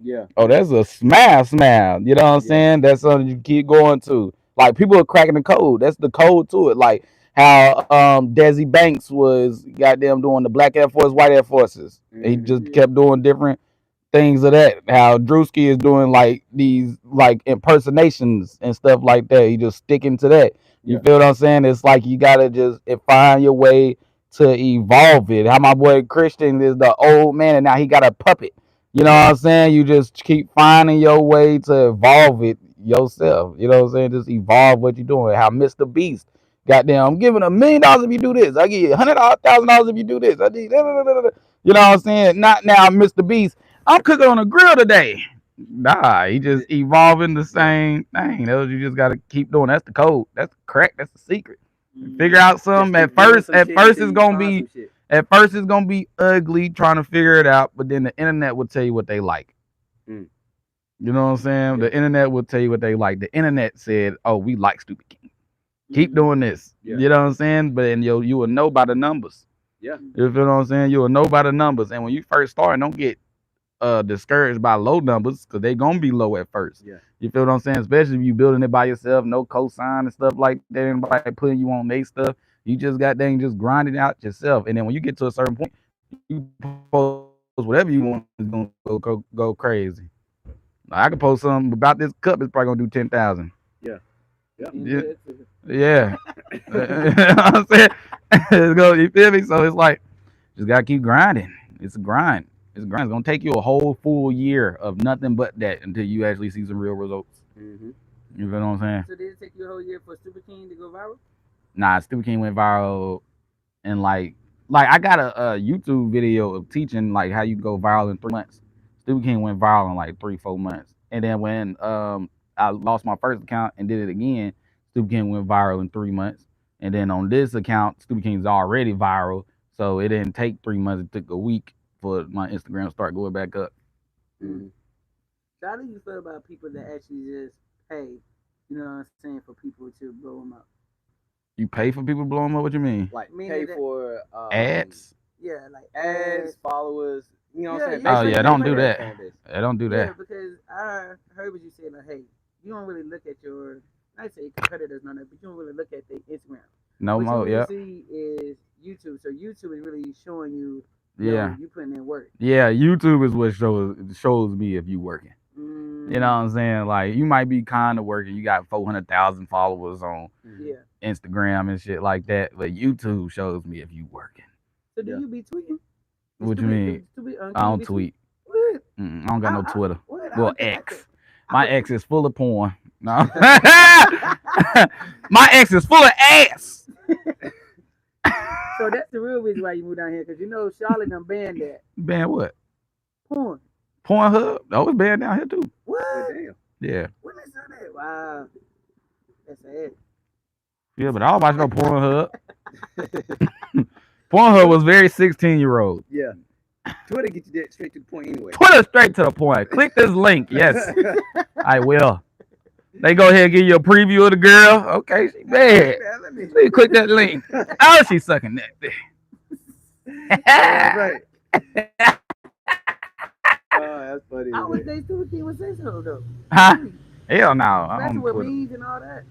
Yeah. Oh, that's a smile. You know what I'm Yeah. saying? That's something you keep going to. Like people are cracking the code. That's the code to it. Like how Desi Banks was goddamn doing the black Air Force, white Air Forces. He Mm-hmm. just Yeah. kept doing different things of that. How Drewski is doing like these like impersonations and stuff like that. He just sticking to that. You Yeah. feel what I'm saying? It's like you gotta just find your way to evolve it. How my boy Christian is the old man and now he got a puppet. You know what I'm saying? You just keep finding your way to evolve it yourself. You know what I'm saying? Just evolve what you're doing. How Mr. Beast, goddamn, I'm giving $1,000,000 if you do this. I give you $100,000 if you do this. I need, you know what I'm saying? Not now, Mr. Beast. I'm cooking on a grill today. Nah, he just evolving the Yeah. same thing. Those you just gotta keep doing. That's the code. That's the crack. That's the secret. Figure out Just something. keep At doing first, some at shit first until it's you gonna find some be, shit. at first it's gonna be ugly trying to figure it out. But then the internet will tell you what they like. Mm. You know what I'm saying? Yeah. The internet will tell you what they like. The internet said, "Oh, we like Stupid King. Keep Mhm. doing this." Yeah. You know what I'm saying? But and you will know by the numbers. Yeah. You feel what I'm saying? You will know by the numbers. And when you first start, don't get discouraged by low numbers because they gonna be low at first. Yeah. You feel what I'm saying? Especially if you building it by yourself, no cosign and stuff like that, anybody putting you on their stuff. You just got dang just grinding out yourself. And then when you get to a certain point, you post whatever you want, it's gonna go crazy. Like, I could post something about this cup, it's probably gonna do 10,000. Yeah. Yeah. And Yeah, that too. yeah. You know what I'm saying? You feel me? So it's like just gotta keep grinding. It's a grind. It's a grind. It's gonna take you a whole full year of nothing but that until you actually see some real results. Mm-hmm. You feel what I'm saying? So did it take you a whole year for Super King to go viral? Nah, Stupid King went viral and like I got a YouTube video of teaching like how you go viral in 3 months. Stupid King went viral in like 3-4 months. And then when I lost my first account and did it again, Stupid King went viral in 3 months. And then on this account, Stupid King's already viral. So it didn't take 3 months, it took a week for my Instagram to start going back up. Mm-hmm. So how do you feel about people that actually just pay, you know what I'm saying, for people to blow them up? You pay for people to blow them up? What you mean? Like Meaning pay that, for Ads? yeah, like ads, followers. You know what I'm saying? Yeah, Oh Basically, yeah, yeah, don't pay do for yeah. that. fan base. Yeah, don't do Yeah, that. because I heard what you said, like, hey, you don't really look at your, I say competitors, none of that, but you don't really look at the Instagram. No What you more. really Yep. see is YouTube. So YouTube is really showing you, Yeah. you putting in work. Yeah, YouTube is what shows me if you working. You know what Mm, I'm saying? Like you might be kind of working. You got 400,000 followers on Mm-hmm. yeah. Instagram and shit like that, but YouTube shows me if you working. So do Yeah. you be tweeting? What you mean? I Can you don't be tweeting? tweet. What? I don't got no Twitter. What? Well, I think, X. I My would ex think. is full of porn. No. My ex is full of ass. So that's the real reason why you moved down here, because you know Charlotte done banned that Ban what? porn. Pornhub? Oh, it's banned down here too. What? Well, damn. Yeah. When they said that? Wow. That's it. Yeah, but I don't watch no Pornhub. Pornhub was very 16-year-old. Yeah. Twitter gets you that straight to the point anyway. Twitter straight to the point. Click this link. Yes, I will. They go ahead and give you a preview of the girl. Okay, she bad. Let me. So you click that link. Oh, she's sucking that. That's right. Oh, that's funny. I would man. think Super King would say so though. Huh? Hell no. I Especially don't with Twitter. memes and all that.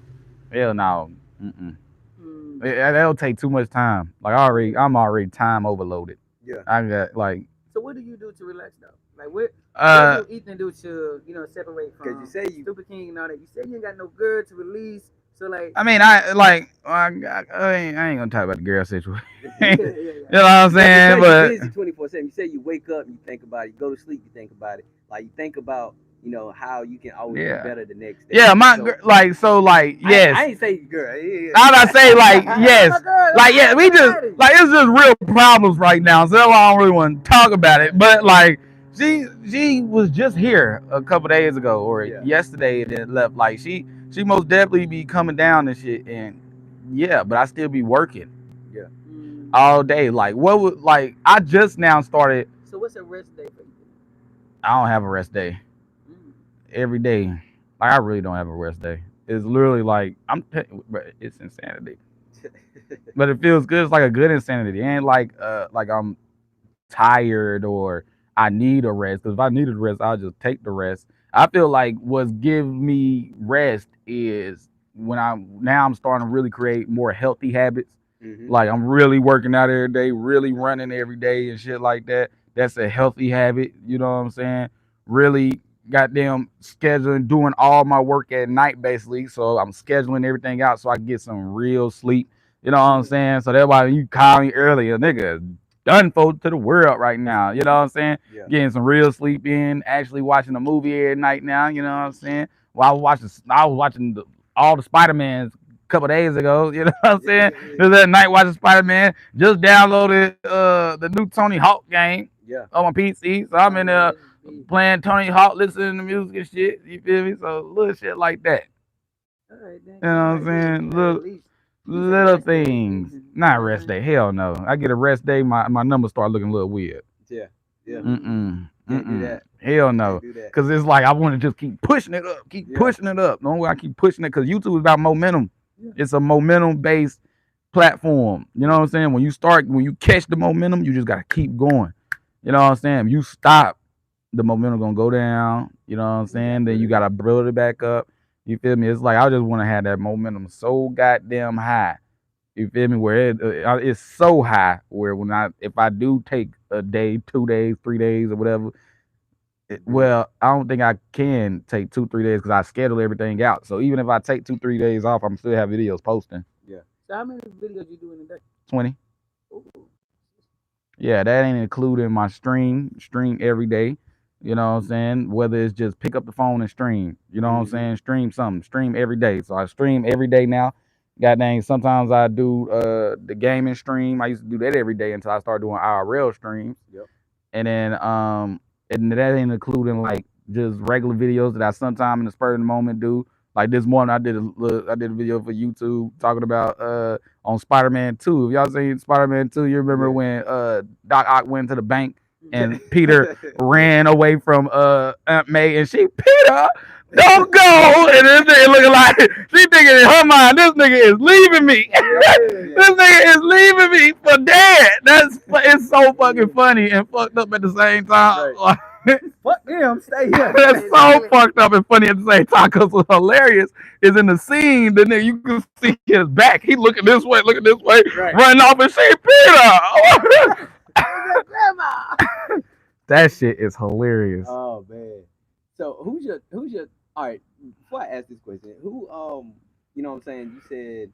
Hell no. Mm-mm. Mm. That'll take too much time. Like I'm already time overloaded. Yeah. I got like So what do you do to relax though? Like what uh do Ethan do to, separate Because from you say you. Super King and all that? You say you ain't got no girl to release. So like I mean I ain't gonna talk about the girl situation. yeah, You yeah, know what I'm Because saying? you're But busy 24/7. You say you wake up, you think about it. You go to sleep, you think about it. Like you think about, how you can always yeah. be better the next day. Yeah, my So, yes. I ain't say girl. I'm not saying like yes. My girl, Like yeah, we just already. like it's just real problems right now. So that's why I don't really want to talk about it. But like she was just here a couple days ago or Yeah. yesterday and then left. Like she most definitely be coming down and shit. And yeah, but I still be working Yeah. Mm. all day. Like what would like I just now started. So what's a rest day for you? I don't have a rest day Mm. every day. Like I really don't have a rest day. It's literally like it's insanity. But it feels good. It's like a good insanity. It ain't like I'm tired or I need a rest. Because if I needed a rest, I'll just take the rest. I feel like what's give me rest is when I'm starting to really create more healthy habits. Mm-hmm. Like I'm really working out every day, really running every day and shit like that. That's a healthy habit. You know what I'm saying? Really goddamn scheduling, doing all my work at night basically. So I'm scheduling everything out so I can get some real sleep. You know what I'm saying? So that's why you call me earlier, nigga. Done for to the world right now. You know what I'm saying? Yeah. Getting some real sleep in, actually watching a movie every night now. You know what I'm saying? Well, I was watching all the Spider-Mans a couple days ago. You know what I'm saying? Just that night watching Spider-Man. Just downloaded the new Tony Hawk game Yeah. on my PC. So I'm in there playing Tony Hawk, listening to music and shit. You feel me? So little shit like that. All right, then. You know what I'm saying? At Little least. You say Little rest day. things. You Not know what I'm rest saying? day. Hell no. I get a rest day, my numbers start looking a little weird. Yeah, yeah. Mm-mm. Can't do Mm-mm. that. Hell Can't no. do that. Cause it's like I want to just keep pushing it up, keep Yeah, pushing it up. The only way I keep pushing it, cause YouTube is about momentum. yeah. It's a momentum based platform. You know what I'm saying? When you catch the momentum, you just gotta keep going. You know what I'm saying? If you stop, the momentum gonna go down. You know what I'm saying? Then you gotta build it back up. You feel me? It's like I just want to have that momentum so goddamn high. You feel me? Where it's so high where if I do take a day, 2 days, 3 days, or whatever. Well, I don't think I can take 2, 3 days because I schedule everything out. So even if I take 2, 3 days off, I'm still have videos posting. Yeah. So how many videos you do in a day? 20. Ooh. Yeah, that ain't including my stream every day. You know what I'm saying? Whether it's just pick up the phone and stream. You know what I'm saying? Stream something. Stream every day. So I stream every day now. God dang, sometimes I do the gaming stream. I used to do that every day until I started doing IRL streams. Yep. And then and that ain't including like just regular videos that I sometime in the spur of the moment do. Like this morning I did a video for YouTube talking about on Spider-Man 2. If y'all seen Spider-Man 2, you remember Yeah. when Doc Ock went to the bank Yeah. and Peter ran away from Aunt May and she, Peter, don't go. And this nigga looking like she thinking in her mind, this nigga is leaving me. This nigga is leaving me for dead. It's so fucking funny and fucked up at the same time. Right. Fuck them. Stay here. That's so fucked up and funny at the same time. Cause what's hilarious is in the scene, the nigga you can see his back. He looking this way, Right. running off and say, Peter. Grandma. That shit is hilarious. Oh man. So who's your all right, before I ask this question, who you know what I'm saying, you said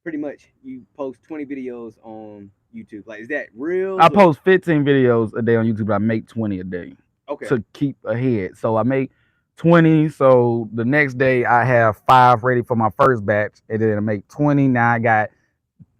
pretty much you post 20 videos on YouTube. Like is that real? I post 15 videos a day on YouTube, but I make 20 a day Okay. to keep ahead. So I make 20. So the next day I have 5 ready for my first batch, and then I make 20. Now I got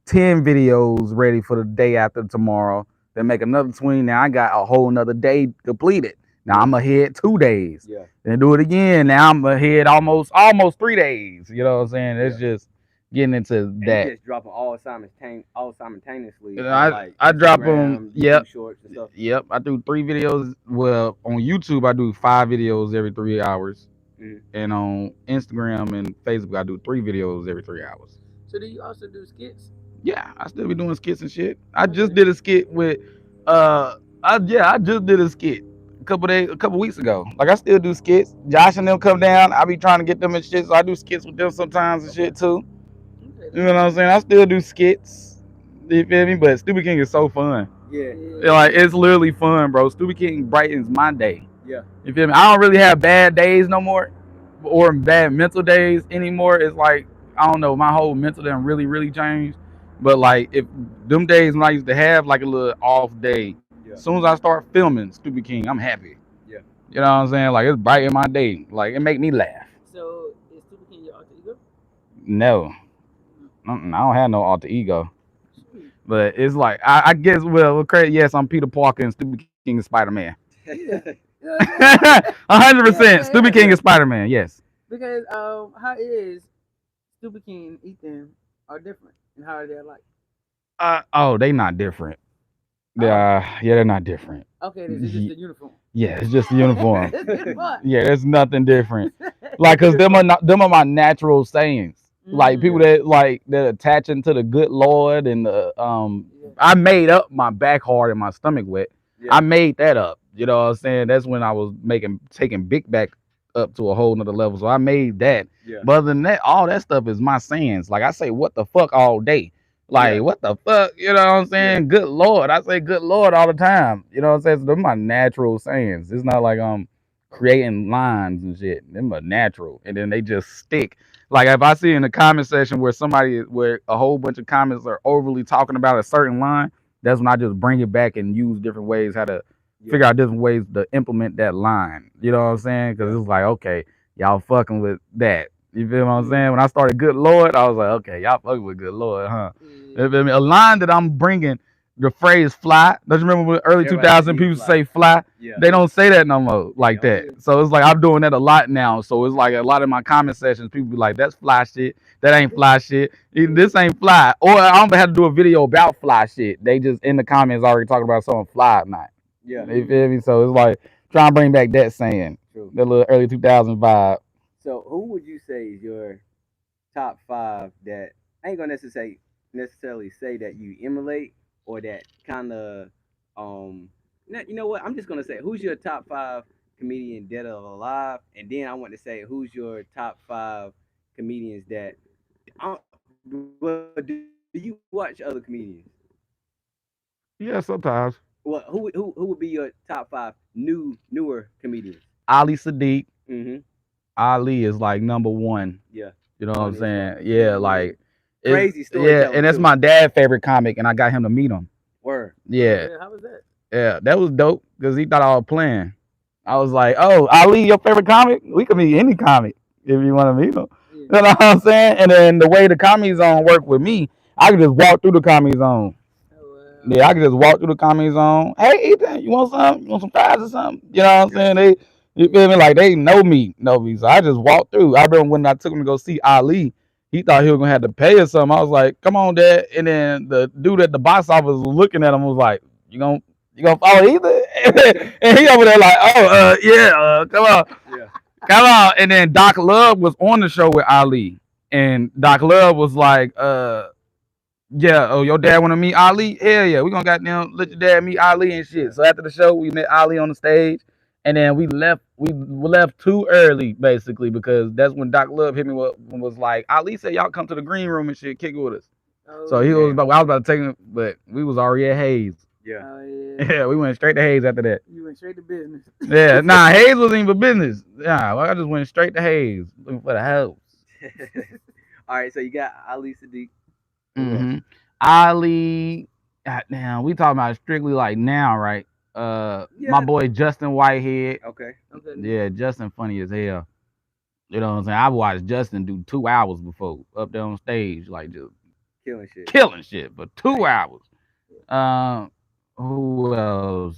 10 videos ready for the day after tomorrow. Then make another 20. Now I got a whole another day completed. Now I'm ahead 2 days. Yeah. Then do it again. Now I'm ahead almost 3 days. You know what I'm saying? It's just getting into And you that. just dropping all simultaneously And on like I drop them. Instagram, Yep. YouTube shorts and stuff. Yep. I do 3 videos. Well, on YouTube I do 5 videos every 3 hours. Mhm. And on Instagram and Facebook I do 3 videos every 3 hours. So do you also do skits? Yeah, I still be doing skits and shit. I just did a skit with I just did a skit a couple weeks ago. Like I still do skits. Josh and them come down. I be trying to get them and shit, so I do skits with them sometimes and shit too. Okay, You know what I'm saying? I still do skits. You feel me? But Stupid King is so fun. Yeah. Like it's literally fun, bro. Stupid King brightens my day. Yeah. You feel me? I don't really have bad days no more, or bad mental days anymore. It's like I don't know, my whole mental done really, really changed. But like if them days when I used to have like a little off day, as soon as I start filming Stupid King, I'm happy. Yeah. You know what I'm saying? Like it's brighten my day. Like it make me laugh. So is Stupid King your alter ego? No, I don't have no alter ego. But it's like I guess crazy. Yes, I'm Peter Parker and Stupid King is Spider-Man. Yeah. 100%. Stupid King is Spider-Man. Yes. Because how is Stupid King and Ethan are different, and how are they alike? They not different. They're not different. Okay, this is just the uniform. Yeah, it's just the uniform. It's uniform. Yeah, there's nothing different. Like, cause them are my natural sayings. Like people that attaching to the good Lord and the I made up my back hard and my stomach wet. Yeah. I made that up. You know what I'm saying? That's when I was taking Big Back up to a whole nother level. So I made that. Yeah. But other than that, all that stuff is my sayings. Like I say, what the fuck all day. Like, what the fuck? You know what I'm saying? Yeah. Good Lord. I say good Lord all the time. You know what I'm saying? So they're my natural sayings. It's not like I'm creating lines and shit. Them are natural. And then they just stick. Like if I see in the comment section where a whole bunch of comments are overly talking about a certain line, that's when I just bring it back and use different ways how to figure out different ways to implement that line. You know what I'm saying? Because it's like, okay, y'all fucking with that. You feel what I'm saying? When I started Good Lord, I was like, okay, y'all fucking with Good Lord, huh? You feel me? A line that I'm bringing the phrase fly. Don't you remember when early Everybody said 2000 he people fly. say fly? Yeah. They don't say that no more like Yeah. that. So it's like I'm doing that a lot now. So it's like a lot of my comment sections, people be like, "That's fly shit. That ain't fly shit. This ain't fly." Or I don't have to do a video about fly shit. They just in the comments already talking about something fly or not. Yeah. You feel me? So it's like trying to bring back that saying, True. that little early 2000 vibe. So who would you say is your top five that I ain't gonna necessarily say that you emulate or that kind of you know what? I'm just gonna say who's your top five comedian dead or alive, and then I want to say who's your top five comedians that well, do you watch other comedians? Yeah, sometimes. Well, who would be your top five newer comedians? Ali Sadiq. Mm-hmm. Ali is like number one. Yeah. You know what I'm Funny as saying? fuck. Yeah, Yeah. like it's Crazy yeah, storyteller and that's too. my dad's favorite comic, and I got him to meet him. Word. Yeah, Yeah, how was that? yeah, that was dope because he thought I was playing. I was like, "Oh, Ali, your favorite comic? We can meet any comic if you want to meet him." Yeah. You know what I'm saying? And then the way the comedy zone work with me, I can just walk through the comedy zone. Oh, Yeah, I can just walk through the comedy zone. Hey, Ethan, you want some? You want some fries or something? You know what I'm saying? You feel me? Like they know me. So I just walked through. I remember when I took him to go see Ali, he thought he was gonna have to pay or something. I was like, "Come on, Dad." And then the dude at the box office was looking at him was like, you gonna follow Ethan?" And he over there like, "Oh, yeah, come on, Yeah. come on." And then Doc Love was on the show with Ali, and Doc Love was like, yeah, oh, your dad want to meet Ali? Hell yeah, we gonna goddamn let your dad meet Ali and shit. So after the show, we met Ali on the stage, and then we left. We left too early, basically, because that's when Doc Love hit me with was like, Ali said y'all come to the green room and shit, kick it with us. oh, So he yeah. was about, I was about to take him, but we was already at Hayes. Yeah. Oh, yeah. Yeah, we went straight to Hayes after that. You went straight to business. Yeah, nah, Hayes wasn't even for business. Yeah, well, I just went straight to Hayes looking for the house. All right, so you got Ali Sadiq. Mm-hmm. Ali, goddamn, we talking about strictly like now, right? My boy Justin Whitehead. Okay. Okay. Yeah, Justin funny as hell. You know what I'm saying? I watched Justin do 2 hours before up there on stage, like just killing shit for 2 hours. Who else?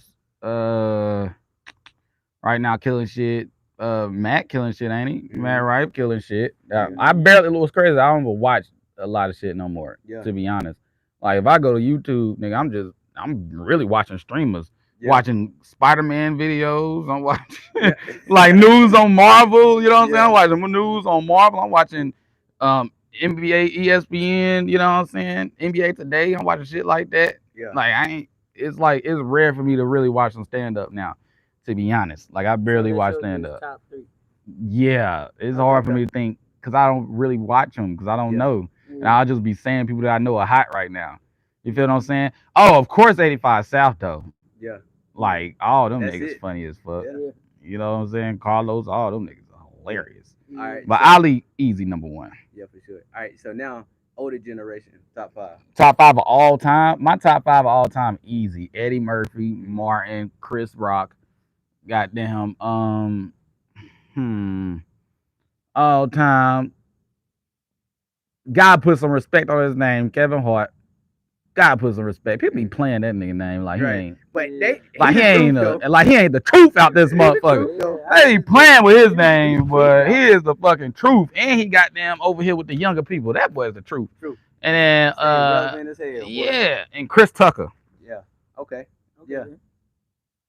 Right now killing shit. Matt killing shit, ain't he? Mhm. Matt Ripe killing shit. Yeah. I barely, it was crazy. I don't even watch a lot of shit no more. Yeah. To be honest, like if I go to YouTube, nigga, I'm really watching streamers. Yeah. Watching Spider-Man videos. I'm watching Yeah. like news on Marvel. You know what I'm saying? Yeah. I'm watching news on Marvel. I'm watching NBA, ESPN. You know what I'm saying? NBA Today. I'm watching shit like that. Yeah. Like I ain't. It's like it's rare for me to really watch some stand up now. To be honest, like I barely watch stand up. Top three. Yeah, it's hard for me to think because I don't really watch them because I don't know. And I'll just be saying people that I know are hot right now. You feel what I'm saying? Oh, of course, 85 South though. Yeah. Like all them That's niggas it. funny as fuck. Yeah. You know what I'm saying? Carlos, all them niggas are hilarious. All right. But so- Ali, easy number one. Yeah, for sure. All right. So now, older generation, top five. Top five of all time. My top five of all time, easy. Eddie Murphy, Martin, Chris Rock. Goddamn. All time. God put some respect on his name, Kevin Hart. God put some respect. People be playing that nigga name like Right. he ain't. But Like he ain't the truth out this motherfucker. though. They be playing with his name, but he is the fucking truth. And he goddamn over here with the younger people. That boy is the truth. True. And then Stay relevant as hell, boy. yeah, and Chris Tucker. Yeah. Okay. Yeah.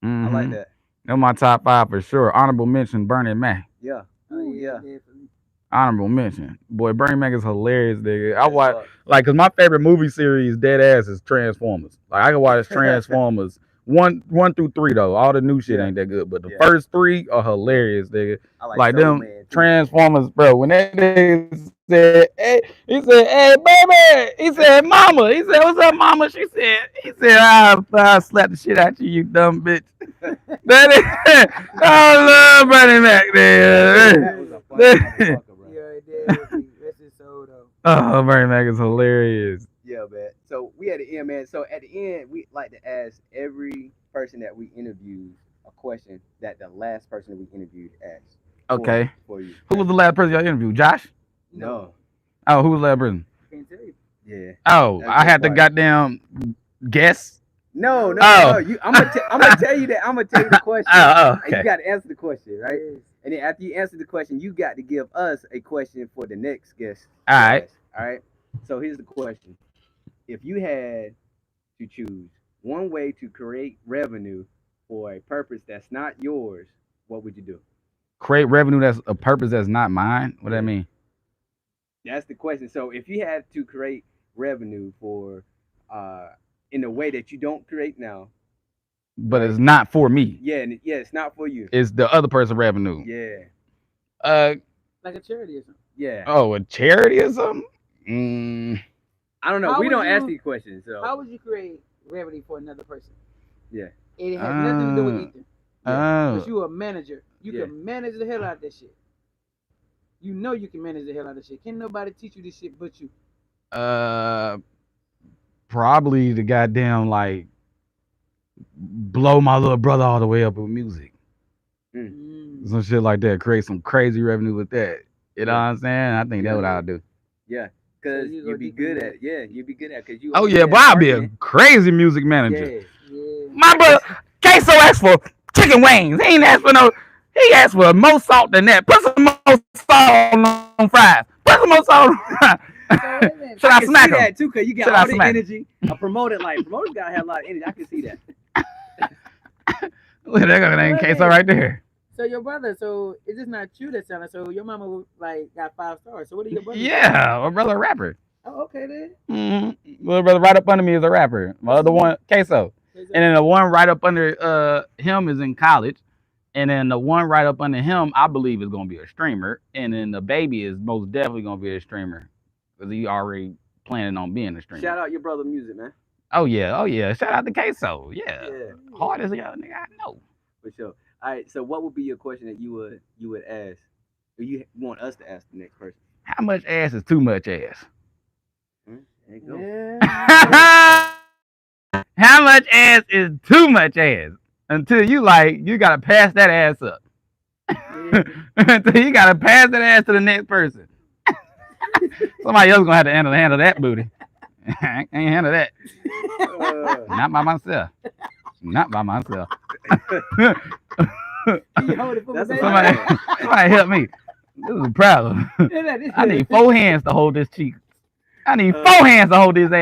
I Mhm. like that. They're my top five for sure. Honorable mention, Bernie Mac. Yeah. Oh, yeah. definitely. Honorable mention. Boy, Bernie Mac is hilarious, nigga. I That's watch fuck. like cause my favorite movie series, dead ass, is Transformers. Like I can watch Transformers one through three though. All the new shit Yeah. ain't that good, but the Yeah. first three are hilarious, nigga. I Like Soul them Man, too. Transformers, bro. When that nigga said, hey, he said, hey, baby. He said, mama. He said, what's up, mama? He said, I'll slap the shit out you, you dumb bitch. That is, I love Bernie Mac, That nigga. was a funny motherfucker, bro. Yeah, definitely. That's his soul though. Oh, Bernie Mac is hilarious. Yeah, man. So we at the end, man. So at the end, we like to ask every person that we interviewed a question that the last person that we interviewed asked. Okay. For you. Who was the last person y'all interviewed? Josh? No. Oh, who was the last person? Can't tell you. Yeah. Oh, That's I had to quiet. goddamn Guess. No. Oh. I'm gonna tell you that. I'm gonna tell you the question. Oh, And you okay. got to answer the question, right? Yes. And then after you answer the question, you got to give us a question for the next guest. All right. All right. So here's the question: if you had to choose one way to create revenue for a purpose that's not yours, what would you do? Create revenue that's a purpose that's not mine. What Yeah. that mean? That's the question. So if you had to create revenue for uh in a way that you don't create now, But right? it's not for me. Yeah, it's not for you. It's the other person's revenue. Yeah. Uh Like a charity or something. Yeah. oh, a charity or something? Mm, I don't know. How We would don't ask you- these questions, so How would you create revenue for another person? yeah. It has nothing to do with Ethan. Because oh. you a manager. You Yeah. can manage the hell out of that shit. You know you can manage the hell out of that shit. Can't nobody teach you this shit but you. Probably the goddamn like blow my little brother all the way up with music. Mm. Some shit like that. Create some crazy revenue with that. You know Yeah. what I'm saying? I think that's what Yeah. I'll do. Yeah. Because So you go you'd be deep in good that. at you'd be good at because you Oh over yeah, there but I'll be a marketing. crazy music manager. Yeah. Yeah. My brother Queso asked for chicken wings. He ain't asked for no. He asked for more salt than that. Put some more salt on fries. Put some more salt on fries. So wait a minute. Should I I can smack see him? that too, because you got Should I all the smack him? energy. A promoter, like promoters gotta have a lot of energy. I can see that. Look at that name Wait a Queso minute. right there. So your brother, so it's just not you that sounded. So your mama like got 5 stars. So what do your brother? Yeah, my brother a rapper. Oh, okay then. My brother right up under me is a rapper. My other one, Queso. And then the one right up under him is in college. And then the one right up under him, I believe, is gonna be a streamer. And then the baby is most definitely gonna be a streamer. Because he already planning on being a streamer. Shout out your brother music, man. Oh yeah. Shout out to Queso. Yeah. Yeah, Hardest young nigga I know. for sure. All right, so what would be your question that you would ask, or you want us to ask the next person? How much ass is too much ass? There you go. Yeah. How much ass is too much ass? Until you gotta pass that ass up. Yeah. Until you gotta pass that ass to the next person. Somebody else gonna have to handle that booty. I can't handle that. Not by myself. Not by myself. Can you hold it for me, That's a baby? Somebody help me. This is a problem. I need 4 hands to hold this cheek. I need 4 hands to hold this ass.